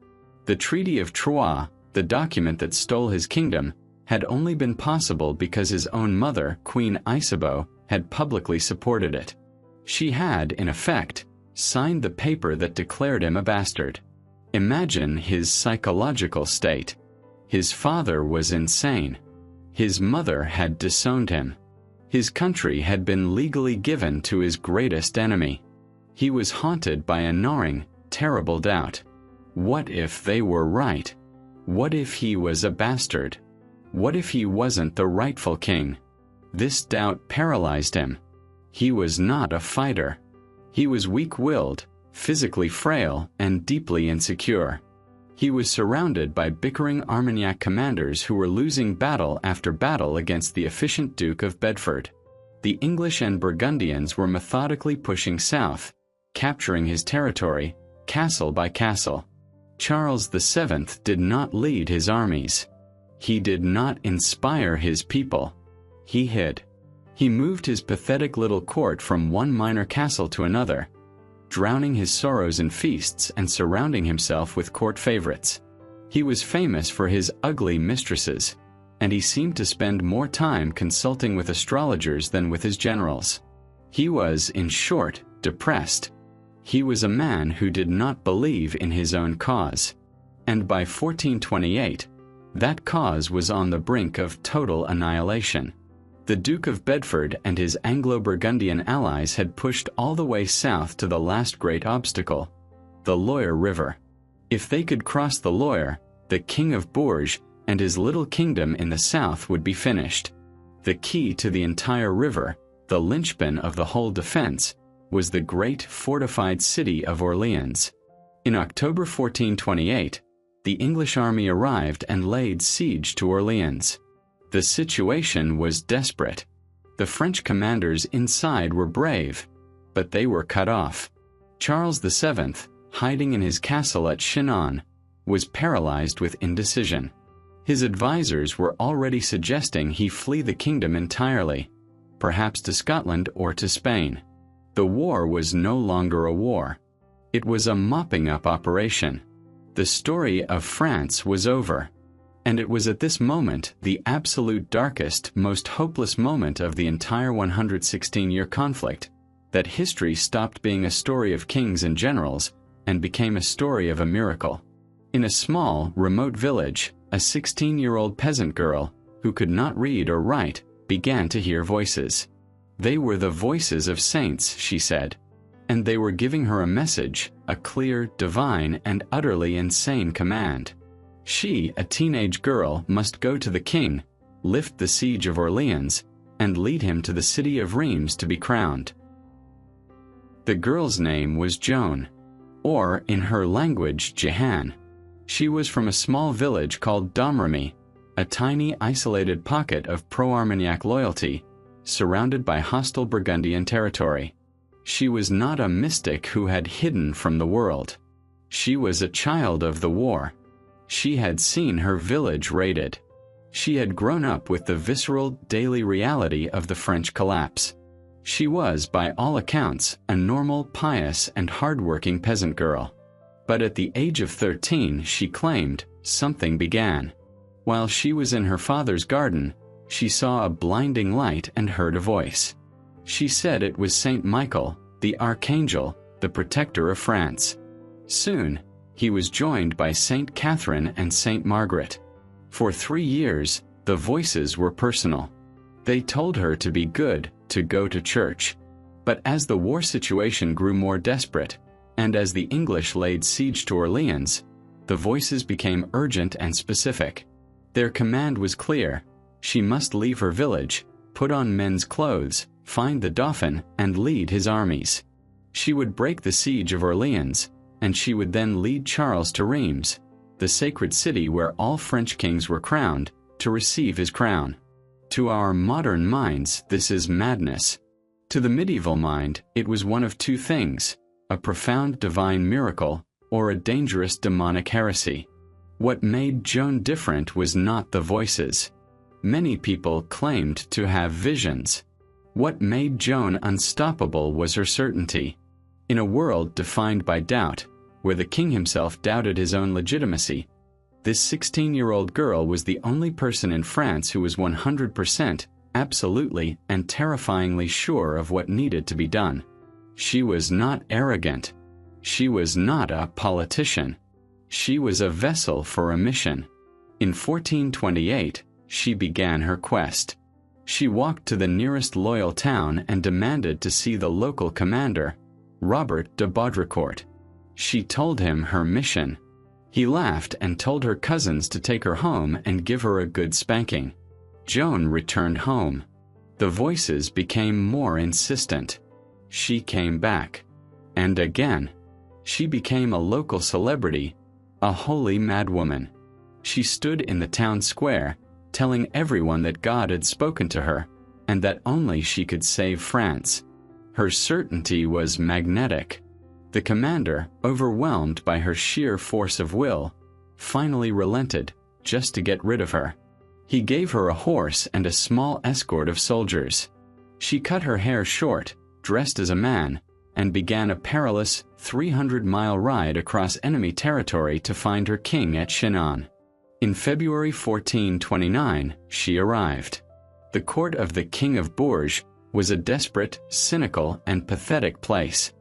The Treaty of Troyes, the document that stole his kingdom, had only been possible because his own mother, Queen Isabeau, had publicly supported it. She had, in effect, signed the paper that declared him a bastard. Imagine his psychological state. His father was insane. His mother had disowned him. His country had been legally given to his greatest enemy. He was haunted by a gnawing, terrible doubt. What if they were right? What if he was a bastard? What if he wasn't the rightful king? This doubt paralyzed him. He was not a fighter. He was weak-willed, physically frail, and deeply insecure. He was surrounded by bickering Armagnac commanders who were losing battle after battle against the efficient Duke of Bedford. The English and Burgundians were methodically pushing south, capturing his territory, castle by castle. Charles VII did not lead his armies. He did not inspire his people. He hid. He moved his pathetic little court from one minor castle to another, drowning his sorrows in feasts and surrounding himself with court favorites. He was famous for his ugly mistresses, and he seemed to spend more time consulting with astrologers than with his generals. He was, in short, depressed. He was a man who did not believe in his own cause. And by 1428, that cause was on the brink of total annihilation. The Duke of Bedford and his Anglo-Burgundian allies had pushed all the way south to the last great obstacle, the Loire River. If they could cross the Loire, the King of Bourges and his little kingdom in the south would be finished. The key to the entire river, the linchpin of the whole defense, was the great fortified city of Orleans. In October 1428, the English army arrived and laid siege to Orleans. The situation was desperate. The French commanders inside were brave, but they were cut off. Charles VII, hiding in his castle at Chinon, was paralyzed with indecision. His advisors were already suggesting he flee the kingdom entirely, perhaps to Scotland or to Spain. The war was no longer a war. It was a mopping-up operation. The story of France was over. And it was at this moment, the absolute darkest, most hopeless moment of the entire 116-year conflict, that history stopped being a story of kings and generals and became a story of a miracle. In a small, remote village, a 16-year-old peasant girl, who could not read or write, began to hear voices. They were the voices of saints, she said, and they were giving her a message, a clear, divine, and utterly insane command. She, a teenage girl, must go to the king, lift the siege of Orleans, and lead him to the city of Reims to be crowned. The girl's name was Joan, or, in her language, Jehan. She was from a small village called Domremy, a tiny isolated pocket of pro-Armagnac loyalty, surrounded by hostile Burgundian territory. She was not a mystic who had hidden from the world. She was a child of the war. She had seen her village raided. She had grown up with the visceral, daily reality of the French collapse. She was, by all accounts, a normal, pious, and hard-working peasant girl. But at the age of 13, she claimed, something began. While she was in her father's garden, she saw a blinding light and heard a voice. She said it was Saint Michael, the Archangel, the protector of France. Soon, he was joined by Saint Catherine and Saint Margaret. For 3 years, the voices were personal. They told her to be good, to go to church. But as the war situation grew more desperate, and as the English laid siege to Orleans, the voices became urgent and specific. Their command was clear: she must leave her village, put on men's clothes, find the Dauphin, and lead his armies. She would break the siege of Orleans, and she would then lead Charles to Reims, the sacred city where all French kings were crowned, to receive his crown. To our modern minds, this is madness. To the medieval mind, it was one of two things: a profound divine miracle, or a dangerous demonic heresy. What made Joan different was not the voices. Many people claimed to have visions. What made Joan unstoppable was her certainty. In a world defined by doubt, where the king himself doubted his own legitimacy, this 16-year-old girl was the only person in France who was 100% absolutely and terrifyingly sure of what needed to be done. She was not arrogant. She was not a politician. She was a vessel for a mission. In 1428, she began her quest. She walked to the nearest loyal town and demanded to see the local commander, Robert de Baudricourt. She told him her mission. He laughed and told her cousins to take her home and give her a good spanking. Joan returned home. The voices became more insistent. She came back. And again. She became a local celebrity, a holy madwoman. She stood in the town square, telling everyone that God had spoken to her, and that only she could save France. Her certainty was magnetic. The commander, overwhelmed by her sheer force of will, finally relented, just to get rid of her. He gave her a horse and a small escort of soldiers. She cut her hair short, dressed as a man, and began a perilous 300-mile ride across enemy territory to find her king at Chinon. In February 1429, she arrived. The court of the King of Bourges was a desperate, cynical, and pathetic place.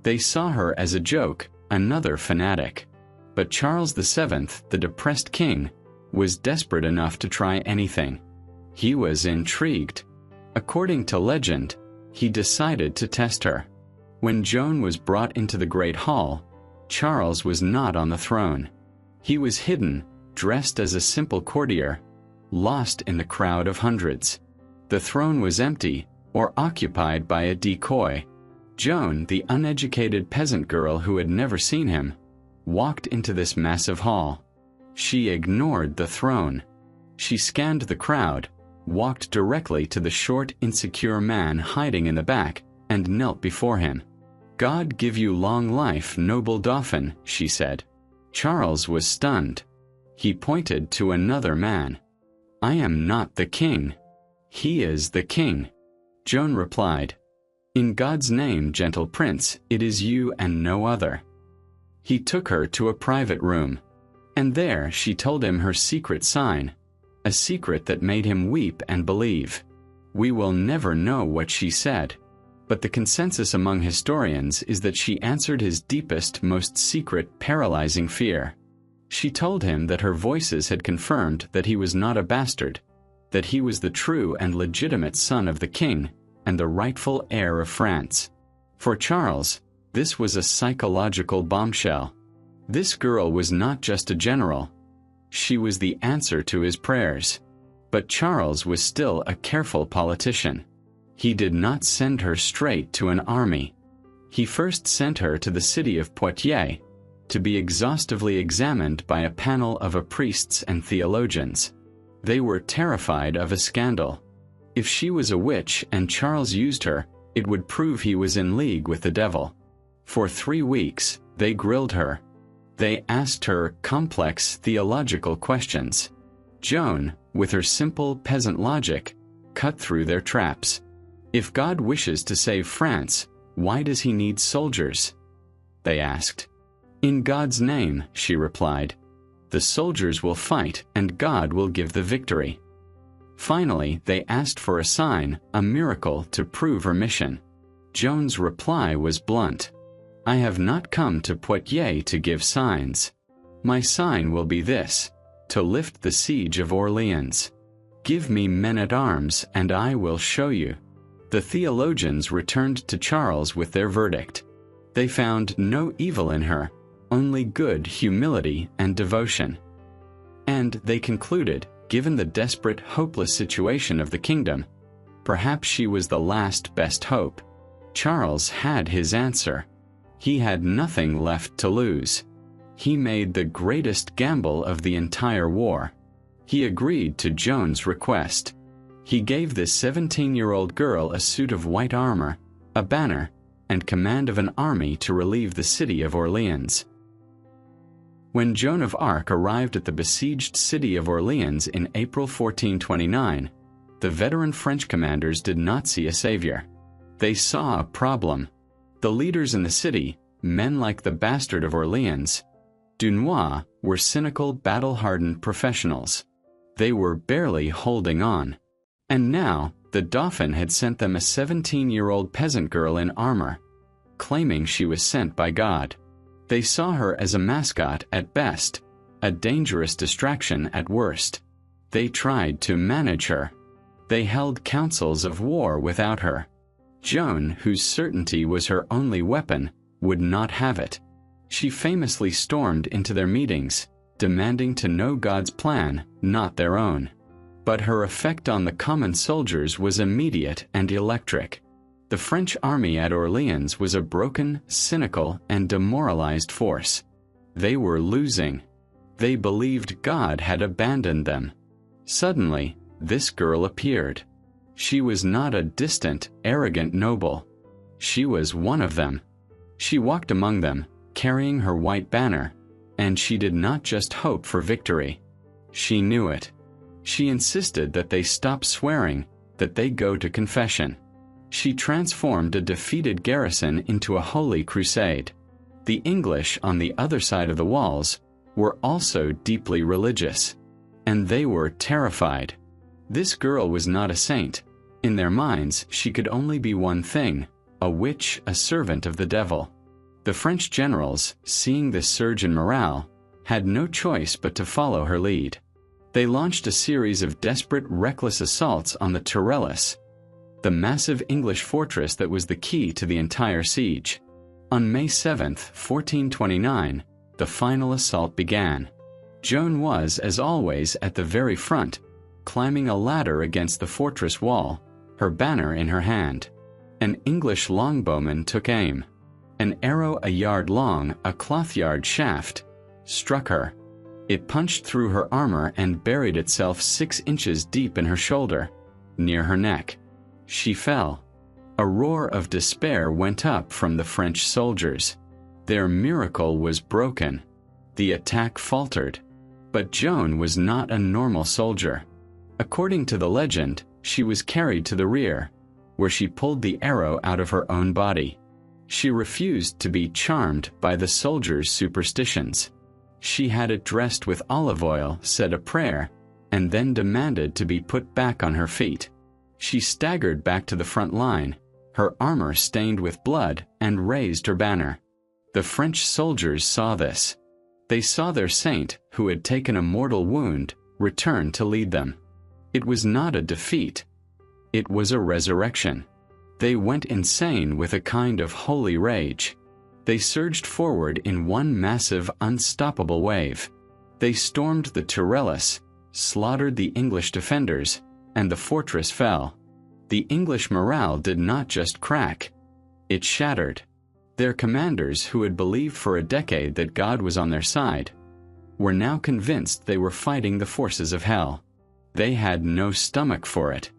They saw her as a joke, another fanatic. But Charles VII, the depressed king, was desperate enough to try anything. He was intrigued. According to legend, he decided to test her. When Joan was brought into the Great Hall, Charles was not on the throne. He was hidden, dressed as a simple courtier, lost in the crowd of hundreds. The throne was empty, or occupied by a decoy. Joan, the uneducated peasant girl who had never seen him, walked into this massive hall. She ignored the throne. She scanned the crowd, walked directly to the short, insecure man hiding in the back, and knelt before him. "God give you long life, noble Dauphin," she said. Charles was stunned. He pointed to another man. "I am not the king. He is the king." Joan replied, "In God's name, gentle prince, it is you and no other." He took her to a private room, and there she told him her secret sign, a secret that made him weep and believe. We will never know what she said, but the consensus among historians is that she answered his deepest, most secret, paralyzing fear. She told him that her voices had confirmed that he was not a bastard, that he was the true and legitimate son of the king and the rightful heir of France. For Charles, this was a psychological bombshell. This girl was not just a general. She was the answer to his prayers. But Charles was still a careful politician. He did not send her straight to an army. He first sent her to the city of Poitiers to be exhaustively examined by a panel of priests and theologians. They were terrified of a scandal. If she was a witch and Charles used her, it would prove he was in league with the devil. For 3 weeks, they grilled her. They asked her complex theological questions. Joan, with her simple peasant logic, cut through their traps. If God wishes to save France, why does he need soldiers? They asked. In God's name, she replied. The soldiers will fight and God will give the victory. Finally, they asked for a sign, a miracle to prove her mission. Joan's reply was blunt. I have not come to Poitiers to give signs. My sign will be this, to lift the siege of Orleans. Give me men-at-arms and I will show you. The theologians returned to Charles with their verdict. They found no evil in her, only good humility and devotion. And they concluded, given the desperate, hopeless situation of the kingdom, perhaps she was the last best hope. Charles had his answer. He had nothing left to lose. He made the greatest gamble of the entire war. He agreed to Joan's request. He gave this 17-year-old girl a suit of white armor, a banner, and command of an army to relieve the city of Orleans. When Joan of Arc arrived at the besieged city of Orleans in April 1429, the veteran French commanders did not see a savior. They saw a problem. The leaders in the city, men like the bastard of Orleans, Dunois, were cynical, battle-hardened professionals. They were barely holding on. And now, The Dauphin had sent them a 17-year-old peasant girl in armor, claiming she was sent by God. They saw her as a mascot at best, a dangerous distraction at worst. They tried to manage her. They held councils of war without her. Joan, whose certainty was her only weapon, would not have it. She famously stormed into their meetings, demanding to know God's plan, not their own. But her effect on the common soldiers was immediate and electric. The French army at Orleans was a broken, cynical, and demoralized force. They were losing. They believed God had abandoned them. Suddenly, this girl appeared. She was not a distant, arrogant noble. She was one of them. She walked among them, carrying her white banner, and she did not just hope for victory. She knew it. She insisted that they stop swearing, that they go to confession. She transformed a defeated garrison into a holy crusade. The English on the other side of the walls were also deeply religious, and they were terrified. This girl was not a saint. In their minds, she could only be one thing: a witch, a servant of the devil. The French generals, seeing this surge in morale, had no choice but to follow her lead. They launched a series of desperate, reckless assaults on the Tourelles, the massive English fortress that was the key to the entire siege. On May 7, 1429, the final assault began. Joan was, as always, at the very front, climbing a ladder against the fortress wall, her banner in her hand. An English longbowman took aim. An arrow a yard long, a cloth-yard shaft, struck her. It punched through her armor and buried itself 6 inches deep in her shoulder, near her neck. She fell. A roar of despair went up from the French soldiers. Their miracle was broken. The attack faltered. But Joan was not a normal soldier. According to the legend, she was carried to the rear, where she pulled the arrow out of her own body. She refused to be charmed by the soldiers' superstitions. She had it dressed with olive oil, said a prayer, and then demanded to be put back on her feet. She staggered back to the front line, her armor stained with blood, and raised her banner. The French soldiers saw this. They saw their saint, who had taken a mortal wound, return to lead them. It was not a defeat. It was a resurrection. They went insane with a kind of holy rage. They surged forward in one massive, unstoppable wave. They stormed the Tourelles, slaughtered the English defenders, and the fortress fell. The English morale did not just crack. It shattered. Their commanders, who had believed for a decade that God was on their side, were now convinced they were fighting the forces of hell. They had no stomach for it.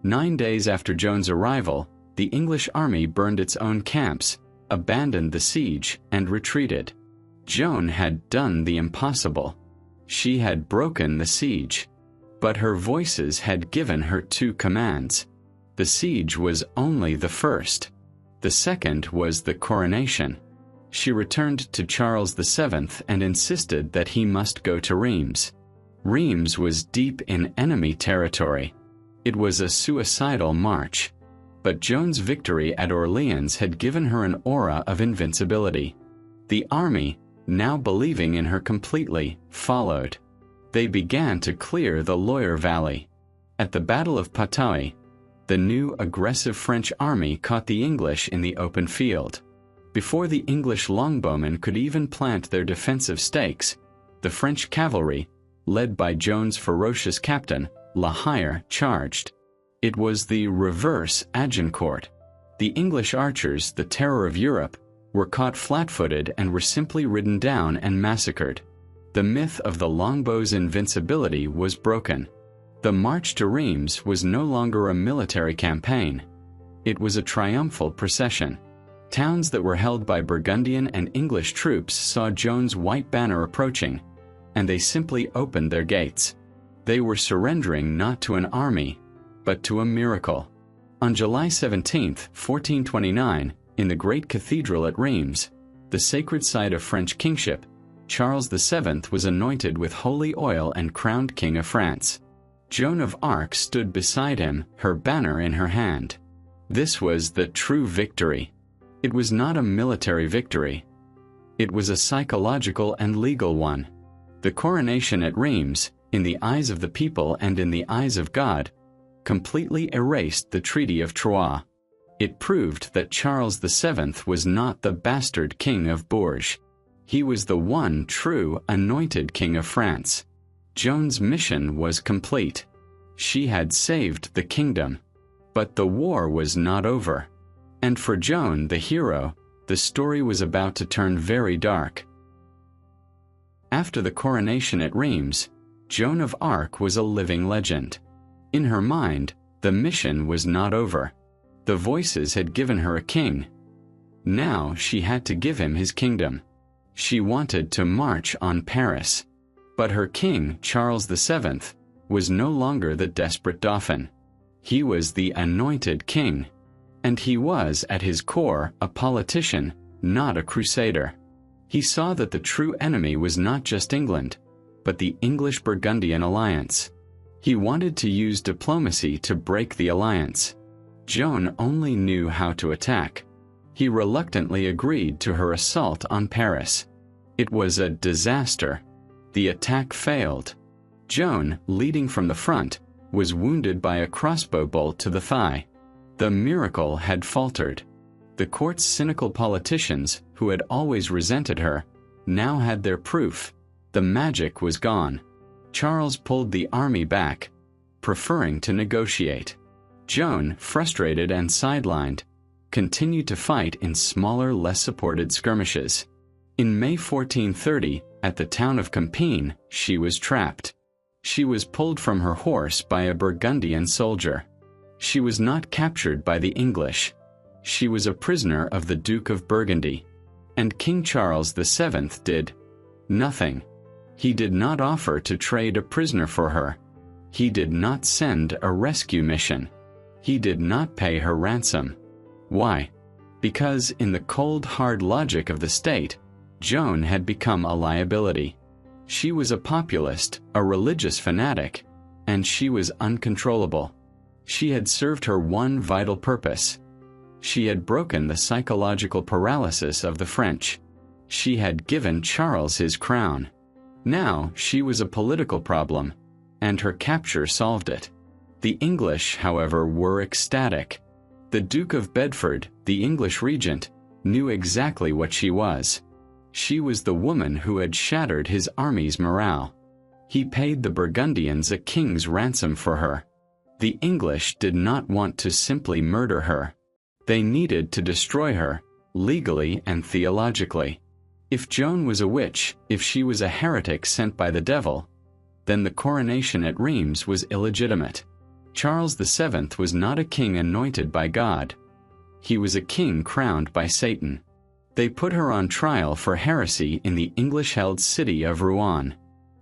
9 days after Joan's arrival, the English army burned its own camps, abandoned the siege, and retreated. Joan had done the impossible. She had broken the siege. But her voices had given her 2 commands. The siege was only the first. The second was the coronation. She returned to Charles VII and insisted that he must go to Reims. Reims was deep in enemy territory. It was a suicidal march. But Joan's victory at Orleans had given her an aura of invincibility. The army, now believing in her completely, followed. They began to clear the Loire Valley. At the Battle of Patay, the new aggressive French army caught the English in the open field. Before the English longbowmen could even plant their defensive stakes, the French cavalry, led by Joan's ferocious captain, La Hire, charged. It was the reverse Agincourt. The English archers, the terror of Europe, were caught flat-footed and were simply ridden down and massacred. The myth of the longbow's invincibility was broken. The march to Reims was no longer a military campaign. It was a triumphal procession. Towns that were held by Burgundian and English troops saw Joan's white banner approaching, and they simply opened their gates. They were surrendering not to an army, but to a miracle. On July 17, 1429, in the great cathedral at Reims, the sacred site of French kingship, Charles VII was anointed with holy oil and crowned King of France. Joan of Arc stood beside him, her banner in her hand. This was the true victory. It was not a military victory. It was a psychological and legal one. The coronation at Reims, in the eyes of the people and in the eyes of God, completely erased the Treaty of Troyes. It proved that Charles VII was not the bastard king of Bourges. He was the one true anointed king of France. Joan's mission was complete. She had saved the kingdom. But the war was not over. And for Joan, the hero, the story was about to turn very dark. After the coronation at Reims, Joan of Arc was a living legend. In her mind, the mission was not over. The voices had given her a king. Now she had to give him his kingdom. She wanted to march on Paris. But her king, Charles VII, was no longer the desperate dauphin. He was the anointed king. And he was, at his core, a politician, not a crusader. He saw that the true enemy was not just England, but the English-Burgundian alliance. He wanted to use diplomacy to break the alliance. Joan only knew how to attack. He reluctantly agreed to her assault on Paris. It was a disaster. The attack failed. Joan, leading from the front, was wounded by a crossbow bolt to the thigh. The miracle had faltered. The court's cynical politicians, who had always resented her, now had their proof. The magic was gone. Charles pulled the army back, preferring to negotiate. Joan, frustrated and sidelined, continued to fight in smaller, less supported skirmishes. In May 1430, at the town of Compiègne, she was trapped. She was pulled from her horse by a Burgundian soldier. She was not captured by the English. She was a prisoner of the Duke of Burgundy. And King Charles VII did nothing. He did not offer to trade a prisoner for her. He did not send a rescue mission. He did not pay her ransom. Why? Because in the cold, hard logic of the state, Joan had become a liability. She was a populist, a religious fanatic, and she was uncontrollable. She had served her one vital purpose. She had broken the psychological paralysis of the French. She had given Charles his crown. Now she was a political problem, and her capture solved it. The English, however, were ecstatic. The Duke of Bedford, the English regent, knew exactly what she was. She was the woman who had shattered his army's morale. He paid the Burgundians a king's ransom for her. The English did not want to simply murder her. They needed to destroy her, legally and theologically. If Joan was a witch, if she was a heretic sent by the devil, then the coronation at Reims was illegitimate. Charles VII was not a king anointed by God. He was a king crowned by Satan. They put her on trial for heresy in the English-held city of Rouen.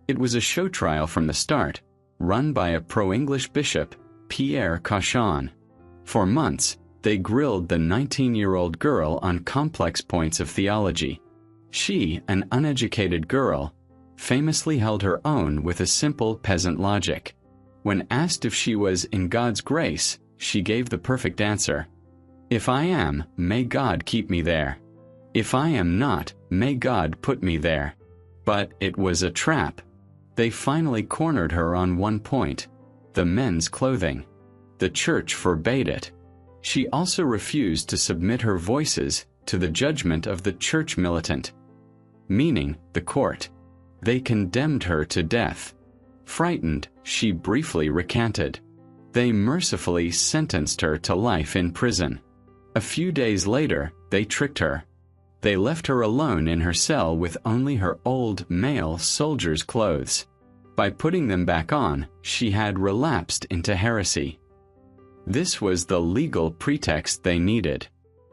It was a show trial from the start, run by a pro-English bishop, Pierre Cauchon. For months, they grilled the 19-year-old girl on complex points of theology. She, an uneducated girl, famously held her own with a simple peasant logic. When asked if she was in God's grace, she gave the perfect answer. If I am, may God keep me there. If I am not, may God put me there. But it was a trap. They finally cornered her on one point: the men's clothing. The church forbade it. She also refused to submit her voices to the judgment of the church militant, meaning the court. They condemned her to death. Frightened, she briefly recanted. They mercifully sentenced her to life in prison. A few days later, they tricked her. They left her alone in her cell with only her old male soldier's clothes. By putting them back on, she had relapsed into heresy. This was the legal pretext they needed.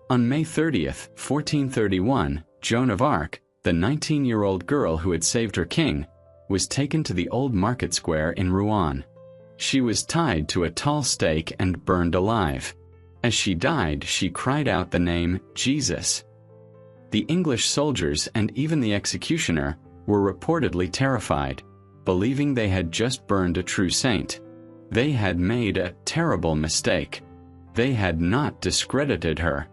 On May 30th, 1431, Joan of Arc, the 19-year-old girl who had saved her king, was taken to the old market square in Rouen. She was tied to a tall stake and burned alive. As she died, she cried out the name Jesus. The English soldiers and even the executioner were reportedly terrified, believing they had just burned a true saint. They had made a terrible mistake. They had not discredited her.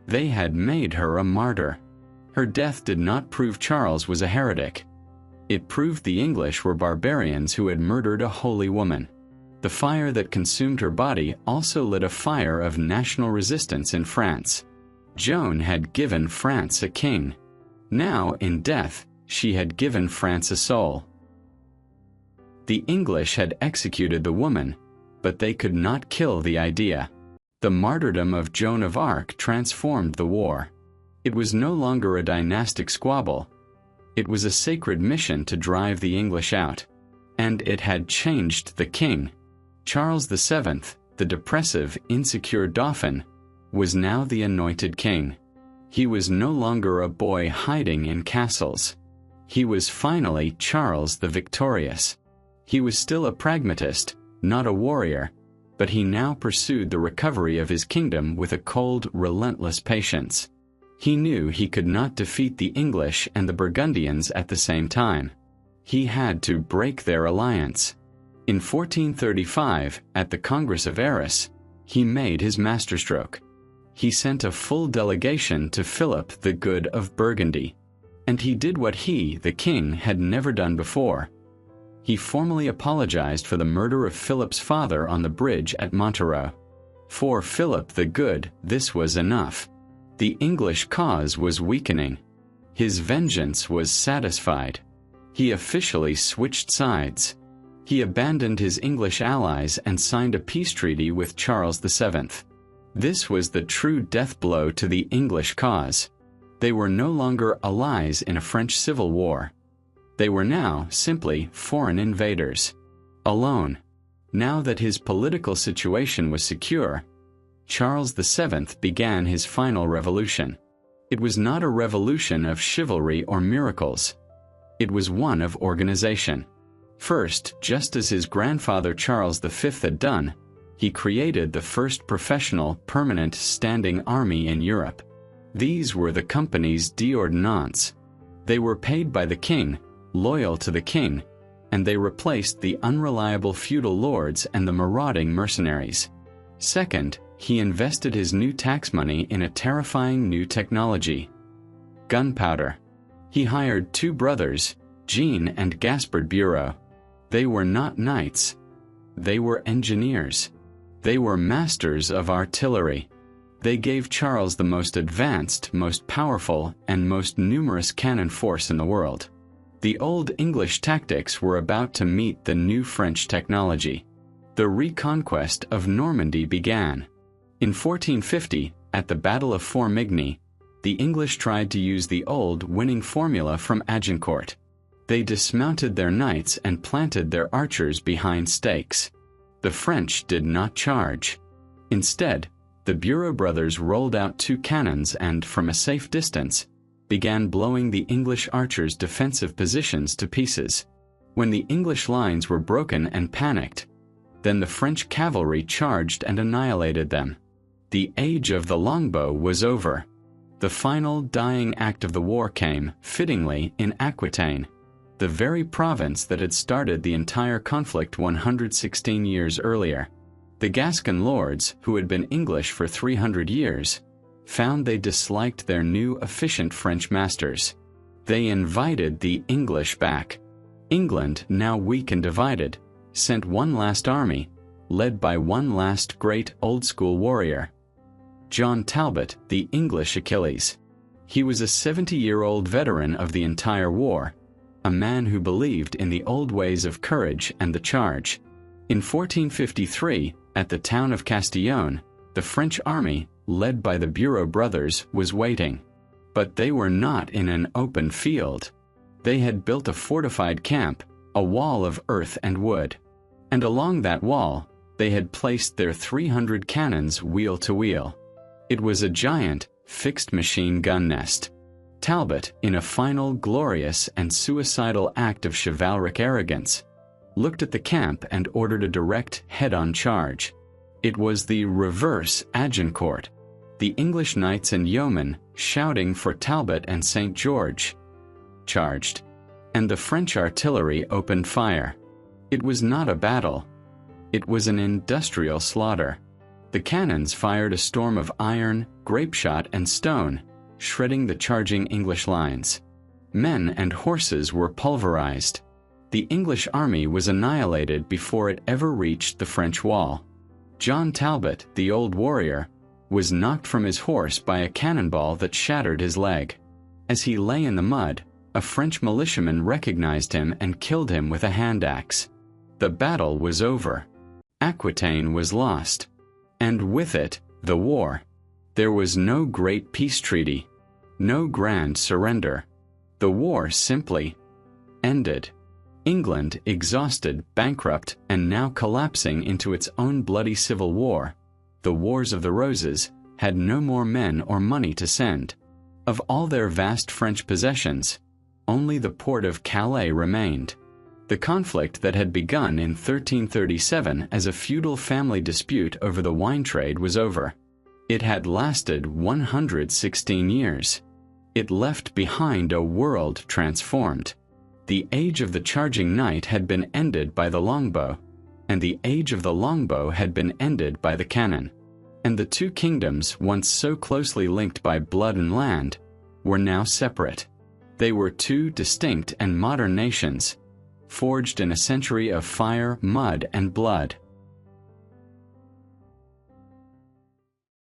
They had made her a martyr. Her death did not prove Charles was a heretic. It proved the English were barbarians who had murdered a holy woman. The fire that consumed her body also lit a fire of national resistance in France. Joan had given France a king. Now, in death, she had given France a soul. The English had executed the woman, but they could not kill the idea. The martyrdom of Joan of Arc transformed the war. It was no longer a dynastic squabble. It was a sacred mission to drive the English out. And it had changed the king. Charles VII, the depressive, insecure Dauphin, was now the anointed king. He was no longer a boy hiding in castles. He was finally Charles the Victorious. He was still a pragmatist, not a warrior, but he now pursued the recovery of his kingdom with a cold, relentless patience. He knew he could not defeat the English and the Burgundians at the same time. He had to break their alliance. In 1435, at the Congress of Arras, he made his masterstroke. He sent a full delegation to Philip the Good of Burgundy. And he did what he, the king, had never done before. He formally apologized for the murder of Philip's father on the bridge at Montereau. For Philip the Good, this was enough. The English cause was weakening. His vengeance was satisfied. He officially switched sides. He abandoned his English allies and signed a peace treaty with Charles VII. This was the true death blow to the English cause. They were no longer allies in a French civil war. They were now simply foreign invaders. Alone. Now that his political situation was secure, Charles VII began his final revolution. It was not a revolution of chivalry or miracles. It was one of organization. First, just as his grandfather Charles V had done, he created the first professional, permanent, standing army in Europe. These were the companies d'ordonnance. They were paid by the king, loyal to the king, and they replaced the unreliable feudal lords and the marauding mercenaries. Second, he invested his new tax money in a terrifying new technology: gunpowder. He hired two brothers, Jean and Gaspard Bureau. They were not knights. They were engineers. They were masters of artillery. They gave Charles the most advanced, most powerful, and most numerous cannon force in the world. The old English tactics were about to meet the new French technology. The reconquest of Normandy began. In 1450, at the Battle of Formigny, the English tried to use the old winning formula from Agincourt. They dismounted their knights and planted their archers behind stakes. The French did not charge. Instead, the Bureau brothers rolled out two cannons and, from a safe distance, began blowing the English archers' defensive positions to pieces. When the English lines were broken and panicked, then the French cavalry charged and annihilated them. The age of the longbow was over. The final dying act of the war came, fittingly, in Aquitaine, the very province that had started the entire conflict 116 years earlier. The Gascon lords, who had been English for 300 years, found they disliked their new efficient French masters. They invited the English back. England, now weak and divided, sent one last army, led by one last great old-school warrior: John Talbot, the English Achilles. He was a 70-year-old veteran of the entire war, a man who believed in the old ways of courage and the charge. In 1453, at the town of Castillon, the French army, led by the Bureau brothers, was waiting. But they were not in an open field. They had built a fortified camp, a wall of earth and wood. And along that wall, they had placed their 300 cannons wheel to wheel. It was a giant, fixed machine gun nest. Talbot, in a final, glorious, and suicidal act of chivalric arrogance, looked at the camp and ordered a direct, head-on charge. It was the reverse Agincourt, the English knights and yeomen, shouting for Talbot and St. George, charged, and the French artillery opened fire. It was not a battle. It was an industrial slaughter. The cannons fired a storm of iron, grapeshot, and stone, shredding the charging English lines. Men and horses were pulverized. The English army was annihilated before it ever reached the French wall. John Talbot, the old warrior, was knocked from his horse by a cannonball that shattered his leg. As he lay in the mud, a French militiaman recognized him and killed him with a hand axe. The battle was over. Aquitaine was lost. And with it, the war. There was no great peace treaty, no grand surrender. The war simply ended. England, exhausted, bankrupt, and now collapsing into its own bloody civil war, the Wars of the Roses, had no more men or money to send. Of all their vast French possessions, only the port of Calais remained. The conflict that had begun in 1337 as a feudal family dispute over the wine trade was over. It had lasted 116 years. It left behind a world transformed. The age of the charging knight had been ended by the longbow, and the age of the longbow had been ended by the cannon. And the two kingdoms, once so closely linked by blood and land, were now separate. They were two distinct and modern nations, forged in a century of fire, mud, and blood.